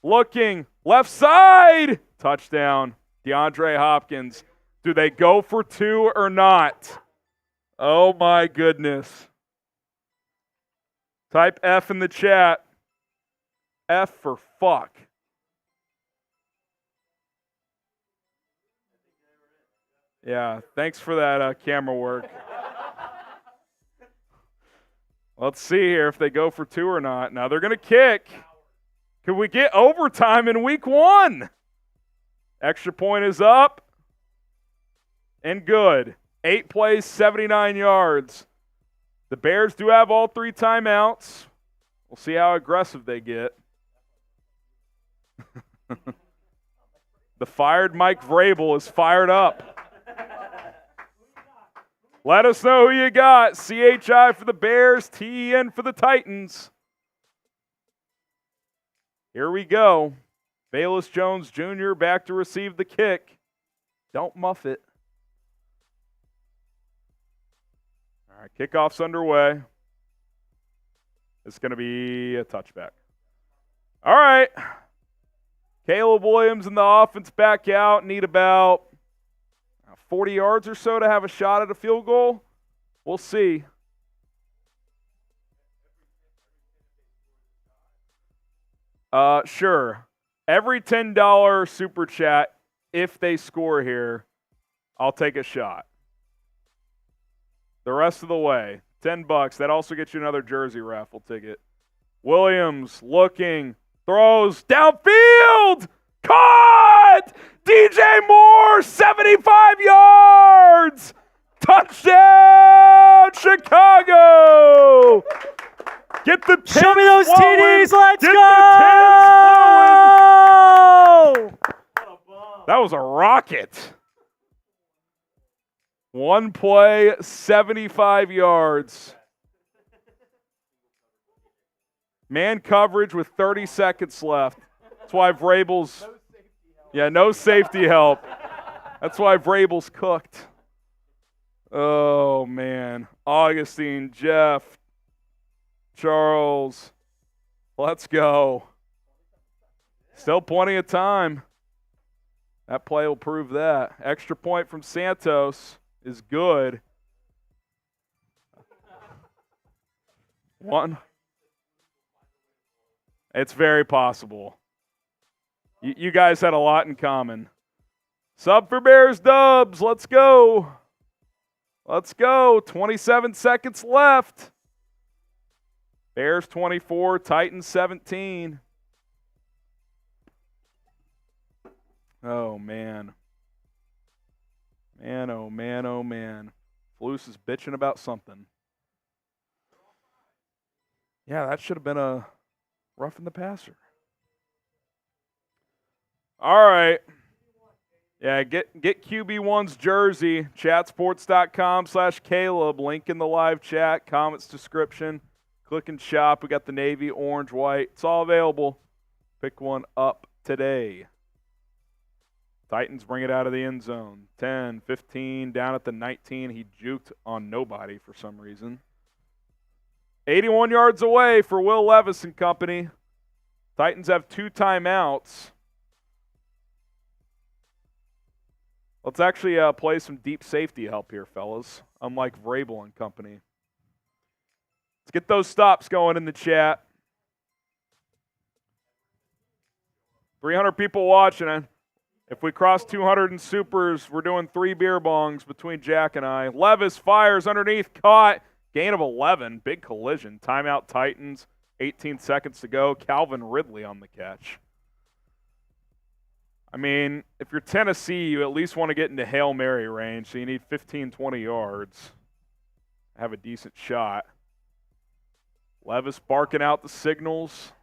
looking. Left side. Touchdown. DeAndre Hopkins. Do they go for 2 or not? Oh, my goodness. Type F in the chat. F for fuck. Yeah, thanks for that camera work. Let's see here if they go for 2 or not. Now they're going to kick. Could we get overtime in week 1? Extra point is up. And good. 8 plays, 79 yards. The Bears do have all 3 timeouts. We'll see how aggressive they get. The fired Mike Vrabel is fired up. Let us know who you got. CHI for the Bears, TEN for the Titans. Here we go. Bayless Jones Jr. back to receive the kick. Don't muff it. All right, kickoff's underway. It's going to be a touchback. All right. Caleb Williams and the offense back out. Need about 40 yards or so to have a shot at a field goal. We'll see. Sure. Every $10 super chat, if they score here, I'll take a shot. The rest of the way, $10. That also gets you another jersey raffle ticket. Williams looking, throws downfield, caught! DJ Moore, 75 yards! Touchdown, Chicago! Get the tens Show me those flowing. TDs. Let's Get go! the tens flowing. That was a rocket. 1 play, 75 yards. Man coverage with 30 seconds left. That's why Vrabel's... Yeah, no safety help. That's why Vrabel's cooked. Oh, man. Augustine, Jeff, Charles. Let's go. Still plenty of time. That play will prove that. Extra point from Santos is good. 1. It's very possible. You guys had a lot in common. Sub for Bears Dubs. Let's go. Let's go. 27 seconds left. Bears 24, Titans 17. Oh, man. Man, oh, man, oh, man. Flus is bitching about something. Yeah, that should have been a roughing the passer. All right. Yeah, get QB1's jersey, chatsports.com/Caleb. Link in the live chat, comments description. Click and shop. We got the navy, orange, white. It's all available. Pick one up today. Titans bring it out of the end zone. 10, 15, down at the 19. He juked on nobody for some reason. 81 yards away for Will Levis and company. Titans have 2 timeouts. Let's actually play some deep safety help here, fellas, unlike Vrabel and company. Let's get those stops going in the chat. 300 people watching. If we cross 200 in supers, we're doing 3 beer bongs between Jack and I. Levis fires underneath, caught. Gain of 11. Big collision. Timeout Titans. 18 seconds to go. Calvin Ridley on the catch. I mean, if you're Tennessee, you at least want to get into Hail Mary range, so you need 15, 20 yards. Have a decent shot. Levis barking out the signals.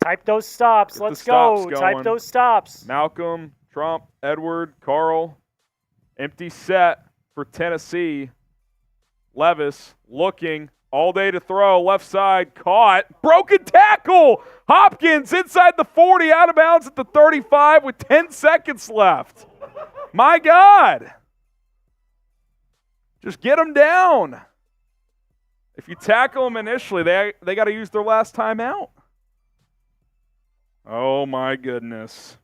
Type those stops. Get Let's the stops go. going. Type those stops. Malcolm, Trump, Edward, Carl. Empty set for Tennessee. Levis looking. All day to throw. Left side. Caught. Broken tackle. Hopkins inside the 40. Out of bounds at the 35 with 10 seconds left. My God. Just get them down. If you tackle them initially, they got to use their last timeout. Oh, my goodness.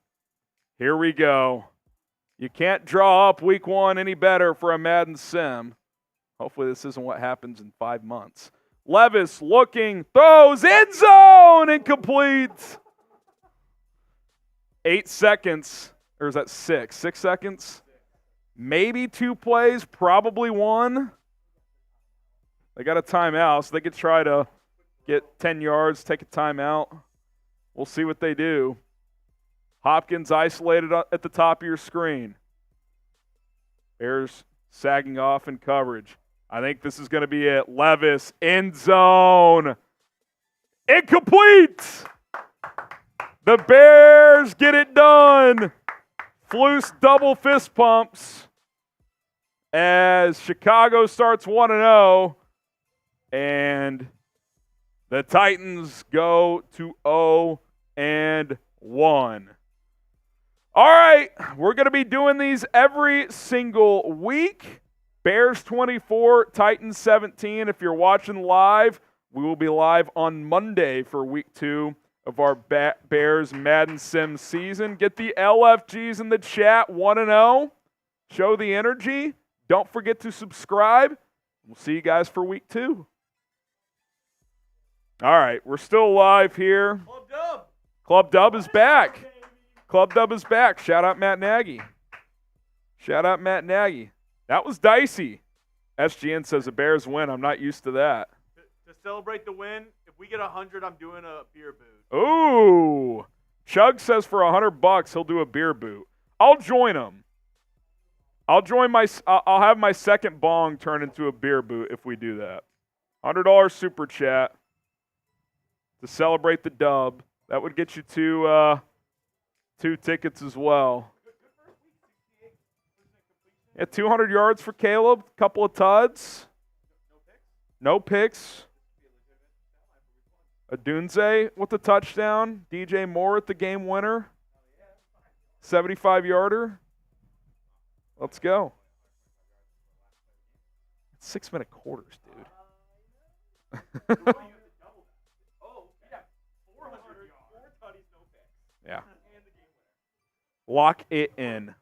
Here we go. You can't draw up week 1 any better for a Madden sim. Hopefully this isn't what happens in 5 months. Levis looking, throws, end zone, incomplete. 8 seconds, or is that 6? 6 seconds? maybe 2 plays, probably 1. They got a timeout, so they could try to get 10 yards, take a timeout. We'll see what they do. Hopkins isolated at the top of your screen. Bears sagging off in coverage. I think this is going to be it. Levis, end zone. Incomplete! The Bears get it done. Flus double fist pumps as Chicago starts 1-0, and the Titans go to 0-1. All right, we're going to be doing these every single week. Bears 24, Titans 17. If you're watching live, we will be live on Monday for week 2 of our Bears Madden Sim season. Get the LFGs in the chat, 1-0. Show the energy. Don't forget to subscribe. We'll see you guys for week 2. All right, we're still live here. Club Dub. Club Dub is back. Club Dub is back. Shout out Matt Nagy. Shout out Matt Nagy. That was dicey. SGN says the Bears win. I'm not used to that. To celebrate the win, if we get 100, I'm doing a beer boot. Ooh. Chug says for $100 he'll do a beer boot. I'll join him. I'll have my second bong turn into a beer boot if we do that. $100 super chat to celebrate the dub. That would get you 2 tickets as well. Yeah, 200 yards for Caleb, couple of tuds. No picks. Odunze with the touchdown. DJ Moore at the game winner. 75-yarder. Let's go. 6-minute quarters, dude. Yeah. Lock it in.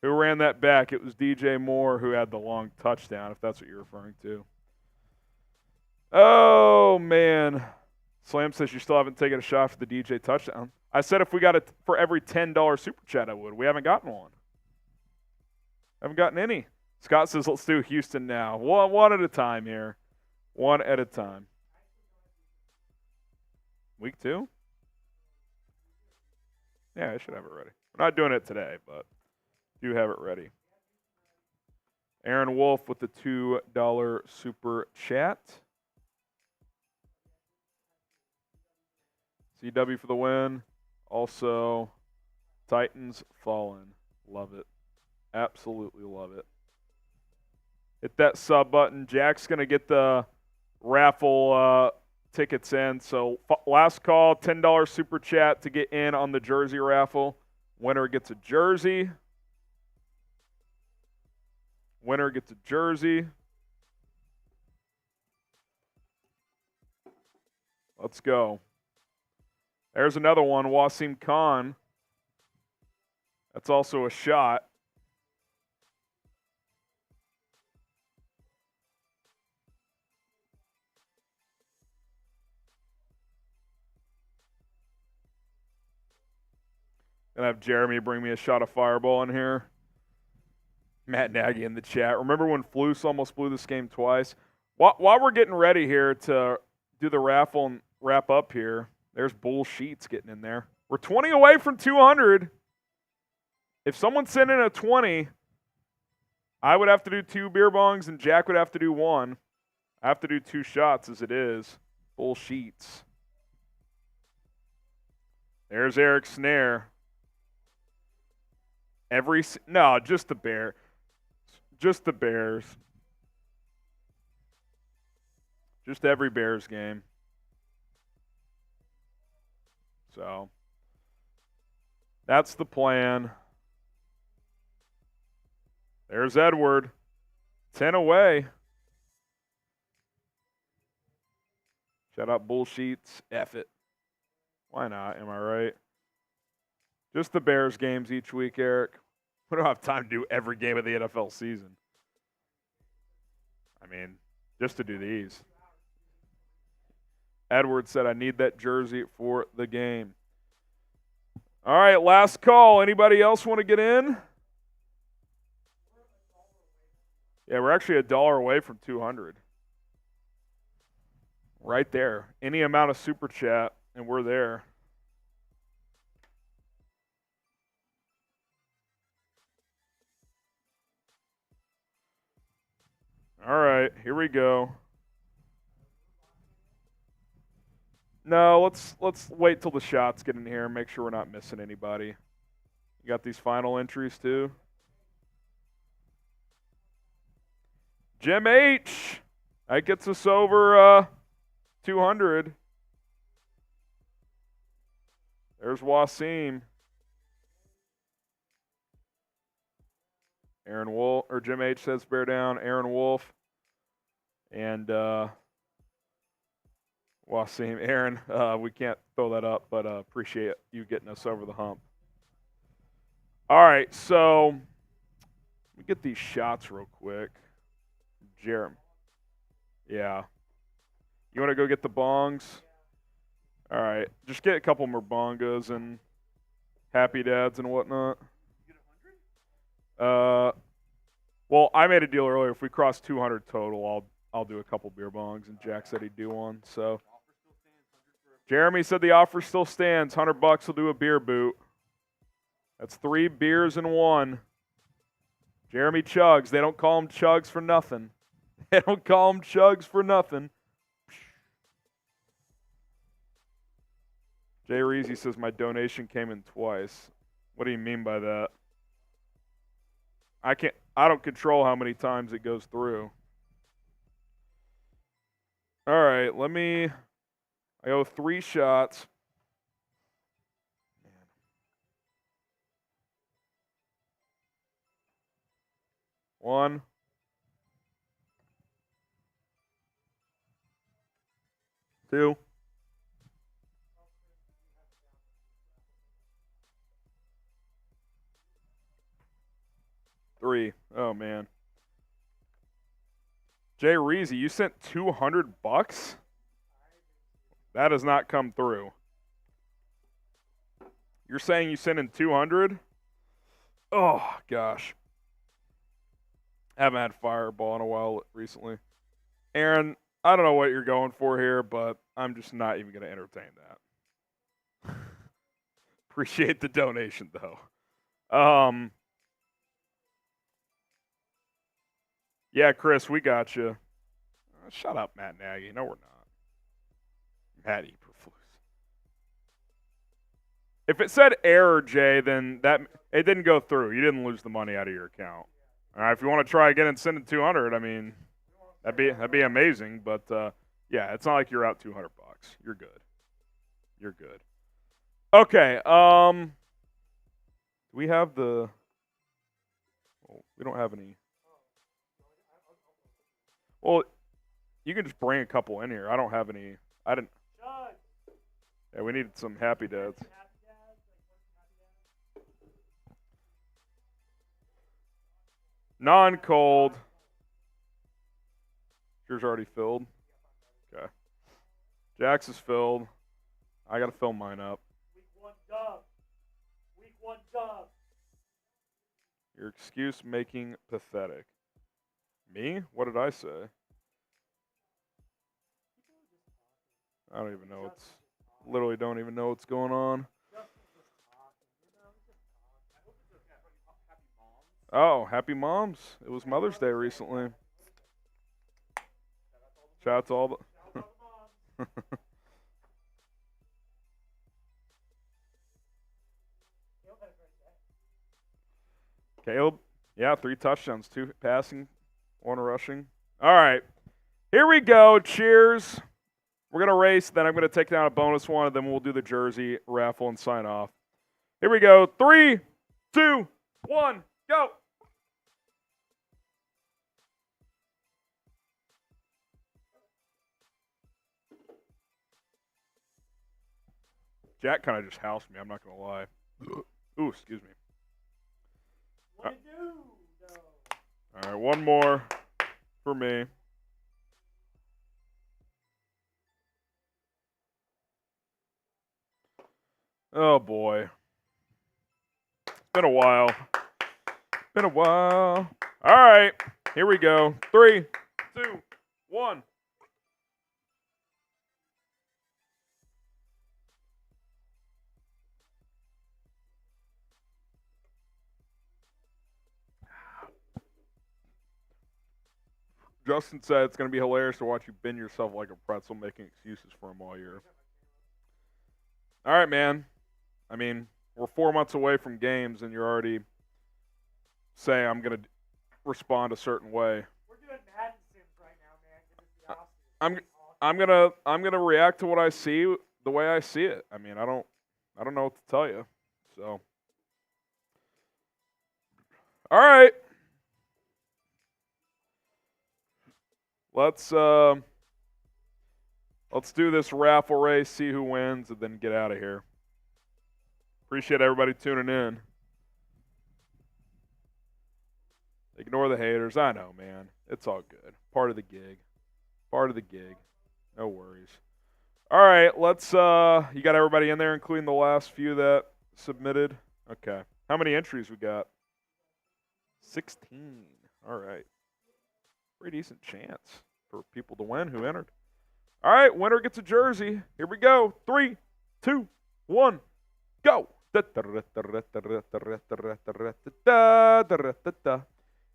Who ran that back? It was DJ Moore who had the long touchdown, if that's what you're referring to. Oh, man. Slam says you still haven't taken a shot for the DJ touchdown. I said if we got it for every $10 super chat, I would. We haven't gotten one. Haven't gotten any. Scott says let's do Houston now. One at a time here. One at a time. Week 2? Yeah, I should have it ready. We're not doing it today, but do have it ready. Aaron Wolf with the $2 super chat. CW for the win. Also, Titans fallen. Love it. Absolutely love it. Hit that sub button. Jack's going to get the raffle tickets in. So last call, $10 super chat to get in on the jersey raffle. Winner gets a jersey. Winner gets a jersey. Let's go. There's another one, Wasim Khan. That's also a shot. Gonna have Jeremy bring me a shot of Fireball in here. Matt Nagy in the chat. Remember when Flus almost blew this game twice? While we're getting ready here to do the raffle and wrap up here, there's Bull Sheets getting in there. We're 20 away from 200. If someone sent in a 20, I would have to do 2 beer bongs and Jack would have to do 1. I have to do 2 shots as it is. Bull Sheets. There's Eric Snare. No, just the Bear. Just the Bears. Just every Bears game. So, that's the plan. There's Edward. 10 away. Shout out Bullsheets. F it. Why not? Am I right? Just the Bears games each week, Eric. We don't have time to do every game of the NFL season. I mean, just to do these. Edward said, I need that jersey for the game. All right, last call. Anybody else want to get in? Yeah, we're actually $1 away from 200. Right there. Any amount of super chat, and we're there. All right, here we go. No, let's wait till the shots get in here and make sure we're not missing anybody. You got these final entries too. Jim H. That gets us over 200. There's Wasim. Aaron Wolf, or Jim H says bear down. Aaron Wolf. And Wasim. Aaron, we can't throw that up, but appreciate you getting us over the hump. All right, so let me get these shots real quick. Jerem. Yeah. You want to go get the bongs? All right. Just get a couple more bongas and happy dads and whatnot. Well, I made a deal earlier. If we cross 200 total, I'll do a couple beer bongs, and Jack said he'd do one. So Jeremy said the offer still stands. $100 will do a beer boot. That's 3 beers in one. Jeremy Chugs. They don't call him Chugs for nothing. They don't call him Chugs for nothing. Jay Reezy says my donation came in twice. What do you mean by that? I don't control how many times it goes through. All right, I go 3 shots. One. Two. Three. Oh, man. Jay Reezy, you sent $200? That has not come through. You're saying you sent in 200? Oh, gosh. Haven't had Fireball in a while recently. Aaron, I don't know what you're going for here, but I'm just not even going to entertain that. Appreciate the donation, though. Yeah, Chris, we got you. Shut up, Matt Nagy. No, we're not. Matt Eberflus. If it said error, Jay, then it didn't go through. You didn't lose the money out of your account. All right, if you want to try again and send it 200, I mean, that'd be amazing. But yeah, it's not like you're out $200. You're good. You're good. Okay. We have the. Well, we don't have any. Well, you can just bring a couple in here. I don't have any. I didn't. Yeah, we needed some happy dads. Non-cold. Yours already filled. Okay. Jax is filled. I got to fill mine up. Week 1 dub. Week 1 dub. Your excuse making pathetic. Me? What did I say? I don't even know. Literally don't even know what's going on. Oh, happy moms. It was Mother's Day recently. Shout out to all the... Caleb, yeah, 3 touchdowns, 2 passing, 1 rushing. All right, here we go. Cheers. We're going to race, then I'm going to take down a bonus one, and then we'll do the jersey raffle and sign off. Here we go. 3, 2, 1, go. Jack kind of just housed me. I'm not going to lie. Ooh, excuse me. What it do, though? All right, one more for me. Oh, boy. It's been a while. All right. Here we go. 3, 2, 1. Justin said it's going to be hilarious to watch you bend yourself like a pretzel making excuses for him all year. All right, man. I mean, we're 4 months away from games, and you're already saying I'm going to respond a certain way. We're doing Madden sims right now, man. I'm gonna react to what I see the way I see it. I mean, I don't know what to tell you. So, all right. Let's do this raffle race, see who wins, and then get out of here. Appreciate everybody tuning in. Ignore the haters. I know, man. It's all good. Part of the gig. Part of the gig. No worries. All right, let's you got everybody in there, including the last few that submitted? Okay. How many entries we got? 16. All right. Pretty decent chance for people to win who entered. All right, winner gets a jersey. Here we go. 3, 2, 1, go.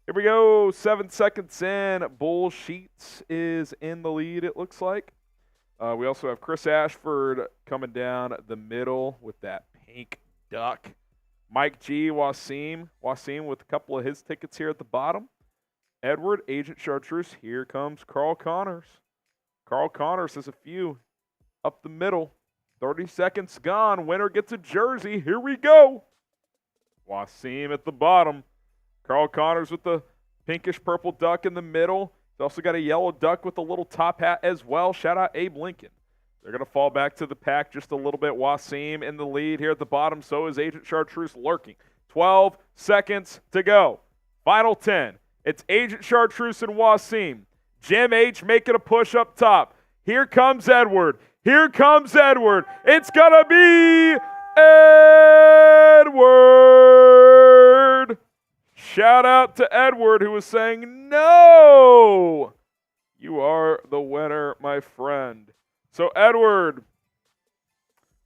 Here we go. 7 seconds in. Bull Sheets is in the lead, it looks like. We also have Chris Ashford coming down the middle with that pink duck. Mike G. Wasim with a couple of his tickets here at the bottom. Edward, Agent Chartreuse. Here comes Carl Connors. Carl Connors has a few up the middle. 30 seconds gone. Winner gets a jersey. Here we go. Wasim at the bottom. Carl Connors with the pinkish purple duck in the middle. He's also got a yellow duck with a little top hat as well. Shout out Abe Lincoln. They're going to fall back to the pack just a little bit. Wasim in the lead here at the bottom. So is Agent Chartreuse lurking. 12 seconds to go. Final 10. It's Agent Chartreuse and Wasim. Jim H. making a push up top. Here comes Edward. Here comes Edward. It's going to be Edward. Shout out to Edward, who was saying, no, you are the winner, my friend. So, Edward,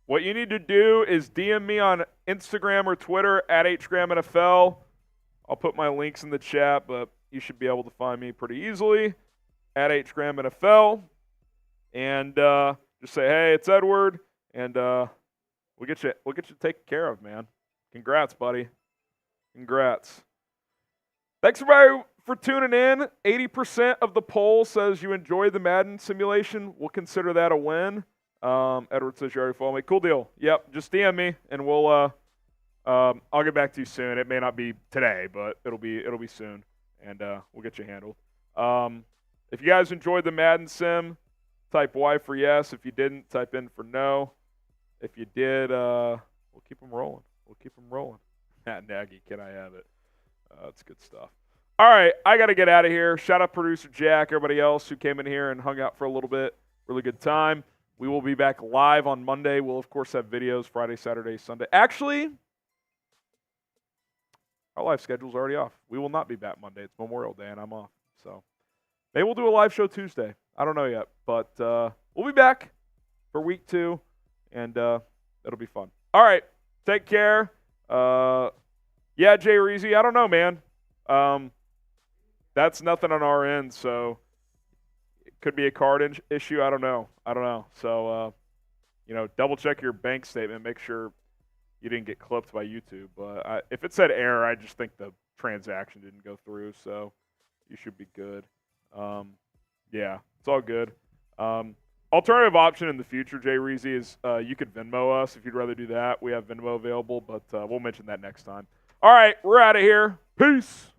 what you need to do is DM me on Instagram or Twitter at HGramNFL. I'll put my links in the chat, but you should be able to find me pretty easily at HGramNFL. And just say, hey, it's Edward, and we'll get you taken care of, man. Congrats, buddy. Congrats. Thanks, everybody, for tuning in. 80% of the poll says you enjoyed the Madden simulation. We'll consider that a win. Edward says you already follow me. Cool deal. Yep, just DM me, and we'll I'll get back to you soon. It may not be today, but it'll be soon, and we'll get you handled. If you guys enjoyed the Madden sim, type Y for yes. If you didn't, type in for no. If you did, we'll keep them rolling. We'll keep them rolling. Matt Nagy, can I have it? That's good stuff. All right, I got to get out of here. Shout out producer Jack, everybody else who came in here and hung out for a little bit. Really good time. We will be back live on Monday. We'll, of course, have videos Friday, Saturday, Sunday. Actually, our live schedule's already off. We will not be back Monday. It's Memorial Day, and I'm off. So maybe we'll do a live show Tuesday. I don't know yet. But we'll be back for week 2, and it'll be fun. All right, take care. Yeah, Jay Reezy, I don't know, man. That's nothing on our end, so it could be a card issue. I don't know. So, double check your bank statement. Make sure you didn't get clipped by YouTube. But if it said error, I just think the transaction didn't go through, so you should be good. Yeah, it's all good. Alternative option in the future, Jay Reezy, is you could Venmo us if you'd rather do that. We have Venmo available, but we'll mention that next time. All right, we're out of here. Peace.